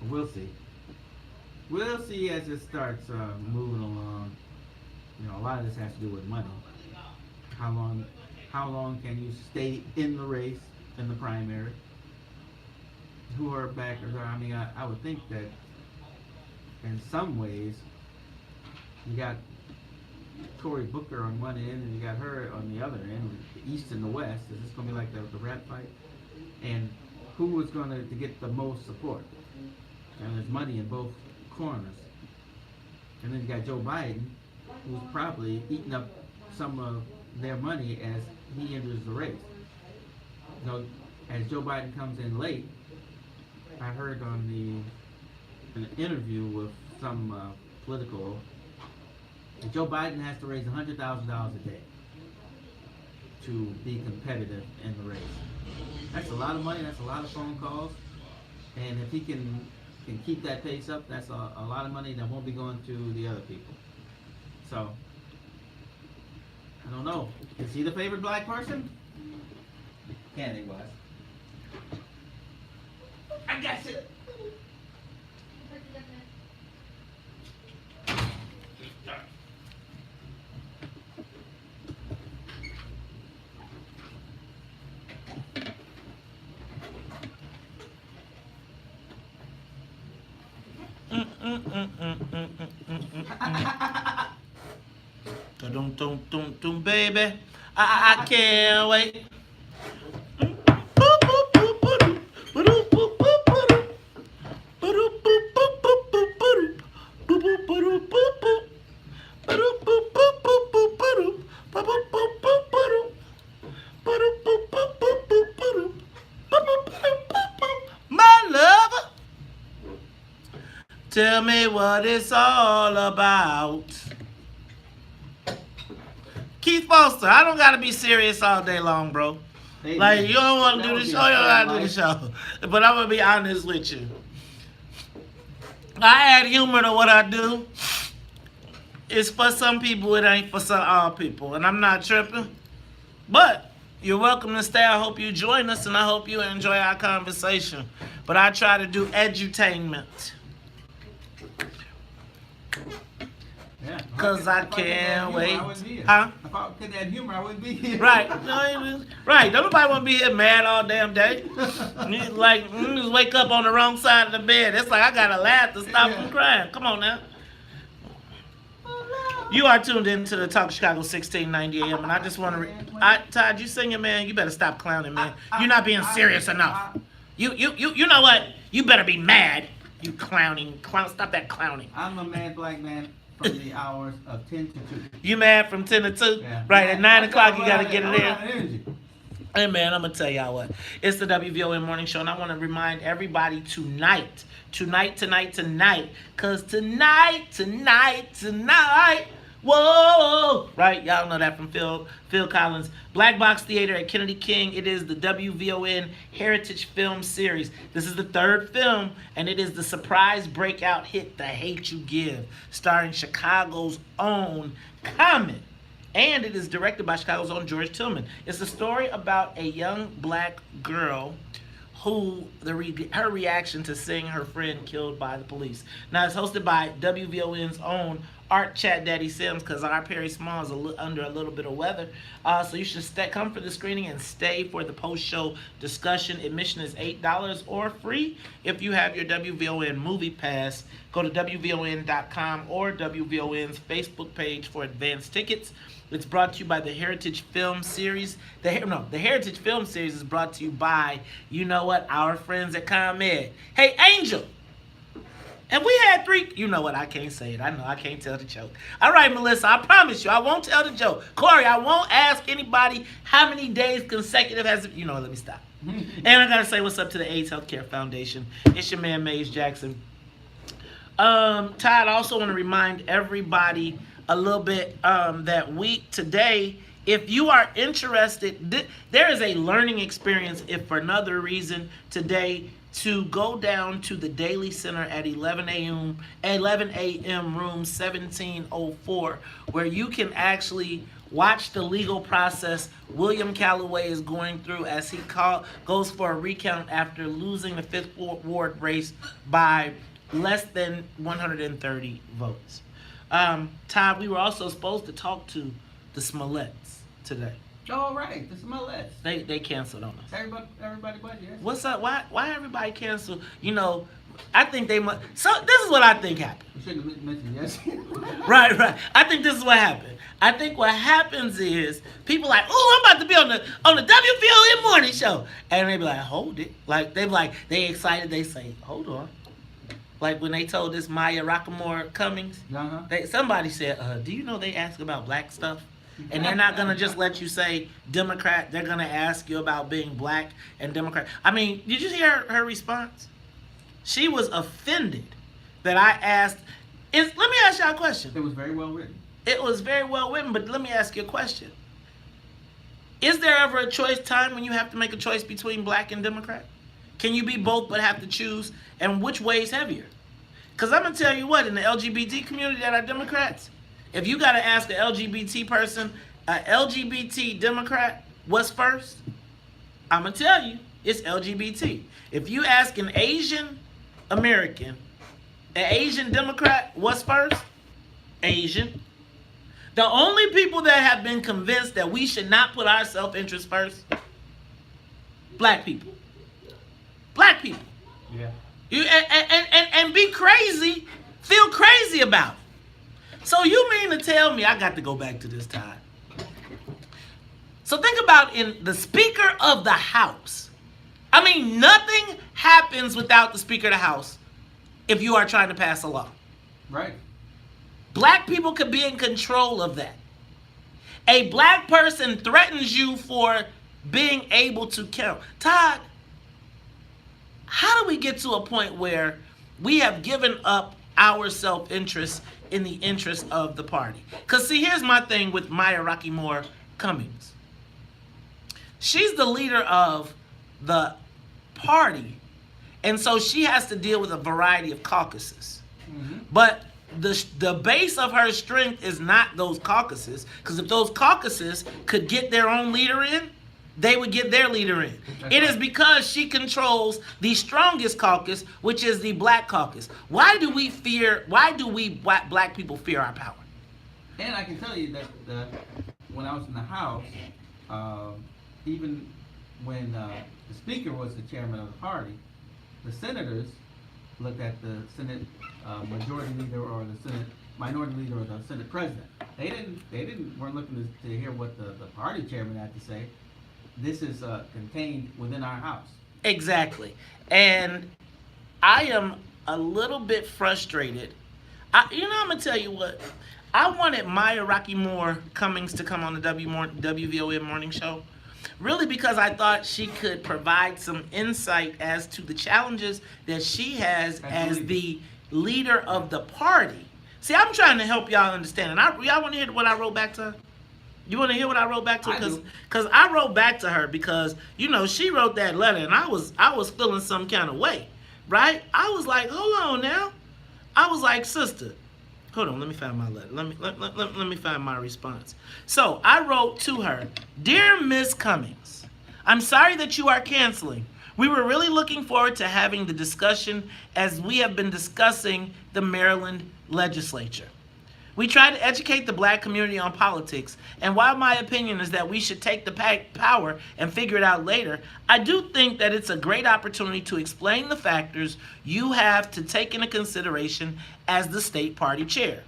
We'll see. We'll see as it starts moving along. You know, a lot of this has to do with money. How long can you stay in the race, in the primary? Who her backers are. I mean, I would think that in some ways you got Cory Booker on one end and you got her on the other end, the East and the West. Is this going to be like the rat fight? And who was going to get the most support? And there's money in both corners. And then you got Joe Biden, who's probably eating up some of their money as he enters the race. You know, as Joe Biden comes in late, I heard on an interview with some political, that Joe Biden has to raise $100,000 a day to be competitive in the race. That's a lot of money. That's a lot of phone calls. And if he can keep that pace up, that's a lot of money that won't be going to the other people. So, I don't know. Is he the favorite black person? Kennedy was. I guess it. Dum baby, I can't wait. My lover, tell me what it's all about. Keith Foster, I don't gotta be serious all day long, bro. Like, you don't want to do the show, you don't gotta do the show. But I'm gonna be honest with you. I add humor to what I do. It's for some people, it ain't for all people. And I'm not tripping. But you're welcome to stay. I hope you join us and I hope you enjoy our conversation. But I try to do edutainment. Yeah. Cause I can't wait. Huh? If I couldn't add humor, I wouldn't be here. Right. Right. Don't nobody want to be here mad all damn day. Like, just wake up on the wrong side of the bed. It's like I gotta laugh to stop from crying. Come on now. You are tuned into the Talk Chicago 1690 AM, and I just want to. Todd, you singing, man? You better stop clowning, man. You're not being serious enough. You know what? You better be mad. You clowning. Stop that clowning. I'm a mad black man. From the hours of 10 to 2. You mad from 10 to 2? Yeah. Right, at 9 o'clock you got to get it in. Hey, man, I'm going to tell y'all what. It's the WVON Morning Show, and I want to remind everybody tonight, because tonight, whoa, right, y'all know that from Phil Collins. Black Box Theater at Kennedy King. It is the WVON Heritage Film Series. This is the third film, and it is the surprise breakout hit, The Hate You Give, starring Chicago's own Common. And it is directed by Chicago's own George Tillman. It's a story about a young black girl who her reaction to seeing her friend killed by the police. Now, it's hosted by WVON's own Art Chat Daddy Sims because our Perry Small is under a little bit of weather. So you should come for the screening and stay for the post-show discussion. Admission is $8 or free if you have your WVON movie pass. Go to WVON.com or WVON's Facebook page for advanced tickets. It's brought to you by the Heritage Film Series. The Heritage Film Series is brought to you by, you know what, our friends at ComEd. Hey, Angel! And we had 3, you know what, I can't say it. I know, I can't tell the joke. All right, Melissa, I promise you, I won't tell the joke. Corey, I won't ask anybody how many days consecutive has, you know what, let me stop. And I gotta say what's up to the AIDS Healthcare Foundation. It's your man, Maze Jackson. Todd, I also want to remind everybody a little bit that today, if you are interested, there is a learning experience, if for another reason, today, to go down to the Daily Center at 11 a.m. room 1704, where you can actually watch the legal process William Calloway is going through as he goes for a recount after losing the 5th Ward race by less than 130 votes. Todd, we were also supposed to talk to the Smolletts today. Oh, right, the Smolletts. They canceled on us. Everybody but yes. What's up? Why everybody cancel? You know, I think they must. So this is what I think happened. You shouldn't have mentioned yes. Right. I think this is what happened. I think what happens is people like, oh, I'm about to be on the WVON morning show, and they be like, hold it. Like they excited. They say, hold on. Like when they told this Maya Rockamore Cummings, somebody said, do you know they ask about black stuff? And they're not going to just let you say Democrat. They're going to ask you about being black and Democrat. I mean, did you hear her response? She was offended that I asked. Let me ask y'all a question. It was very well written. It was very well written, but let me ask you a question. Is there ever a time when you have to make a choice between black and Democrat? Can you be both but have to choose? And which way is heavier? Because I'm going to tell you what, in the LGBT community that are Democrats, if you got to ask an LGBT person, an LGBT Democrat, what's first? I'm going to tell you, it's LGBT. If you ask an Asian American, an Asian Democrat, what's first? Asian. The only people that have been convinced that we should not put our self-interest first, black people. Black people. Yeah. And be crazy, feel crazy about it. So you mean to tell me, I got to go back to this time. So think about in the Speaker of the House. I mean, nothing happens without the Speaker of the House if you are trying to pass a law. Right. Black people could be in control of that. A black person threatens you for being able to count. Todd, how do we get to a point where we have given up our self-interest in the interest of the party? Because see, here's my thing with Maya Rockamore Cummings. She's the leader of the party, and so she has to deal with a variety of caucuses. Mm-hmm. But the base of her strength is not those caucuses, because if those caucuses could get their own leader in, they would get their leader in. It is because she controls the strongest caucus, which is the black caucus. Why do we black people fear our power? And I can tell you that when I was in the House, even when the Speaker was the chairman of the party, the senators looked at the Senate majority leader or the Senate minority leader or the Senate president. They weren't looking to hear what the party chairman had to say. This is contained within our House. Exactly. And I am a little bit frustrated. I'm going to tell you what. I wanted Maya Rockamore Cummings to come on the WVON morning show, really because I thought she could provide some insight as to the challenges that she has as the leader of the party. See, I'm trying to help y'all understand. And y'all want to hear what I wrote back to her? You want to hear what I wrote back to her? Because I wrote back to her because, she wrote that letter and I was feeling some kind of way, right? I was like, hold on now. I was like, sister, hold on, let me find my letter. Let me find my response. So I wrote to her, Dear Ms. Cummings, I'm sorry that you are canceling. We were really looking forward to having the discussion as we have been discussing the Maryland legislature. We try to educate the black community on politics, and while my opinion is that we should take the power and figure it out later, I do think that it's a great opportunity to explain the factors you have to take into consideration as the state party chair.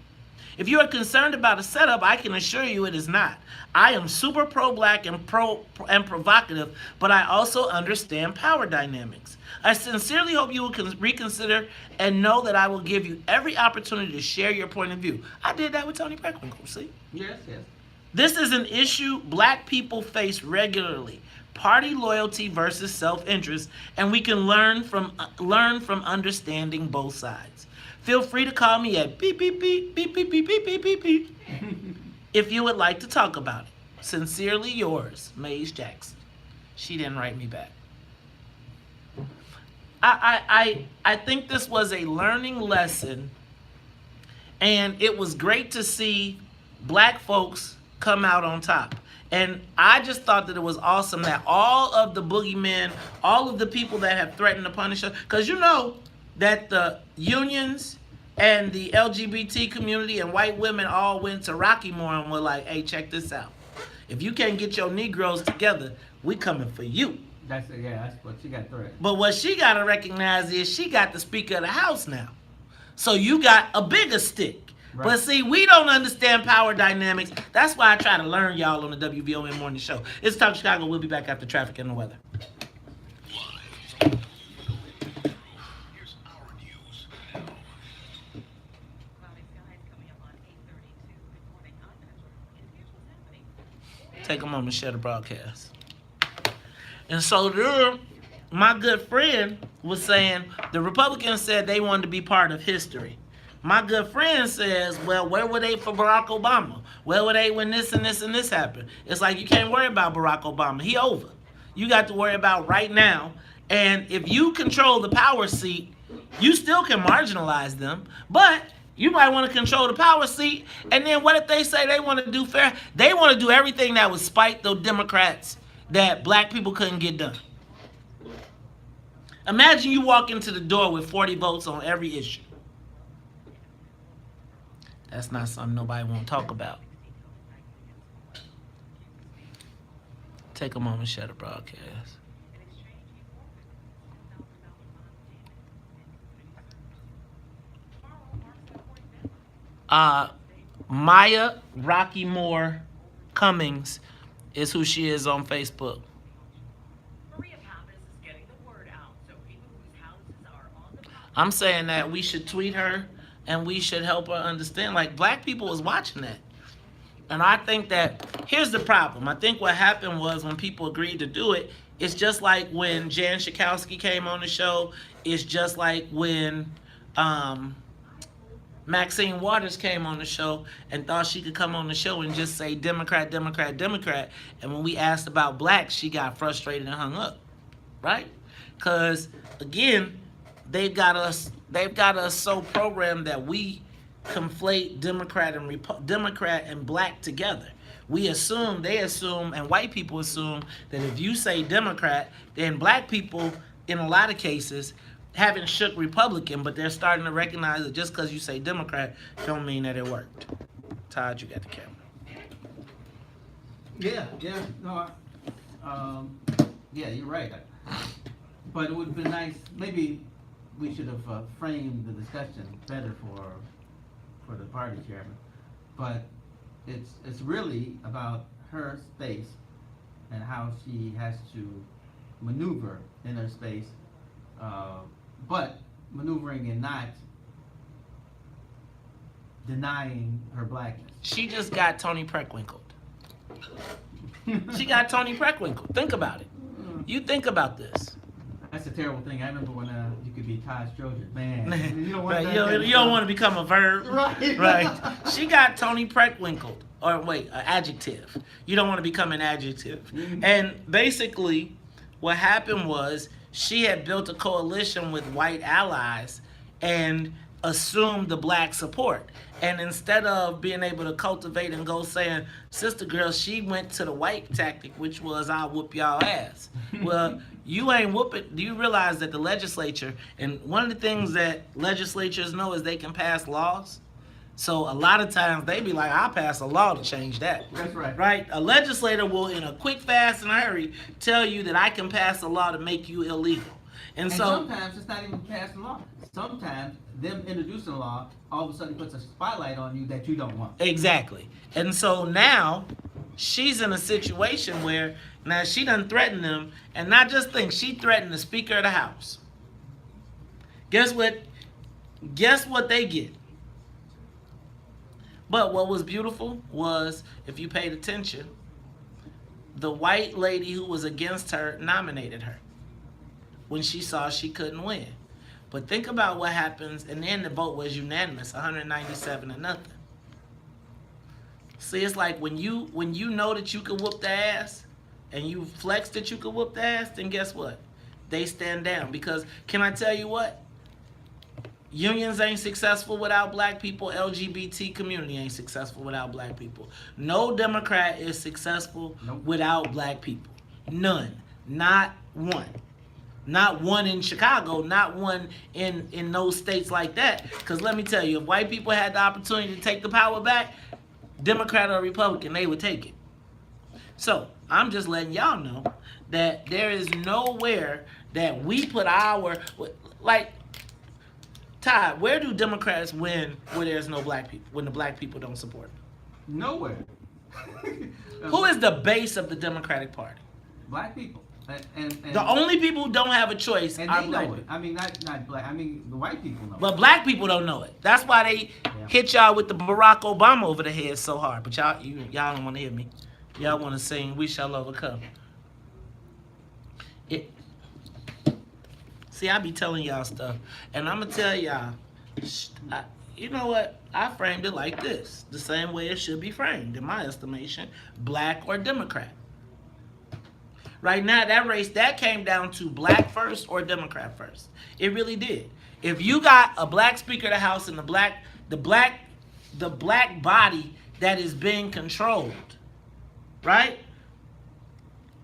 If you are concerned about a setup, I can assure you it is not. I am super pro-black and provocative, but I also understand power dynamics. I sincerely hope you will reconsider and know that I will give you every opportunity to share your point of view. I did that with Tony Preckwinkle, see? Yes. This is an issue black people face regularly. Party loyalty versus self-interest, and we can learn from understanding both sides. Feel free to call me at beep, beep, beep, beep, beep, beep, beep, beep, beep, beep, if you would like to talk about it. Sincerely yours, Maze Jackson. She didn't write me back. I think this was a learning lesson, and it was great to see black folks come out on top. And I just thought that it was awesome that all of the boogeymen, all of the people that have threatened to punish us, because you know that the unions and the LGBT community and white women all went to Rockymore and were like, hey, check this out. If you can't get your Negroes together, we coming for you. That's what she got threatened. But what she got to recognize is she got the Speaker of the House now. So you got a bigger stick. Right. But see, we don't understand power dynamics. That's why I try to learn y'all on the WVON Morning Show. It's Talk Chicago. We'll be back after traffic and the weather. Take a moment to share the broadcast. And so there, my good friend was saying the Republicans said they wanted to be part of history. My good friend says, well, where were they for Barack Obama? Where were they when this and this and this happened? It's like you can't worry about Barack Obama. He over. You got to worry about right now. And if you control the power seat, you still can marginalize them. But you might want to control the power seat. And then what if they say they want to do fair? They want to do everything that would spite those Democrats that black people couldn't get done. Imagine you walk into the door with 40 votes on every issue. That's not something nobody won't talk about. Take a moment, share the broadcast. Maya Rocky Moore Cummings is who she is on Facebook. I'm saying that we should tweet her and we should help her understand. Like, black people was watching that. And I think that, here's the problem. I think what happened was when people agreed to do it, it's just like when Jan Schakowsky came on the show. It's just like when Maxine Waters came on the show and thought she could come on the show and just say Democrat, Democrat, Democrat. And when we asked about blacks, she got frustrated and hung up, right? Because, again, they've got us so programmed that we conflate Democrat and black together. They assume, and white people assume that if you say Democrat, then black people, in a lot of cases, haven't shook Republican, but they're starting to recognize that just because you say Democrat don't mean that it worked. Todd, you got the camera. Yeah, you're right. But it would have been nice, maybe we should have framed the discussion better for the party chairman. But it's really about her space and how she has to maneuver in her space, but maneuvering and not denying her blackness. She just got Tony Preckwinkled. She got Tony Preckwinkled. Think about it. You think about this. That's a terrible thing. I remember when you could be Todd Stroger. Man, you don't want right, that you don't want to become a verb. Right. Right. She got Tony Preckwinkled. Or wait, an adjective. You don't want to become an adjective. Mm-hmm. And basically, what happened was she had built a coalition with white allies and assumed the black support. And instead of being able to cultivate and go saying, sister girl, she went to the white tactic, which was, I'll whoop y'all ass. Well, you ain't whooping. Do you realize that the legislature, and one of the things that legislatures know is they can pass laws, So a lot of times they be like, I'll pass a law to change that. That's right. Right? A legislator will, in a quick, fast, and hurry, tell you that I can pass a law to make you illegal. And so sometimes it's not even passing law. Sometimes them introducing a law all of a sudden puts a spotlight on you that you don't want. Exactly. And so now she's in a situation where now she done threatened them, and not just think, she threatened the Speaker of the House. Guess what? Guess what they get? But what was beautiful was, if you paid attention, the white lady who was against her nominated her when she saw she couldn't win. But think about what happens, and then the vote was unanimous, 197-0. See, it's like when you know that you can whoop the ass, and you flex that you can whoop the ass, then guess what? They stand down. Because can I tell you what? Unions ain't successful without black people. LGBT community ain't successful without black people. No Democrat is successful without black people. None. Not one. Not one in Chicago. Not one in those states like that. Because let me tell you, if white people had the opportunity to take the power back, Democrat or Republican, they would take it. So I'm just letting y'all know that there is nowhere that we put our, like, Todd, where do Democrats win where there's no black people, when the black people don't support them? Nowhere. Who is the base of the Democratic Party? Black people. And the only people who don't have a choice and are they black know it. people. I mean, not black. I mean, the white people know. But black people don't know it. That's why they hit y'all with the Barack Obama over the head so hard. But y'all don't want to hear me. Y'all want to sing "We Shall Overcome." See, I be telling y'all stuff, and I'm gonna tell y'all. You know what? I framed it like this, the same way it should be framed, in my estimation, black or Democrat. Right now, that race, that came down to black first or Democrat first. It really did. If you got a black Speaker of the House and the black body that is being controlled, right,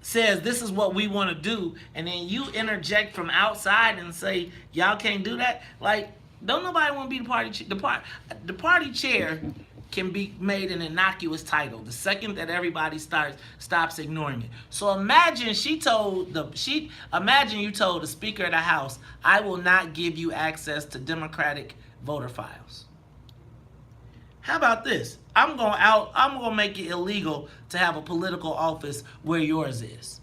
says this is what we want to do, and then you interject from outside and say y'all can't do that, like, don't nobody want to be the party the party chair can be made an innocuous title the second that everybody stops ignoring it. So imagine you told the Speaker of the House, I will not give you access to Democratic voter files. How about this? I'm gonna make it illegal to have a political office where yours is.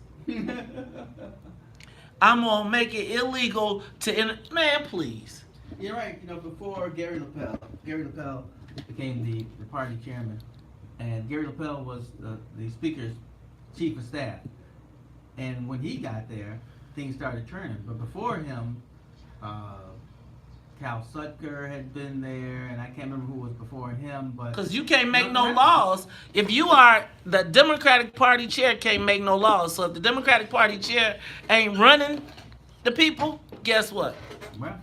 I'm gonna make it illegal man, please. You're right. You know, before Gary LaPel became the party chairman, and Gary LaPel was the Speaker's chief of staff. And when he got there, things started turning. But before him, Cal Sutker had been there, and I can't remember who was before him. But because you can't make no laws. If you are the Democratic Party chair, can't make no laws. So if the Democratic Party chair ain't running the people, guess what? Well.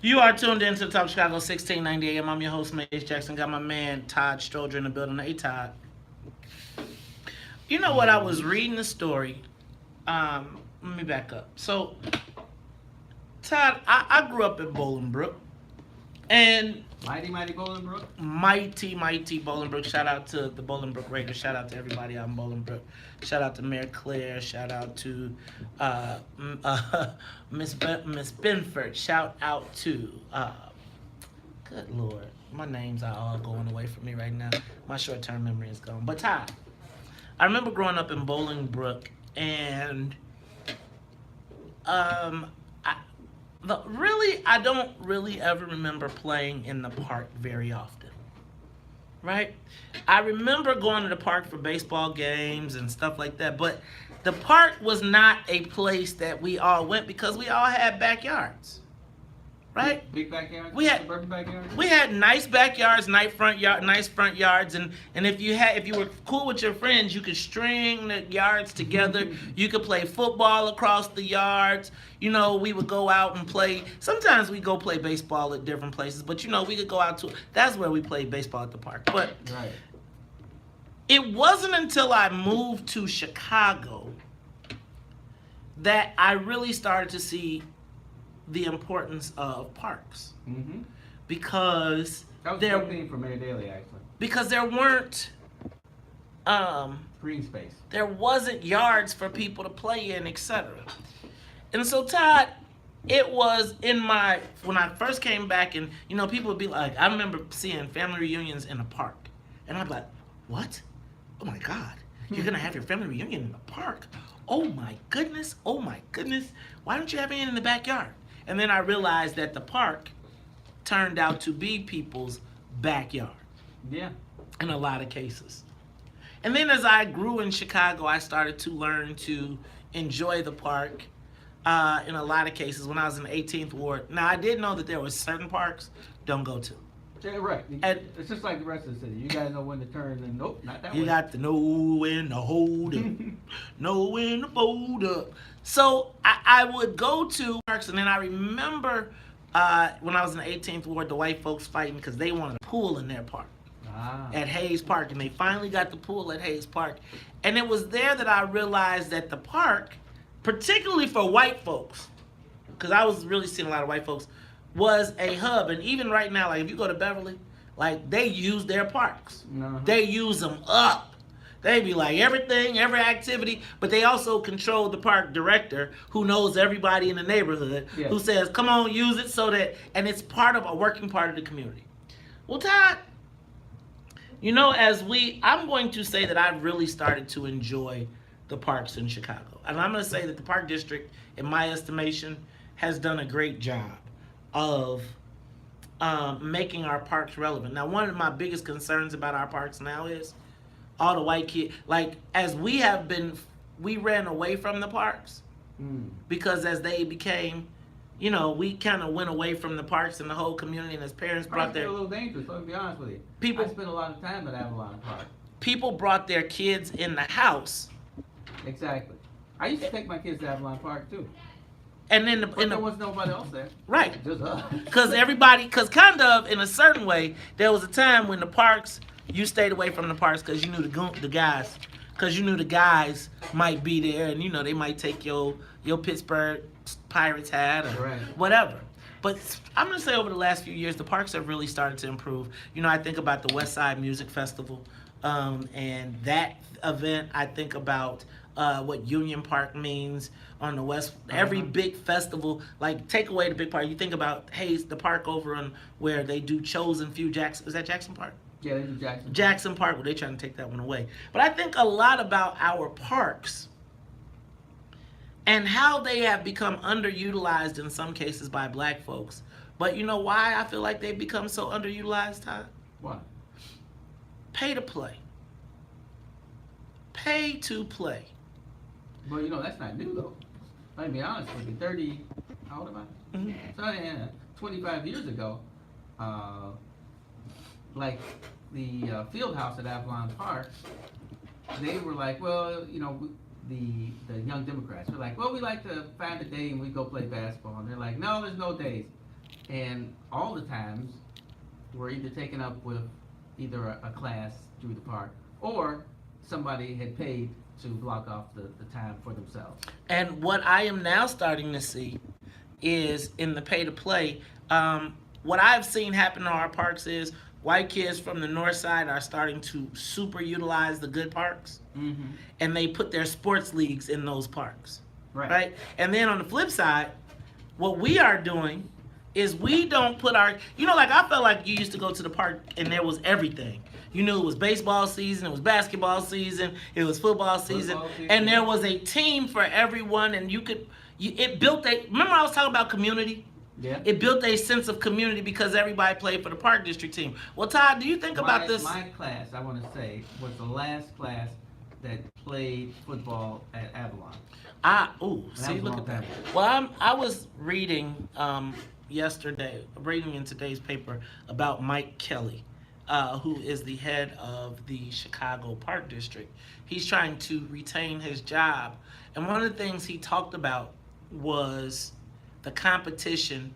You are tuned in to the Talk Chicago 1690 AM. I'm your host, Mace Jackson. Got my man Todd Stroger in the building. Hey, Todd. You know what? I was reading the story. Let me back up. So, Todd, I grew up in Bolingbrook. And Mighty Bolingbrook? Mighty Bolingbrook. Shout out to the Bolingbrook Raiders. Shout out to everybody out in Bolingbrook. Shout out to Mayor Claire. Shout out to Miss Benford. Shout out to, good Lord. My names are all going away from me right now. My short-term memory is gone. But Ty, I remember growing up in Bolingbrook, and I don't really ever remember playing in the park very often. Right? I remember going to the park for baseball games and stuff like that, but the park was not a place that we all went because we all had backyards. Right? Big backyards? Suburban backyards? We had nice backyards, nice front yards, and if you were cool with your friends, you could string the yards together. You could play football across the yards. You know, we would go out and play. Sometimes we go play baseball at different places, but you know, we could go out to. That's where we played baseball at the park. But right. It wasn't until I moved to Chicago that I really started to see the importance of parks. Mm-hmm. Because that was a big thing for Mayor Daley, actually. Because there weren't green space. There wasn't yards for people to play in, etc. And so Todd, it was when I first came back, and you know, people would be like, I remember seeing family reunions in a park, and I'm like, what? Oh my God, you're gonna have your family reunion in the park? Oh my goodness, why don't you have it in the backyard? And then I realized that the park turned out to be people's backyard. Yeah. In a lot of cases. And then as I grew in Chicago, I started to learn to enjoy the park in a lot of cases when I was in the 18th Ward. Now, I did know that there were certain parks don't go to. Yeah, right. And it's just like the rest of the city. You gotta know when to turn, and nope, not that way. You got to know when to hold up, know when to fold up. So I would go to parks, and then I remember when I was in the 18th Ward, the white folks fighting because they wanted a pool in their park. At Hayes Park, and they finally got the pool at Hayes Park. And it was there that I realized that the park, particularly for white folks, because I was really seeing a lot of white folks, was a hub. And even right now, like if you go to Beverly, like they use their parks. They use them up. They be like everything, every activity, but they also control the park director who knows everybody in the neighborhood, who says, come on, use it so that, and it's part of a working part of the community. Well, Todd, you know, I'm going to say that I've really started to enjoy the parks in Chicago. And I'm going to say that the Park District, in my estimation, has done a great job of making our parks relevant. Now, one of my biggest concerns about our parks now is all the white kids, like as we ran away from the parks because as they became, you know, we kind of went away from the parks and the whole community, and as parents brought their... a little dangerous, let me be honest with you. I spent a lot of time at Avalon Park. People brought their kids in the house. Exactly. I used to take my kids to Avalon Park too. And then there was nobody else there. Right. Just us. Because kind of, in a certain way, there was a time when the parks, you stayed away from the parks because you knew the guys. Because you knew the guys might be there, and you know, they might take your Pittsburgh Pirates hat or whatever. But I'm going to say over the last few years, the parks have really started to improve. You know, I think about the West Side Music Festival and that event. I think about what Union Park means on the West. Every big festival, like take away the big park. You think about Hayes, the park over on where they do Chosen Few Jackson. Is that Jackson Park? Yeah, they do Jackson. Jackson Park. Well, they're trying to take that one away. But I think a lot about our parks and how they have become underutilized in some cases by black folks. But you know why I feel like they've become so underutilized, Todd? Why? Pay to play. Pay to play. Well, you know, that's not new though. Let me be honest with you. How old am I? Mm-hmm. So, 25 years ago, like the field house at Avalon Park, they were like, well, you know, the Young Democrats were like, well, we like to find a day and we go play basketball. And they're like, no, there's no days. And all the times were either taken up with either a class through the park or somebody had paid to block off the time for themselves. And what I am now starting to see is in the pay to play, what I've seen happen in our parks is white kids from the north side are starting to super utilize the good parks, and they put their sports leagues in those parks, right? And then on the flip side, what we are doing is we don't put our, like I felt like you used to go to the park and there was everything. You knew it was baseball season, it was basketball season, it was football season, and there was a team for everyone, and it built remember I was talking about community? Yeah. It built a sense of community because everybody played for the park district team. Well, Todd, do you think about this? My class, I want to say, was the last class that played football at Avalon. See, look at that. Well, I was reading reading in today's paper about Mike Kelly, who is the head of the Chicago Park District. He's trying to retain his job. And one of the things he talked about was the competition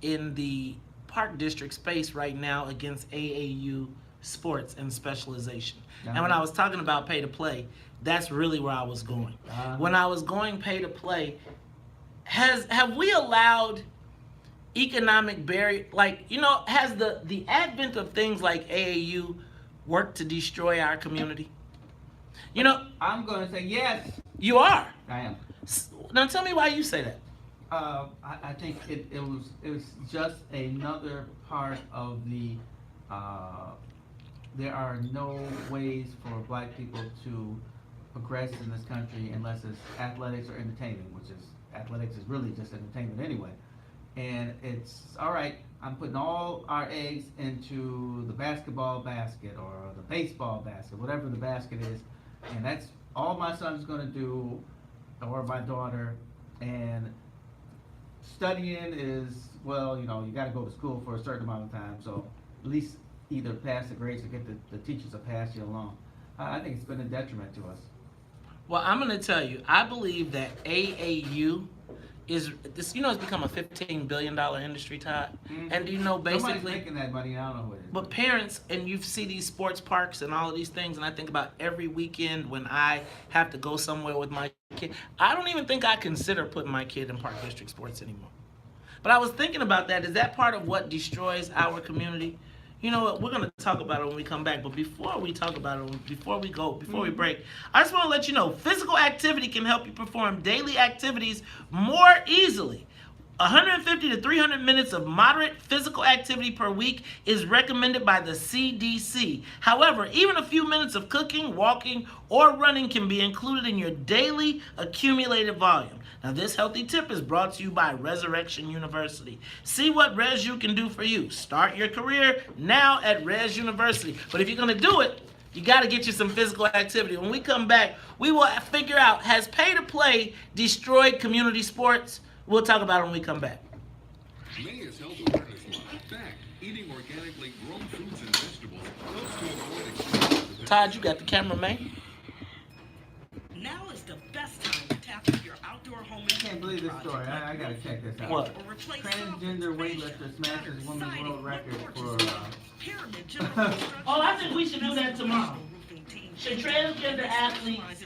in the Park District space right now against AAU sports and specialization. And when I was talking about pay to play, that's really where I was going. When I was going pay to play, have we allowed economic barrier, has the advent of things like AAU worked to destroy our community? I'm going to say yes. You are? I am. Now tell me why you say that. I think it was just another part of the, there are no ways for black people to progress in this country unless it's athletics or entertainment, athletics is really just entertainment anyway. And it's, all right, I'm putting all our eggs into the basketball basket or the baseball basket, whatever the basket is, and that's all my son's going to do, or my daughter. And studying is, well, you got to go to school for a certain amount of time, so at least either pass the grades or get the teachers to pass you along. I think it's been a detriment to us. Well, I'm going to tell you, I believe that AAU it's become a $15 billion industry, Todd. Mm-hmm. And do you know, basically, somebody's making that money, I don't know what it is. But parents, and you see these sports parks and all of these things, and I think about every weekend when I have to go somewhere with my kid. I don't even think I consider putting my kid in Park District sports anymore. But I was thinking about that. Is that part of what destroys our community? You know what? We're going to talk about it when we come back. But before we talk about it, before we break, I just want to let you know, physical activity can help you perform daily activities more easily. 150 to 300 minutes of moderate physical activity per week is recommended by the CDC. However, even a few minutes of cooking, walking, or running can be included in your daily accumulated volume. Now, this healthy tip is brought to you by Resurrection University. See what ResU can do for you. Start your career now at Res University. But if you're going to do it, you got to get you some physical activity. When we come back, we will figure out, has pay-to-play destroyed community sports? We'll talk about it when we come back. May is Health Awareness Month. In fact, eating organically grown fruits and vegetables helps to avoid exposure. Todd, you got the camera, man. Now is the best time to tap into your outdoor home. I can't believe this story. I gotta check this out. What? Transgender weightlifter smashes women's world record for. Oh, I think we should do that tomorrow. Should transgender athletes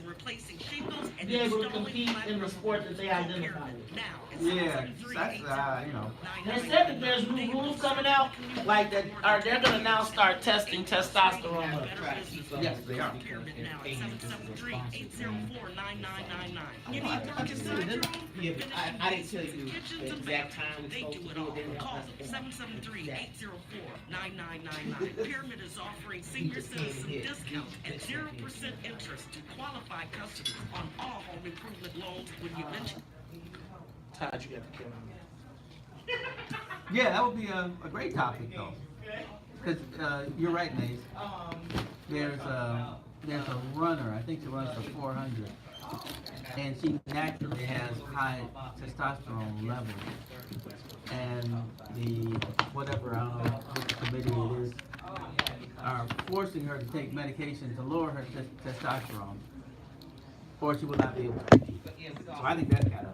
be able to compete in the sport that they identify with? Yeah, that's They said that there's new rules coming out, like that they're gonna now start testing testosterone levels. Yes, they are. I didn't tell you the exact time we're supposed to do it. Call 773-804-9999. Pyramid is offering senior citizen discount at 0% interest to qualified customers on all home improvement loans when you mention. Todd, you got the camera. Yeah, that would be a great topic though, because you're right, Mace. There's a runner. I think she runs for 400, and she naturally has high testosterone levels, and the whatever, I don't know which committee it is, are forcing her to take medication to lower her testosterone, or she will not be able to compete. So I think that's kind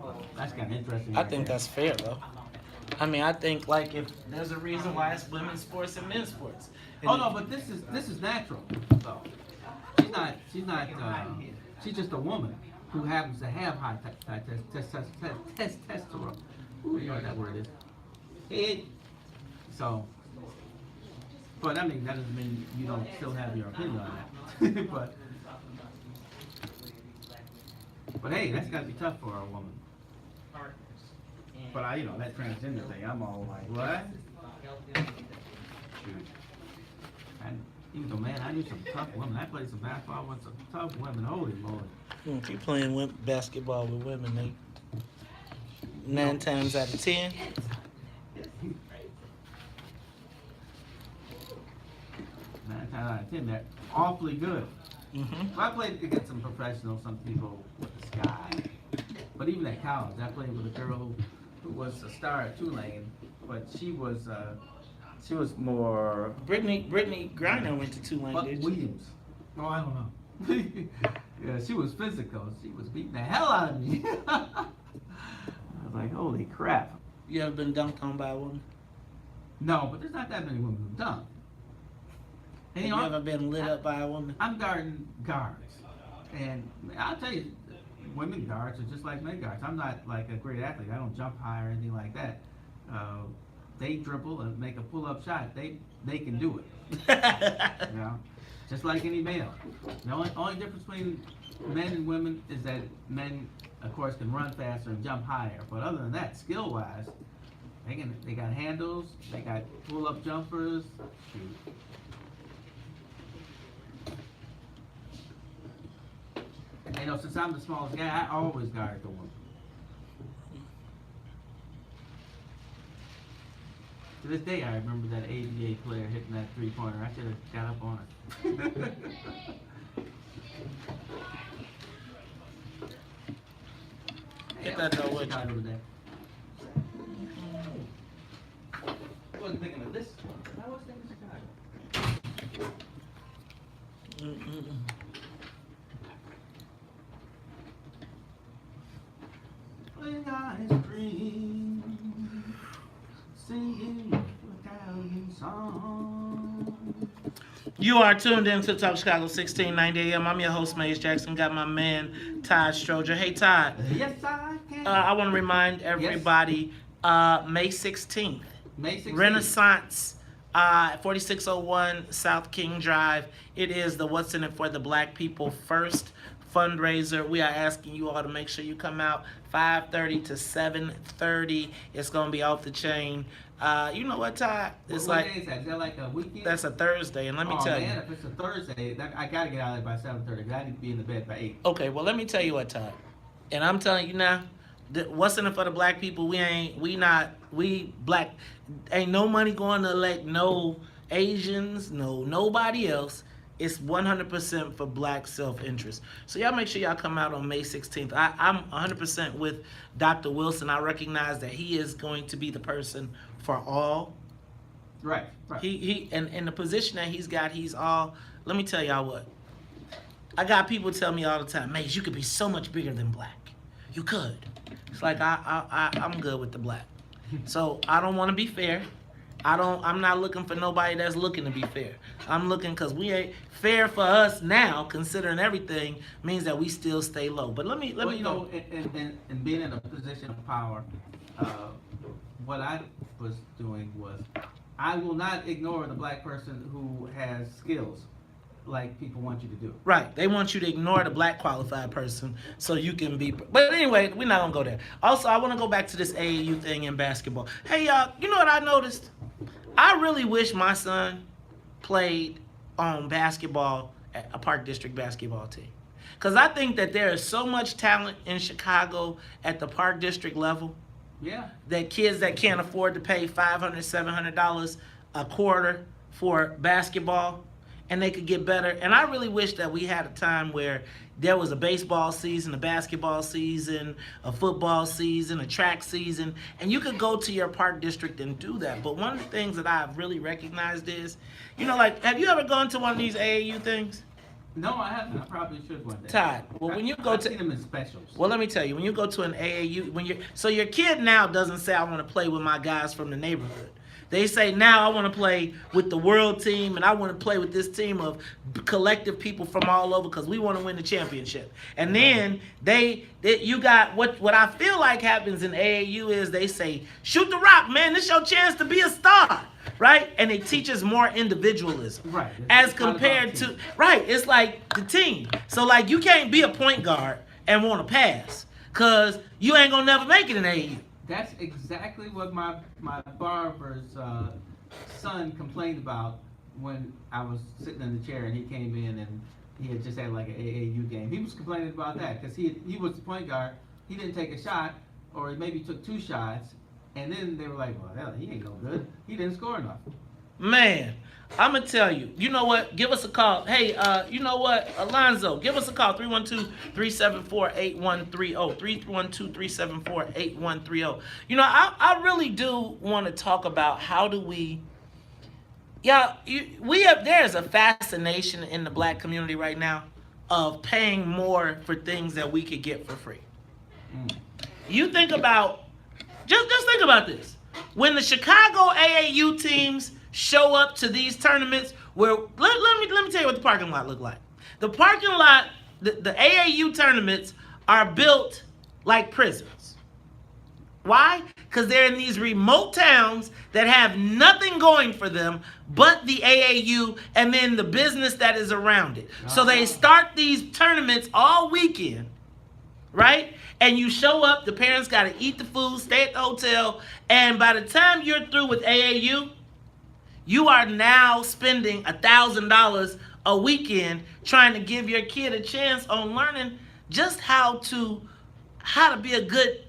of interesting. I think that's fair though. I mean, I think like if there's a reason why it's women's sports and men's sports. And oh no, but this is natural. So she's just a woman who happens to have high testosterone. You know what that word is. So, but I mean that doesn't mean you don't still have your opinion on that. but hey, that's got to be tough for a woman. But that transgender thing, I'm all like, what? Shoot. And even though, man, I knew some tough women. I played some basketball with some tough women. Holy moly. If you playing basketball with women, they 9 times out of 10. 9 times out of 10, they're awfully good. Mm-hmm. I played against some professionals, some people with the sky. But even at college, I played with a girl who was a star at Tulane, but she was more. Brittany Griner went to Tulane, did you? Williams. Oh, I don't know. Yeah, she was physical. She was beating the hell out of me. I was like, holy crap. You ever been dunked on by a woman? No, but there's not that many women who dunk. Have you ever been lit up by a woman? I'm guarding guards. And I'll tell you, women guards are just like men guards. I'm not like a great athlete. I don't jump high or anything like that. They dribble and make a pull-up shot. They can do it. Just like any male. The only difference between men and women is that men, of course, can run faster and jump higher. But other than that, skill-wise, they got handles, they got pull-up jumpers. Shoot. Since I'm the smallest guy, I always guard the woman. To this day, I remember that ABA player hitting that three-pointer. I should have got up on it. Get that door with you. I wasn't thinking of this one. I was thinking Chicago. Playing ice cream, singing Italian songs. You are tuned in to Talk Chicago 1690 AM. I'm your host, Maze Jackson. Got my man, Todd Stroger. Hey, Todd. Yes, I can. I want to remind everybody, May 16th. May 16th. Renaissance, 4601 South King Drive. It is the What's in It for the Black People First fundraiser. We are asking you all to make sure you come out 5:30 to 7:30. It's going to be off the chain. You know what, Todd? It's what day is that? Is that like a weekend? That's a Thursday, and let me tell you. If it's a Thursday, I got to get out of there by 7:30 because I need to be in the bed by 8. Okay, well, let me tell you what, Todd. And I'm telling you now, what's in it for the black people? We black, ain't no money going to elect no Asians, nobody else. It's 100% for black self-interest. So y'all make sure y'all come out on May 16th. I'm 100% with Dr. Wilson. I recognize that he is going to be the person for all. Right. He and in the position that he's got, he's all. Let me tell y'all what. I got people tell me all the time, Mace, you could be so much bigger than black. You could. It's like I'm good with the black. So I don't want to be fair. I'm not looking for nobody that's looking to be fair. I'm looking because we ain't fair for us now, considering everything, means that we still stay low. But let me know. And being in a position of power, what I was doing was I will not ignore the black person who has skills like people want you to do. Right. They want you to ignore the black qualified person so you can be. But anyway, we're not going to go there. Also, I want to go back to this AAU thing in basketball. Hey, y'all, you know what I noticed? I really wish my son played on basketball at a Park District basketball team. Because I think that there is so much talent in Chicago at the Park District level. Yeah. That kids that can't afford to pay $500, $700 a quarter for basketball, and they could get better. And I really wish that we had a time where there was a baseball season, a basketball season, a football season, a track season, and you could go to your park district and do that. But one of the things that I've really recognized is, like, have you ever gone to one of these AAU things? No, I haven't. I probably should one day. Todd, well, when you go I've to seen them in specials. Well, let me tell you, when you go to an AAU, so your kid now doesn't say, I want to play with my guys from the neighborhood. They say, now I want to play with the world team, and I want to play with this team of collective people from all over because we want to win the championship. And then you got what I feel like happens in AAU is they say, shoot the rock, man. This your chance to be a star, right? And it teaches more individualism. Right. As compared to, right, it's like the team. So, like, you can't be a point guard and want to pass because you ain't going to never make it in AAU. That's exactly what my barber's son complained about when I was sitting in the chair and he came in and he had just had like an AAU game. He was complaining about that because he was the point guard. He didn't take a shot, or maybe took 2 shots, and then they were like, well, hell, he ain't no good. He didn't score enough. Man, I'm going to tell you. You know what? Give us a call. Hey, you know what? Alonzo, give us a call. 312-374-8130. 312-374-8130. You know, I really do want to talk about how do we... there's a fascination in the black community right now of paying more for things that we could get for free. You think about, just think about this. When the Chicago AAU teams show up to these tournaments, where let me tell you what the parking lot look like. The parking lot, the AAU tournaments are built like prisons. Why? Because they're in these remote towns that have nothing going for them but the AAU and then the business that is around it. So they start these tournaments all weekend, right? And you show up, the parents got to eat the food, stay at the hotel, and by the time you're through with AAU, you are now spending $1,000 a weekend trying to give your kid a chance on learning just how to be a good...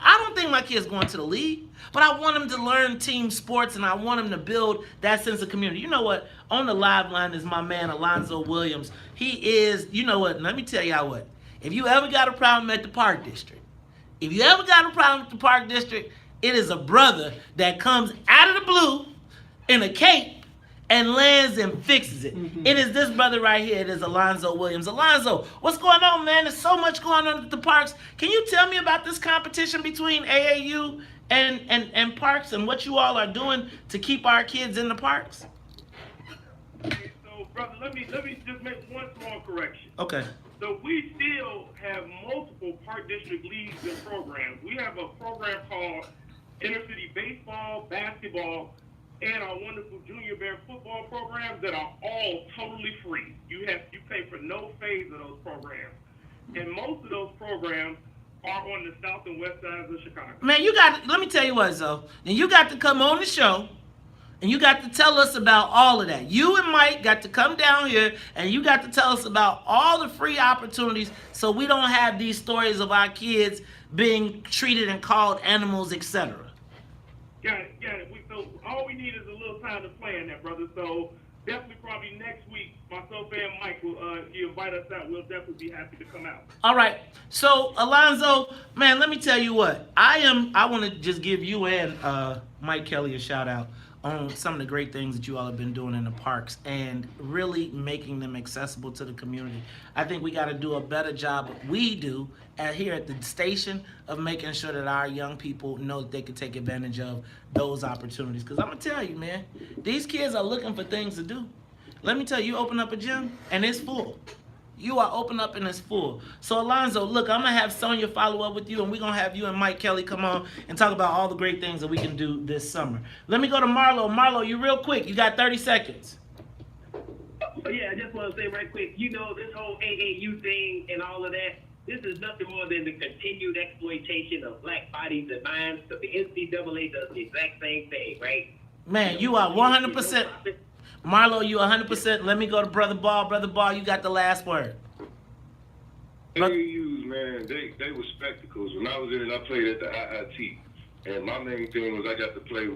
I don't think my kid's going to the league, but I want him to learn team sports and I want him to build that sense of community. You know what? On the live line is my man, Alonzo Williams. He is, you know what? Let me tell y'all what. If you ever got a problem at the Park District, it is a brother that comes out of the blue in a cape and lands and fixes it. It is this brother right here. It is Alonzo Williams. Alonzo, what's going on, man? There's so much going on at the parks. Can you tell me about this competition between AAU and parks and what you all are doing to keep our kids in the parks? Okay, so, brother, let me just make one small correction. Okay. So we still have multiple Park District leagues and programs. We have a program called Inner City Baseball, Basketball, and our wonderful Junior Bear football programs that are all totally free. You pay for no phase of those programs. And most of those programs are on the south and west sides of Chicago. Man, let me tell you what, Zoe. And you got to come on the show and you got to tell us about all of that. You and Mike got to come down here and you got to tell us about all the free opportunities so we don't have these stories of our kids being treated and called animals, etc. Got it. So all we need is a little time to plan that, brother. So definitely probably next week, myself and Mike will you invite us out. We'll definitely be happy to come out. All right. So Alonzo, man, let me tell you what. I want to just give you and Mike Kelly a shout out on some of the great things that you all have been doing in the parks and really making them accessible to the community. I think we got to do a better job, we do, here at the station, of making sure that our young people know that they can take advantage of those opportunities. Because I'm going to tell you, man, these kids are looking for things to do. Let me tell you, you open up a gym and it's full. You are open up and it's full. So Alonzo, look, I'm going to have Sonia follow up with you and we're going to have you and Mike Kelly come on and talk about all the great things that we can do this summer. Let me go to Marlo. Marlo, you real quick. You got 30 seconds. Oh, yeah, I just want to say right quick, you know, this whole AAU thing and all of that, this is nothing more than the continued exploitation of black bodies and minds. So the NCAA does the exact same thing, right? Man, you are 100%. Marlo, you 100%. Let me go to Brother Ball. Brother Ball, you got the last word. AAUs, man, they were spectacles. When I was in it, I played at the IIT. And my main thing was I got to play.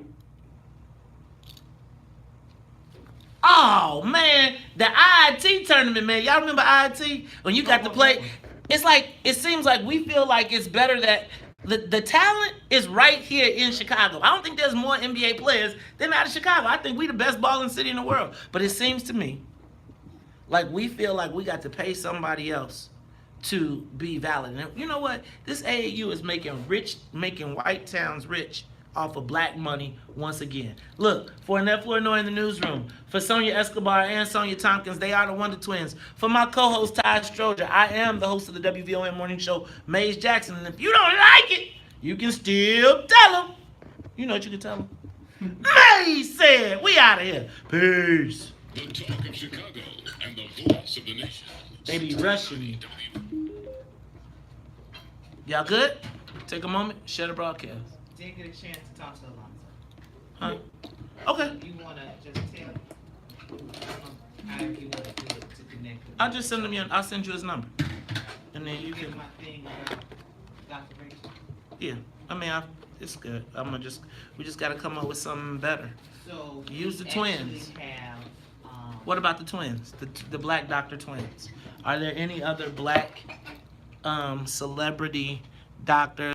Oh, man. The IIT tournament, man. Y'all remember IIT? When you got to play. It's like, it seems like we feel like it's better that the talent is right here in Chicago. I don't think there's more NBA players than out of Chicago. I think we the best balling city in the world. But it seems to me like we feel like we got to pay somebody else to be valid. And you know what? This AAU is making white towns rich off of black money once again. Look, for Annette Flournoy in the newsroom, for Sonia Escobar and Sonia Tompkins, they are the Wonder Twins. For my co-host, Ty Stroger, I am the host of the WVON Morning Show, Maze Jackson. And if you don't like it, you can still tell them. You know what you can tell them? Maze said, we out of here. Peace. The talk of Chicago and the voice of the nation. They be rushing me. Y'all good? Take a moment, share the broadcast. Didn't get a chance to talk to Alonzo. Huh? Okay. You wanna just tell how you wanna do it to connect with I'll just send him I'll send you his number. And then you Get can, my thing about Dr. Rachel. yeah. I mean, it's good. We just gotta come up with something better. So Use the we twins. actually have, What about the twins? The black doctor twins. Are there any other black celebrity doctors